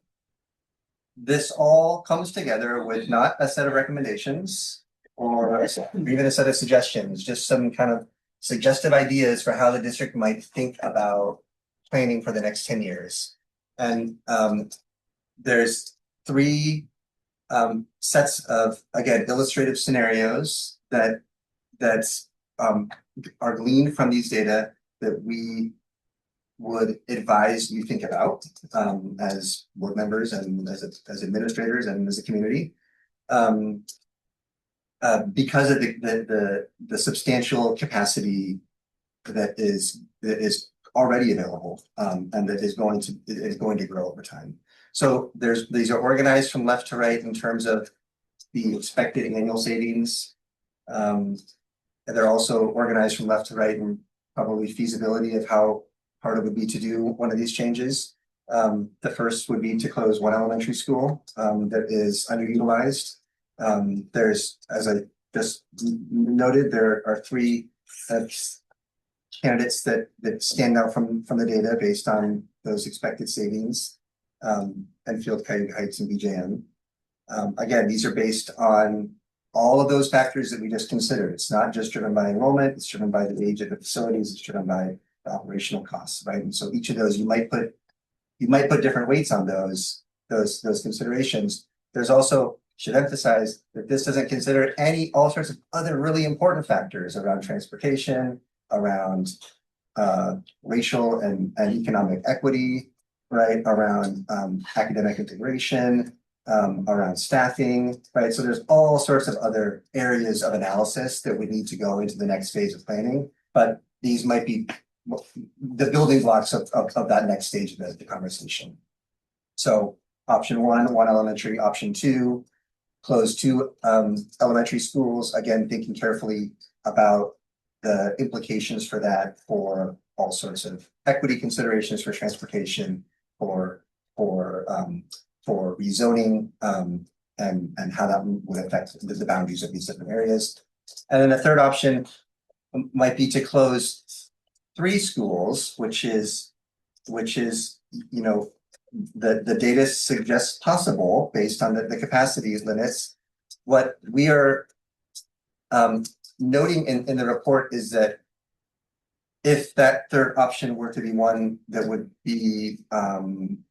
this all comes together with not a set of recommendations or even a set of suggestions, just some kind of suggestive ideas for how the district might think about planning for the next 10 years. And there's three sets of, again, illustrative scenarios that are gleaned from these data that we would advise you think about as board members and as administrators and as a community. Because of the substantial capacity that is already available and that is going to grow over time. So these are organized from left to right in terms of the expected annual savings. And they're also organized from left to right and probably feasibility of how hard it would be to do one of these changes. The first would be to close one elementary school that is underutilized. There's, as I just noted, there are three candidates that stand out from the data based on those expected savings. Enfield, Cayuga Heights, and BJM. Again, these are based on all of those factors that we just considered. It's not just driven by enrollment, it's driven by the age of the facilities, it's driven by the operational costs, right? And so each of those you might put different weights on those considerations. There's also, should emphasize that this doesn't consider all sorts of other really important factors around transportation, around racial and economic equity, right? Around academic integration, around staffing, right? So there's all sorts of other areas of analysis that we need to go into the next phase of planning, but these might be the building blocks of that next stage of the conversation. So option one elementary, option two, close two elementary schools, again, thinking carefully about the implications for that for all sorts of equity considerations for transportation, for rezoning, and how that would affect the boundaries of these different areas. And then the third option might be to close 3 schools, which is, you know, the data suggests possible based on the capacity limits. What we are noting in the report is that if that third option were to be one that would be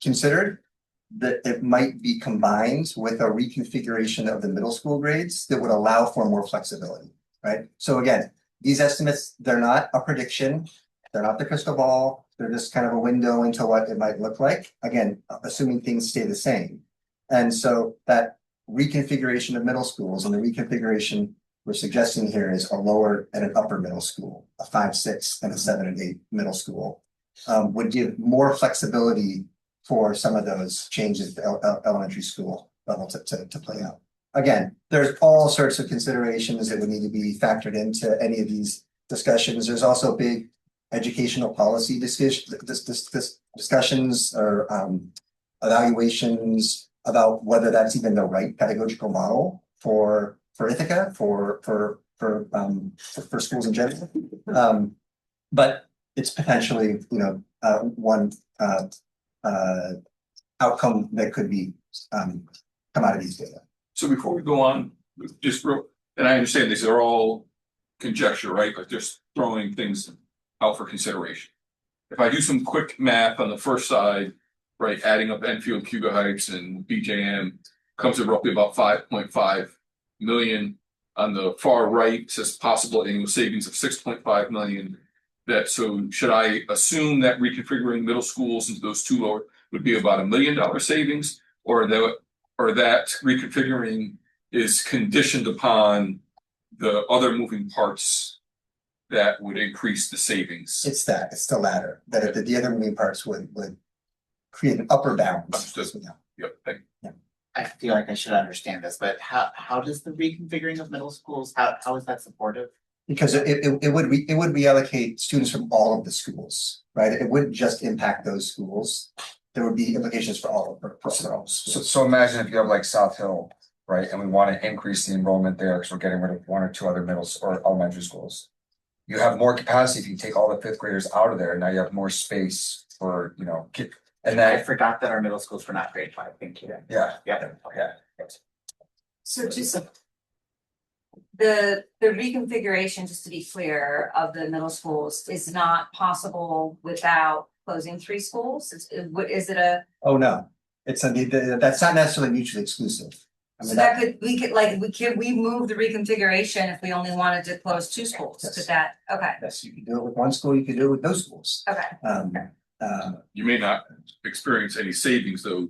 considered, that it might be combined with a reconfiguration of the middle school grades that would allow for more flexibility, right? So again, these estimates, they're not a prediction, they're not the crystal ball, they're just kind of a window into what it might look like, again, assuming things stay the same. And so that reconfiguration of middle schools and the reconfiguration we're suggesting here is a lower and an upper middle school, a 5, 6, and a 7 and 8 middle school, would give more flexibility for some of those changes at the elementary school level to play out. Again, there's all sorts of considerations that would need to be factored into any of these discussions. There's also big educational policy discussions or evaluations about whether that's even the right pedagogical model for Ithaca, for schools in general. But it's potentially, you know, one outcome that could be come out of these data. So before we go on, and I understand these are all conjecture, right? Like just throwing things out for consideration. If I do some quick math on the first side, right, adding up Enfield, Cayuga Heights, and BJM comes to roughly about 5.5 million. On the far right says possible annual savings of 6.5 million. So should I assume that reconfiguring middle schools into those 2 lower would be about $1 million savings, or that reconfiguring is conditioned upon the other moving parts that would increase the savings? It's the latter, that the other moving parts would create an upper bound. Understood. Yep. Thank you. I feel like I should understand this, but how does the reconfiguring of middle schools, how is that supportive? Because it would reallocate students from all of the schools, right? It wouldn't just impact those schools. There would be implications for all of So, schools. so imagine if you have like South Hill, right, and we want to increase the enrollment there because we're getting rid of one or two other or elementary schools. You have more capacity if you take all the fifth graders out of there. Now you have more space for, and I then, forgot that our middle schools were not grade 5, thank you. yeah, Yeah, yeah. So just the reconfiguration, just to be clear, of the middle schools is not possible without closing 3 schools? Is it a, Oh, no, that's not necessarily mutually exclusive. I so mean, that could, we move the reconfiguration if we only wanted to close 2 schools? Yes. Could that, okay, yes, you can do it with one school, you can do it with no schools. okay. You may not experience any savings though,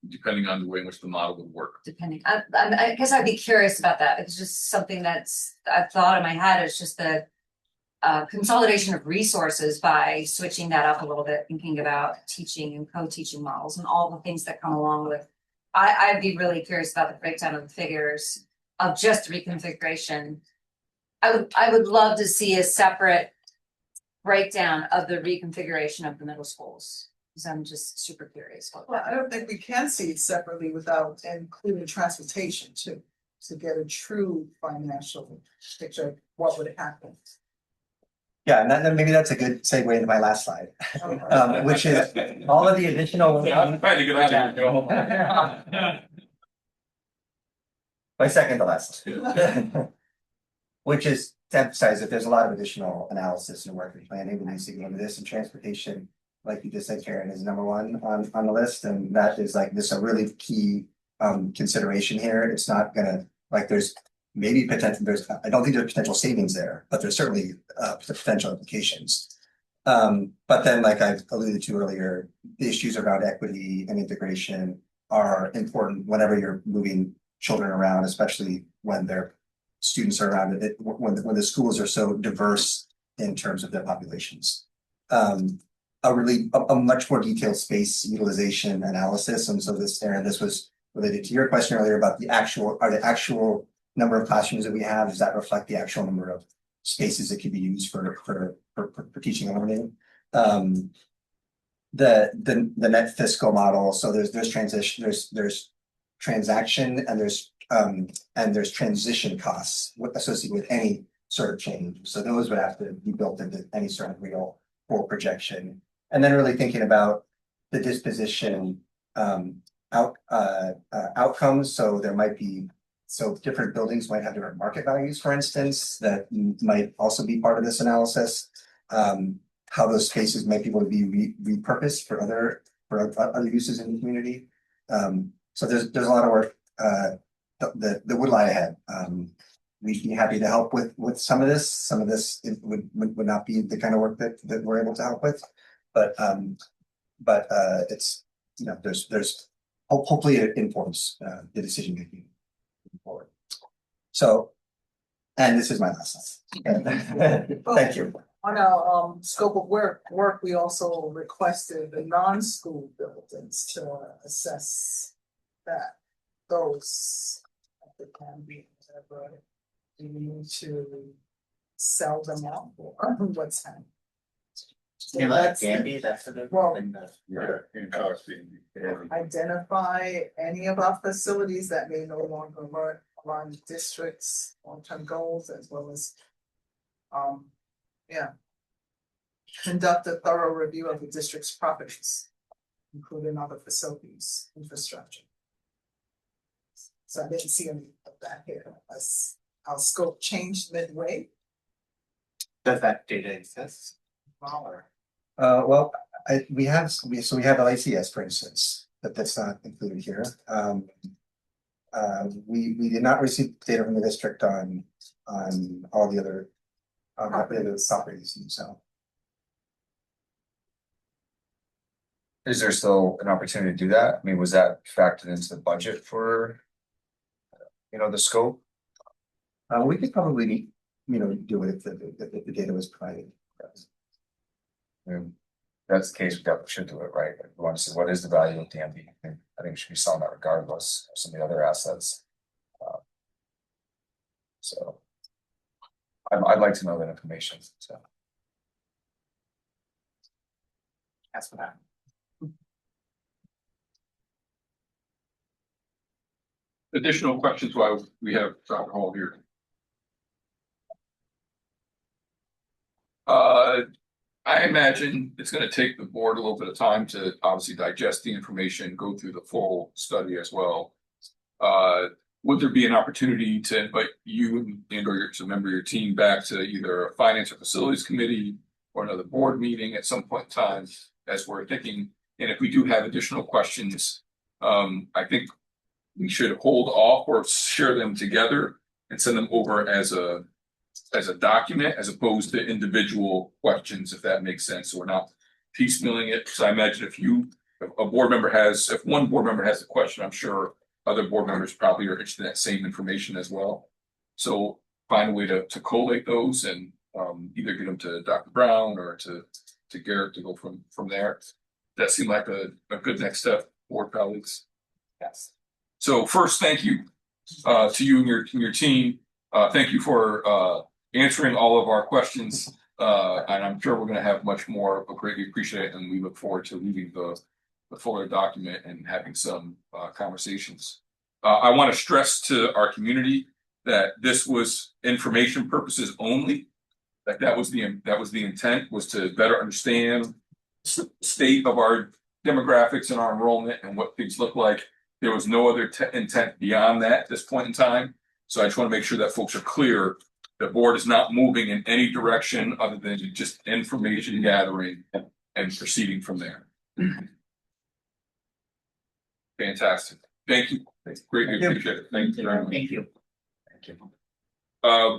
depending on the way in which the model would work. Depending, I guess I'd be curious about that. It's just something I've thought in my head, it's just the consolidation of resources by switching that up a little bit, thinking about teaching and co-teaching models and all the things that come along with. I'd be really curious about the breakdown of the figures of just reconfiguration. I would love to see a separate breakdown of the reconfiguration of the middle schools, because I'm just super curious. Well, I don't think we can see it separately without including transportation too, to get a true financial picture of what would happen. Yeah, and then maybe that's a good segue into my last slide, which is all of the additional. Trying to get out of here, go home. My second to last. Which is to emphasize that there's a lot of additional analysis and work and planning that needs to go into this, and transportation, like you just said, Karen, is number one on the list, and that is like this a really key consideration here. It's not gonna, like, there's maybe potential, I don't think there's potential savings there, but there's certainly potential implications. But then, like I've alluded to earlier, the issues around equity and integration are important whenever you're moving children around, especially when their students are around it, when the schools are so diverse in terms of their populations. A much more detailed space utilization analysis, and so this was related to your question earlier about the actual number of classrooms that we have. Does that reflect the actual number of spaces that could be used for teaching and learning? The net fiscal model. So there's transition, there's transaction, and there's transition costs associated with any sort of change. So those would have to be built into any sort of real or projection. And then really thinking about the disposition outcomes. So there might be, so different buildings might have different market values, for instance, that might also be part of this analysis. How those spaces might be able to be repurposed for other uses in the community. So there's a lot of work that would lie ahead. We'd be happy to help with some of this. Some of this would not be the kind of work that we're able to help with, but it's, there's hopefully it informs the decision making forward. So, and this is my last slide. Thank you. On our scope of work, we also requested the non-school buildings to assess that those can be whatever we need to sell them out or what's happening. So that's well, identify any of our facilities that may no longer align with districts' long-term goals, as well as conduct a thorough review of the district's properties, including other facilities, infrastructure. So I didn't see any of that here, as our scope changed midway. Does that data exist? Well, we have LICS, for instance, but that's not included here. We did not receive data from the district on all the other properties, so. Is there still an opportunity to do that? I mean, was that factored into the budget for, the scope? We could probably, do it if the data was provided. that's the case, we definitely should do it, right? Like, we want to see what is the value of DMV. I think we should be selling that regardless of some of the other assets. So I'd like to know that information, so. That's what happened. Additional questions while we have Dr. Hall here? I imagine it's gonna take the board a little bit of time to obviously digest the information, go through the full study as well. Would there be an opportunity to invite you and or some member of your team back to either a finance or facilities committee or another board meeting at some point in time as we're thinking? And if we do have additional questions, I think we should hold off or share them together and send them over as a document as opposed to individual questions, if that makes sense. So we're not piecemealing it. So I imagine if one board member has a question, I'm sure other board members probably are interested in that same information as well. So find a way to collate those and either get them to Dr. Brown or to Garrett to go from there. That seemed like a good next step, board colleagues. Yes. So first, thank you to you and your team. Thank you for answering all of our questions. And I'm sure we're going to have much more. But greatly appreciate it, and we look forward to reading the fuller document and having some conversations. I want to stress to our community that this was information purposes only. That was the intent, was to better understand the state of our demographics and our enrollment and what things look like. There was no other intent beyond that at this point in time. So I just want to make sure that folks are clear. The board is not moving in any direction other than just information gathering and proceeding from there. Fantastic. Thank you. Greatly appreciate it. Thank you very much. Thank you. Thank you.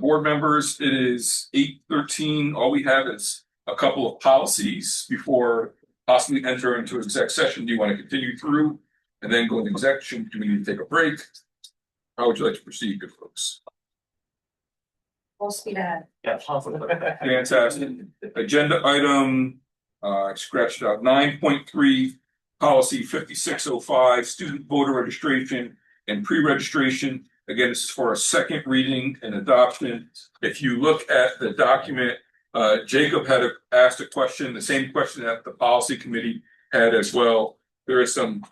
Board members, it is 8:13. All we have is a couple of policies before possibly enter into exec session. Do you want to continue through and then go into exec session? Do we need to take a break? How would you like to proceed, good folks? Full speed ahead. Yeah. Fantastic. Agenda item, I scratched out 9.3, policy 5605, student voter registration and pre-registration. Again, this is for a second reading and adoption. If you look at the document, Jacob had asked a question, the same question that the policy committee had as well. There is some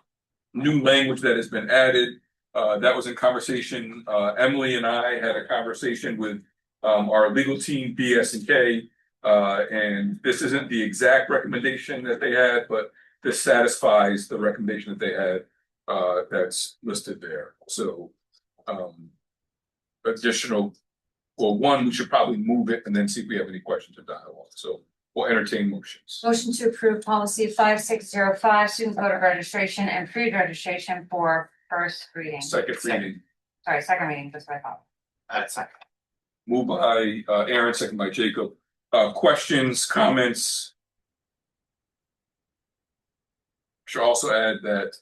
new language that has been added. That was in conversation. Emily and I had a conversation with our legal team, BS&K, and this isn't the exact recommendation that they had, but this satisfies the recommendation that they had that's listed there. So additional, well, one, we should probably move it and then see if we have any questions or dialogue. So we'll entertain motions. Motion to approve policy 5605, student voter registration and pre-registration for first reading. Second reading. Sorry, second reading, that's what I thought. Second. Moved by Aaron, second by Jacob. Questions, comments? Should also add that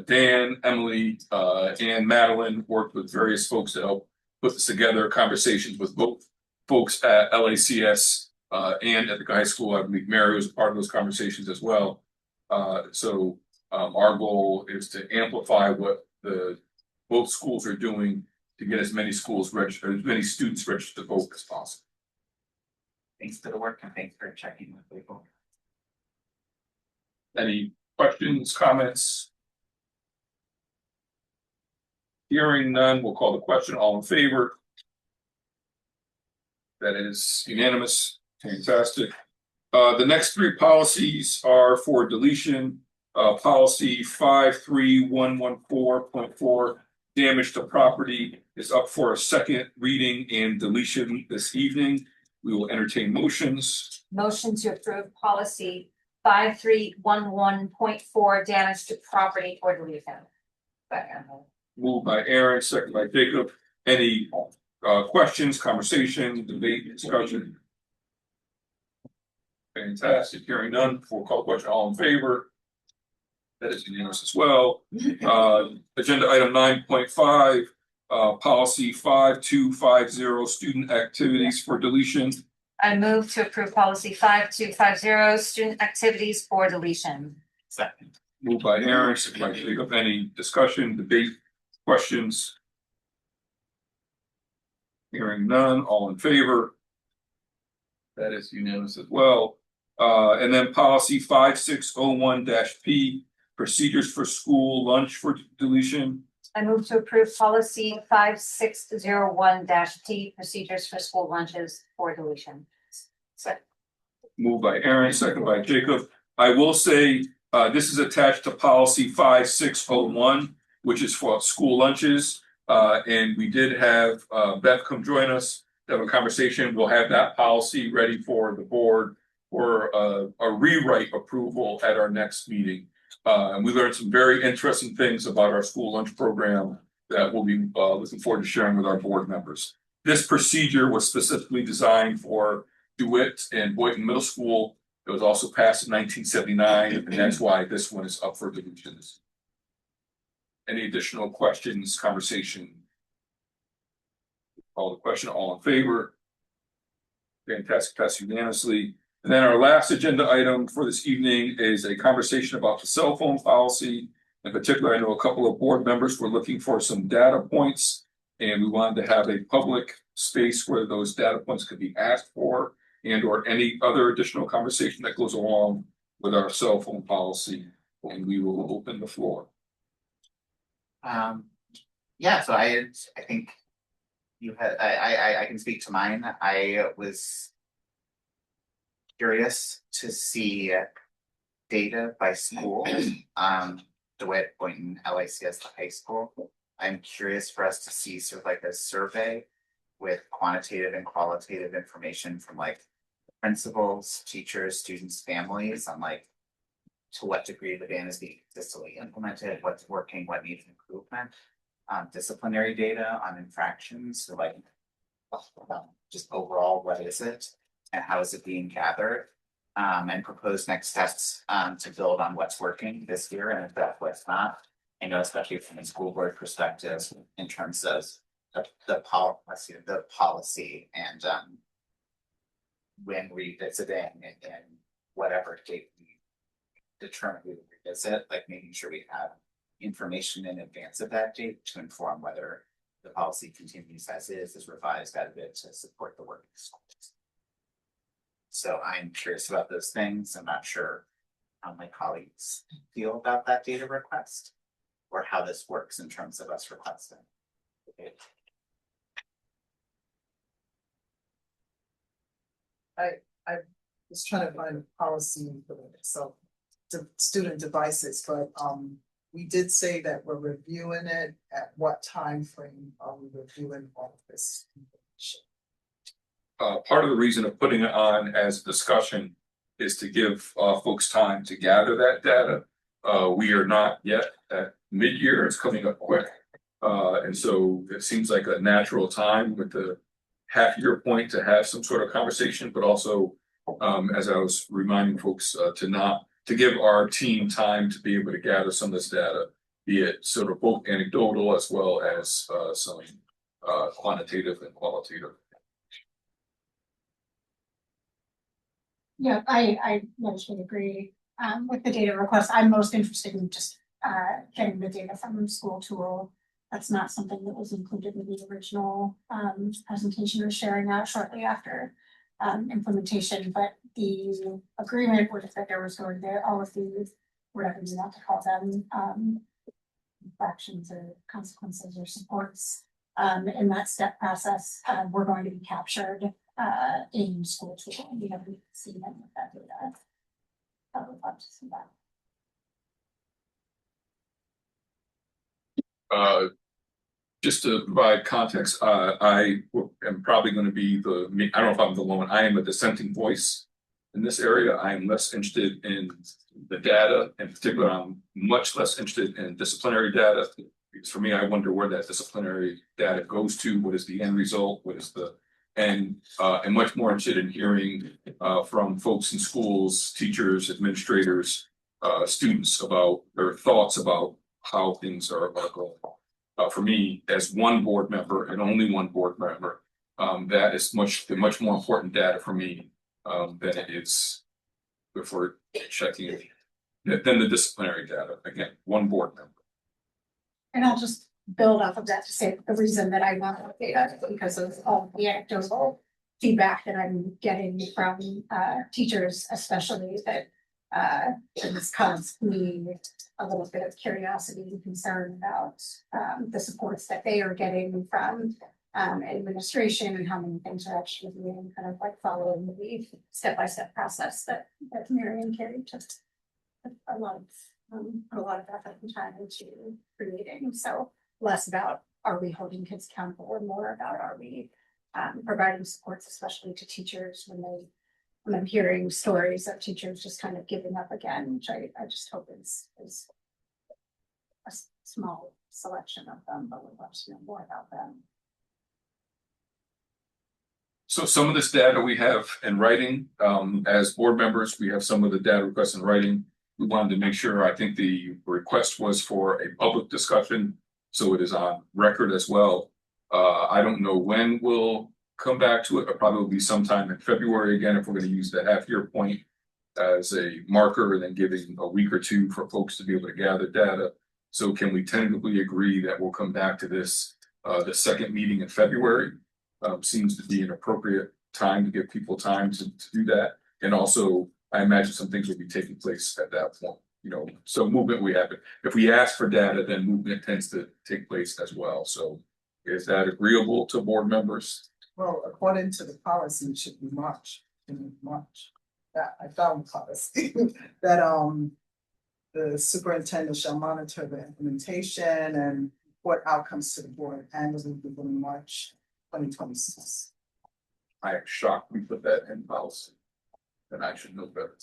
Dan, Emily, and Madeline worked with various folks to help put this together, conversations with both folks at LACS and at the high school. I believe Mary was a part of those conversations as well. So our goal is to amplify what both schools are doing to get as many schools registered, as many students registered to vote as possible. Thanks for the work and thanks for checking with people. Any questions, comments? Hearing none, we'll call the question. All in favor? That is unanimous. Fantastic. The next three policies are for deletion. Policy 53114.4, damage to property, is up for a second reading and deletion this evening. We will entertain motions. Motion to approve policy 5311.4, damage to property for deletion. Second. Moved by Aaron, second by Jacob. Any questions, conversation, debate, discussion? Fantastic. Hearing none, we'll call the question. All in favor? That is unanimous as well. Agenda item 9.5, policy 5250, student activities for deletion. I move to approve policy 5250, student activities for deletion. Second. Moved by Aaron, second by Jacob. Any discussion, debate, questions? Hearing none, all in favor? That is unanimous as well. And then policy 5601-P, procedures for school lunch for deletion. I move to approve policy 5601-T, procedures for school lunches for deletion. Second. Moved by Aaron, second by Jacob. I will say, this is attached to policy 5601, which is for school lunches. And we did have Beth come join us to have a conversation. We'll have that policy ready for the board for a rewrite approval at our next meeting. And we learned some very interesting things about our school lunch program that we'll be looking forward to sharing with our board members. This procedure was specifically designed for DeWitt and Boynton Middle School. It was also passed in 1979, and that's why this one is up for deletions. Any additional questions, conversation? Call the question, all in favor? Fantastic, passed unanimously. And then our last agenda item for this evening is a conversation about the cell phone policy. In particular, I know a couple of board members were looking for some data points, and we wanted to have a public space where those data points could be asked for, and or any other additional conversation that goes along with our cell phone policy. And we will open the floor. Yeah, so I think you had, I can speak to mine. I was curious to see data by school, DeWitt, Boynton, LICS, the high school. I'm curious for us to see sort of like a survey with quantitative and qualitative information from like principals, teachers, students, families on like to what degree the ban is being consistently implemented, what's working, what needs improvement. Disciplinary data on infractions, so like just overall, what is it and how is it being gathered? And propose next steps to build on what's working this year, and if that's what's not. I know, especially from a school board perspective, in terms of the policy and when revisiting and whatever date we determine we revisit, like making sure we have information in advance of that date to inform whether the policy continues as is revised out of it to support the work of schools. So I'm curious about those things. I'm not sure how my colleagues feel about that data request or how this works in terms of us requesting. Okay. I was trying to find a policy for so student devices, but we did say that we're reviewing it. At what time frame are we reviewing all of this information? Part of the reason of putting it on as a discussion is to give folks time to gather that data. We are not yet at mid-year, it's coming up quick. And so it seems like a natural time with the half-year point to have some sort of conversation, but also, as I was reminding folks, to give our team time to be able to gather some of this data, be it sort of both anecdotal as well as some quantitative and qualitative. Yeah, I largely agree with the data request. I'm most interested in just getting the data from school tool. That's not something that was included in the original presentation or sharing out shortly after implementation, but the agreement was that there was going to all of the, whatever you want to call them, infractions or consequences or supports in that step process were going to be captured in school tool. We haven't seen any of that data. I would love to see that. Just to provide context, I am probably going to be I don't know if I'm the lone, I am a dissenting voice in this area. I am less interested in the data. In particular, I'm much less interested in disciplinary data. Because for me, I wonder where that disciplinary data goes to. What is the end result? What is the and I'm much more interested in hearing from folks in schools, teachers, administrators, students about their thoughts about how things are going. For me, as one board member and only one board member, that is much more important data for me, than it is before checking than the disciplinary data. Again, one board member. And I'll just build off of that to say the reason that I want more data is because of all the anecdotal feedback that I'm getting from teachers, especially that this caused me a little bit of curiosity and concern about the supports that they are getting from administration and how many things are actually being kind of like following the step-by-step process that Marion carried to a lot of effort and time into creating. So less about are we holding kids accountable and more about are we providing supports, especially to teachers when I'm hearing stories of teachers just kind of giving up again, which I just hope is a small selection of them, but we'd love to know more about them. So some of this data we have in writing, as board members, we have some of the data requests in writing. We wanted to make sure, I think the request was for a public discussion, so it is on record as well. I don't know when we'll come back to it, but probably be sometime in February again, if we're going to use the half-year point as a marker and then giving a week or two for folks to be able to gather data. So can we tentatively agree that we'll come back to this, the second meeting in February? Seems to be an appropriate time to give people time to do that. And also, I imagine some things will be taking place at that point, you know, so movement we have. If we ask for data, then movement tends to take place as well. So is that agreeable to board members? Well, according to the policy, it should be March, that I found the policy, that the superintendent shall monitor the implementation and report outcomes to the board annually beginning March 2026. I am shocked we put that in policy. And I should know better.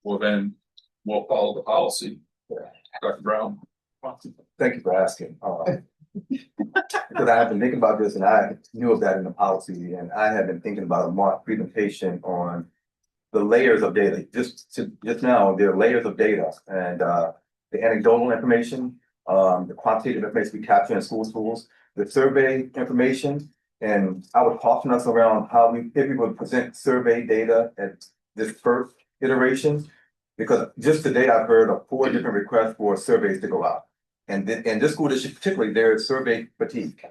Well, then we'll follow the policy. Dr. Brown. Thank you for asking. Because I have been thinking about this and I knew of that in the policy and I have been thinking about a mock presentation on the layers of data. Just now, there are layers of data and the anecdotal information, the quantitative information we capture in schools, the survey information. And I would caution us around how if we would present survey data at this first iteration, because just today I've heard of 4 different requests for surveys to go out. And in this school district particularly, there is survey fatigue.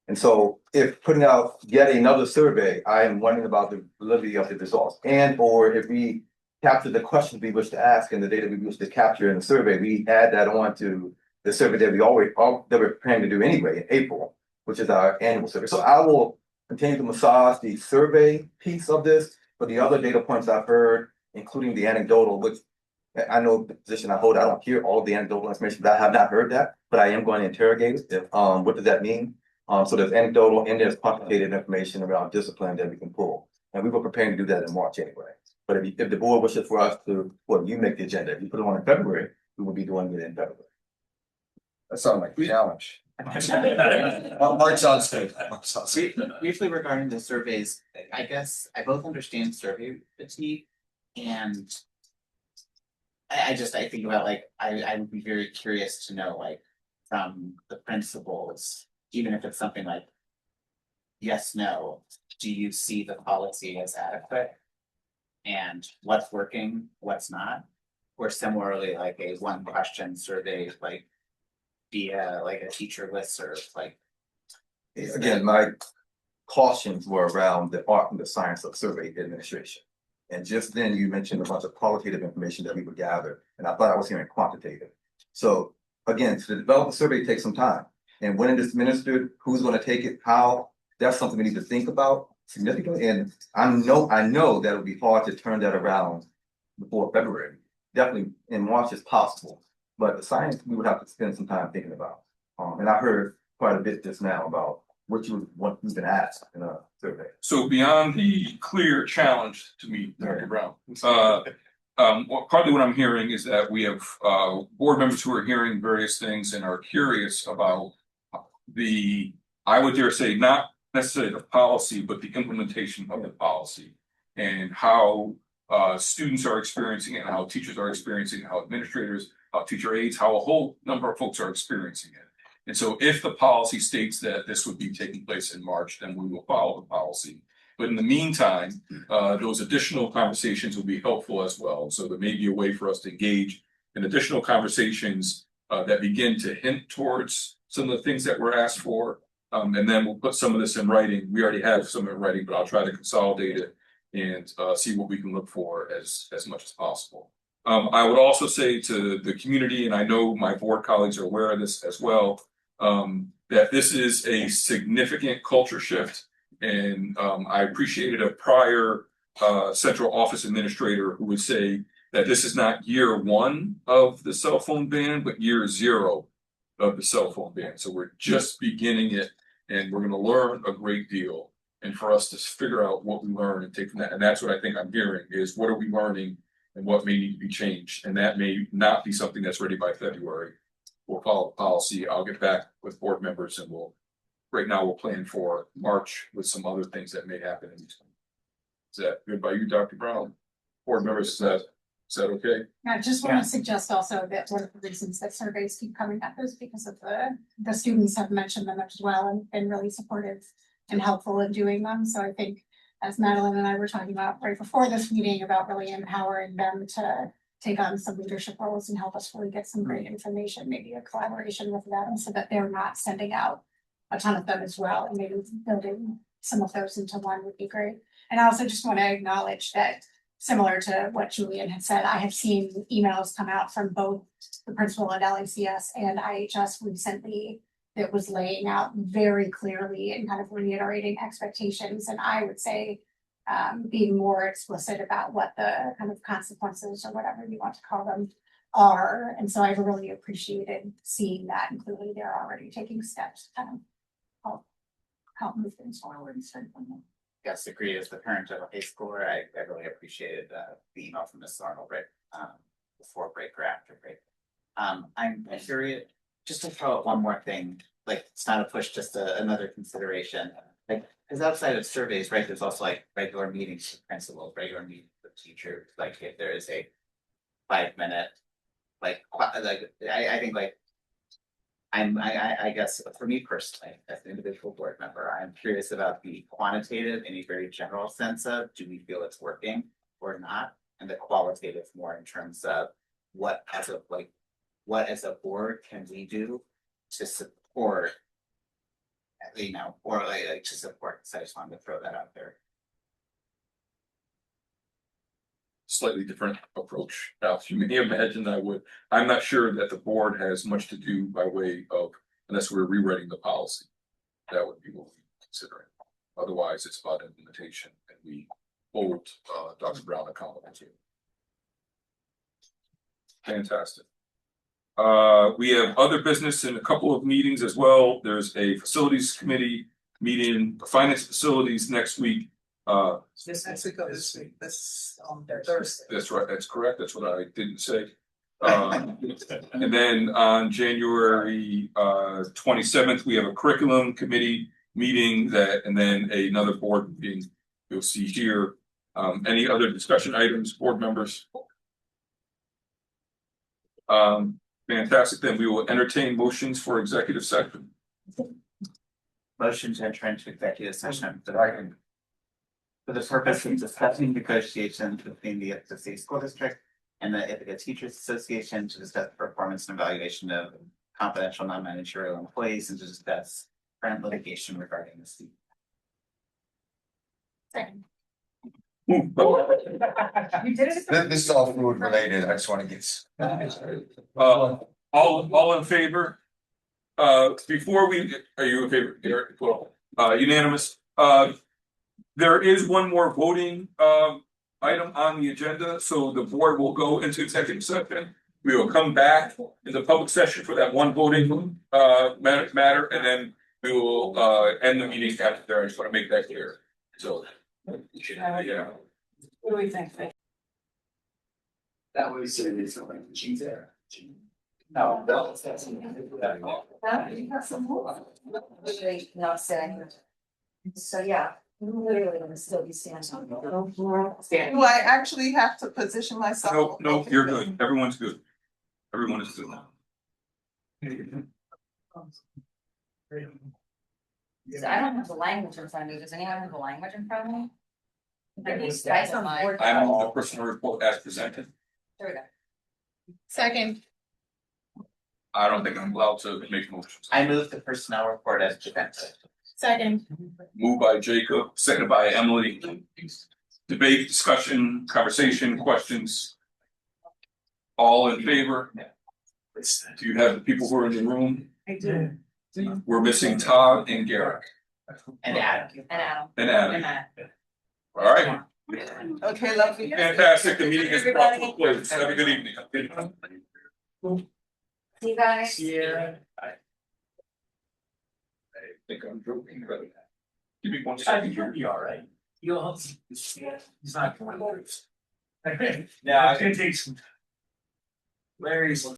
And so if putting out yet another survey, I am wondering about the validity of the results. And or if we capture the questions we wish to ask and the data we wish to capture in the survey, we add that on to the survey that we're planning to do anyway in April, which is our annual survey. So I will continue to massage the survey piece of this, but the other data points I've heard, including the anecdotal, which I know the position I hold, I don't hear all the anecdotal information, but I have not heard that, but I am going to interrogate it. What does that mean? So there's anecdotal and there's quantitative information around discipline that we can pull. And we were preparing to do that in March anyway. But if the board wishes for us to, you make the agenda, if you put it on in February, we will be doing it in February. That sounds like a challenge. March on stage. Briefly regarding the surveys, I guess I both understand survey fatigue and I think about like, I would be very curious to know like from the principals, even if it's something like yes, no, do you see the policy as adequate? And what's working, what's not? Or similarly, like a 1 question survey, like via like a teacher listserv, like. Again, my cautions were around the art and the science of survey administration. And just then you mentioned a bunch of qualitative information that we would gather, and I thought I was hearing quantitative. So again, to develop a survey takes some time. And when it is administered, who's going to take it, how, that's something we need to think about significantly. And I know that it'll be hard to turn that around before February. Definitely in March is possible, but the science we would have to spend some time thinking about. And I heard quite a bit just now about what you've been asked in a survey. So beyond the clear challenge to me, Dr. Brown, partly what I'm hearing is that we have board members who are hearing various things and are curious about I would dare say, not necessarily the policy, but the implementation of the policy and how students are experiencing it, and how teachers are experiencing it, how administrators, how teacher aides, how a whole number of folks are experiencing it. And so if the policy states that this would be taking place in March, then we will follow the policy. But in the meantime, those additional conversations will be helpful as well. So there may be a way for us to engage in additional conversations that begin to hint towards some of the things that were asked for. And then we'll put some of this in writing. We already have some in writing, but I'll try to consolidate it and see what we can look for as much as possible. I would also say to the community, and I know my board colleagues are aware of this as well, that this is a significant culture shift. And I appreciated a prior central office administrator who would say that this is not year one of the cell phone ban, but year zero of the cell phone ban. So we're just beginning it, and we're going to learn a great deal. And for us to figure out what we learn and take from that, and that's what I think I'm hearing is what are we learning and what may need to be changed, and that may not be something that's ready by February. We'll follow the policy. I'll get back with board members, and right now we'll plan for March with some other things that may happen in between. Is that good by you, Dr. Brown? Board members, is that okay? I just want to suggest also that one of the reasons that surveys keep coming up is because of the students have mentioned them as well and been really supportive and helpful in doing them. So I think, as Madeline and I were talking about right before this meeting, about really empowering them to take on some leadership roles and help us really get some great information, maybe a collaboration with them so that they're not sending out a ton of them as well, and maybe building some of those into one would be great. And I also just want to acknowledge that, similar to what Julian had said, I have seen emails come out from both the principal at LACS and IHS recently that was laying out very clearly and kind of reiterating expectations. And I would say being more explicit about what the kind of consequences or whatever you want to call them are. And so I've really appreciated seeing that, and clearly they're already taking steps to kind of help move things forward and strengthen them. Yes, agree. As the parent of a high schooler, I really appreciated the email from Ms. Arnold, right? Before break or after break. I'm curious, just to throw out one more thing, like it's not a push, just another consideration. Like, because outside of surveys, right, there's also like regular meetings with principals, regular meetings with teachers. Like if there is a 5-minute, I think like I guess for me personally, as an individual board member, I'm curious about the quantitative in a very general sense of, do we feel it's working or not? And the qualitative more in terms of what as a board can we do to support, or like to support. So I just wanted to throw that out there. Slightly different approach. Now, if you may imagine, I'm not sure that the board has much to do by way of, unless we're rewriting the policy. That would be what we're considering. Otherwise, it's about implementation, and we hold Dr. Brown accountable to. Fantastic. We have other business in a couple of meetings as well. There's a facilities committee meeting, finance facilities next week. This next week, this Thursday. That's right, that's correct, that's what I didn't say. And then on January 27th, we have a curriculum committee meeting and then another board meeting you'll see here. Any other discussion items, board members? Fantastic, then we will entertain motions for executive session. Motion to enter into executive session for the purpose of discussing negotiations between the ICSD School District and the Ithaca Teachers Association to discuss performance and evaluation of confidential non-managerial employees and to discuss current litigation regarding the seat. Second. You did it. This is all food related. I just want to get. All in favor? Before we, are you in favor, Eric? Well, unanimous. There is one more voting item on the agenda, so the board will go into executive session. We will come back in the public session for that one voting matter, and then we will end the meeting after there. I just want to make that clear. So, yeah. What do we think? That way, so it's something she's there. No, that's you have some more. Literally not saying. So yeah, literally gonna still be standing on the floor. Do I actually have to position myself? No, you're good. Everyone's good. Everyone is good. So I don't have the language in front of me. Does anyone have the language in front of me? I move the personal report as presented. There we go. Second. I don't think I'm allowed to make motions. I move the personnel report as presented. Second. Moved by Jacob, seconded by Emily. Debate, discussion, conversation, questions. All in favor? Do you have the people who are in the room? I do. We're missing Todd and Garrick And Adam. And Adam. and Adam. And Matt. All right, Okay, lovely. fantastic. The meeting is brought to a close. Have a good evening. See you guys. Yeah. I think I'm joking, but give me 1 second. You'll be all right. You'll, he's not going to lose. Yeah, It's gonna take some. Larry's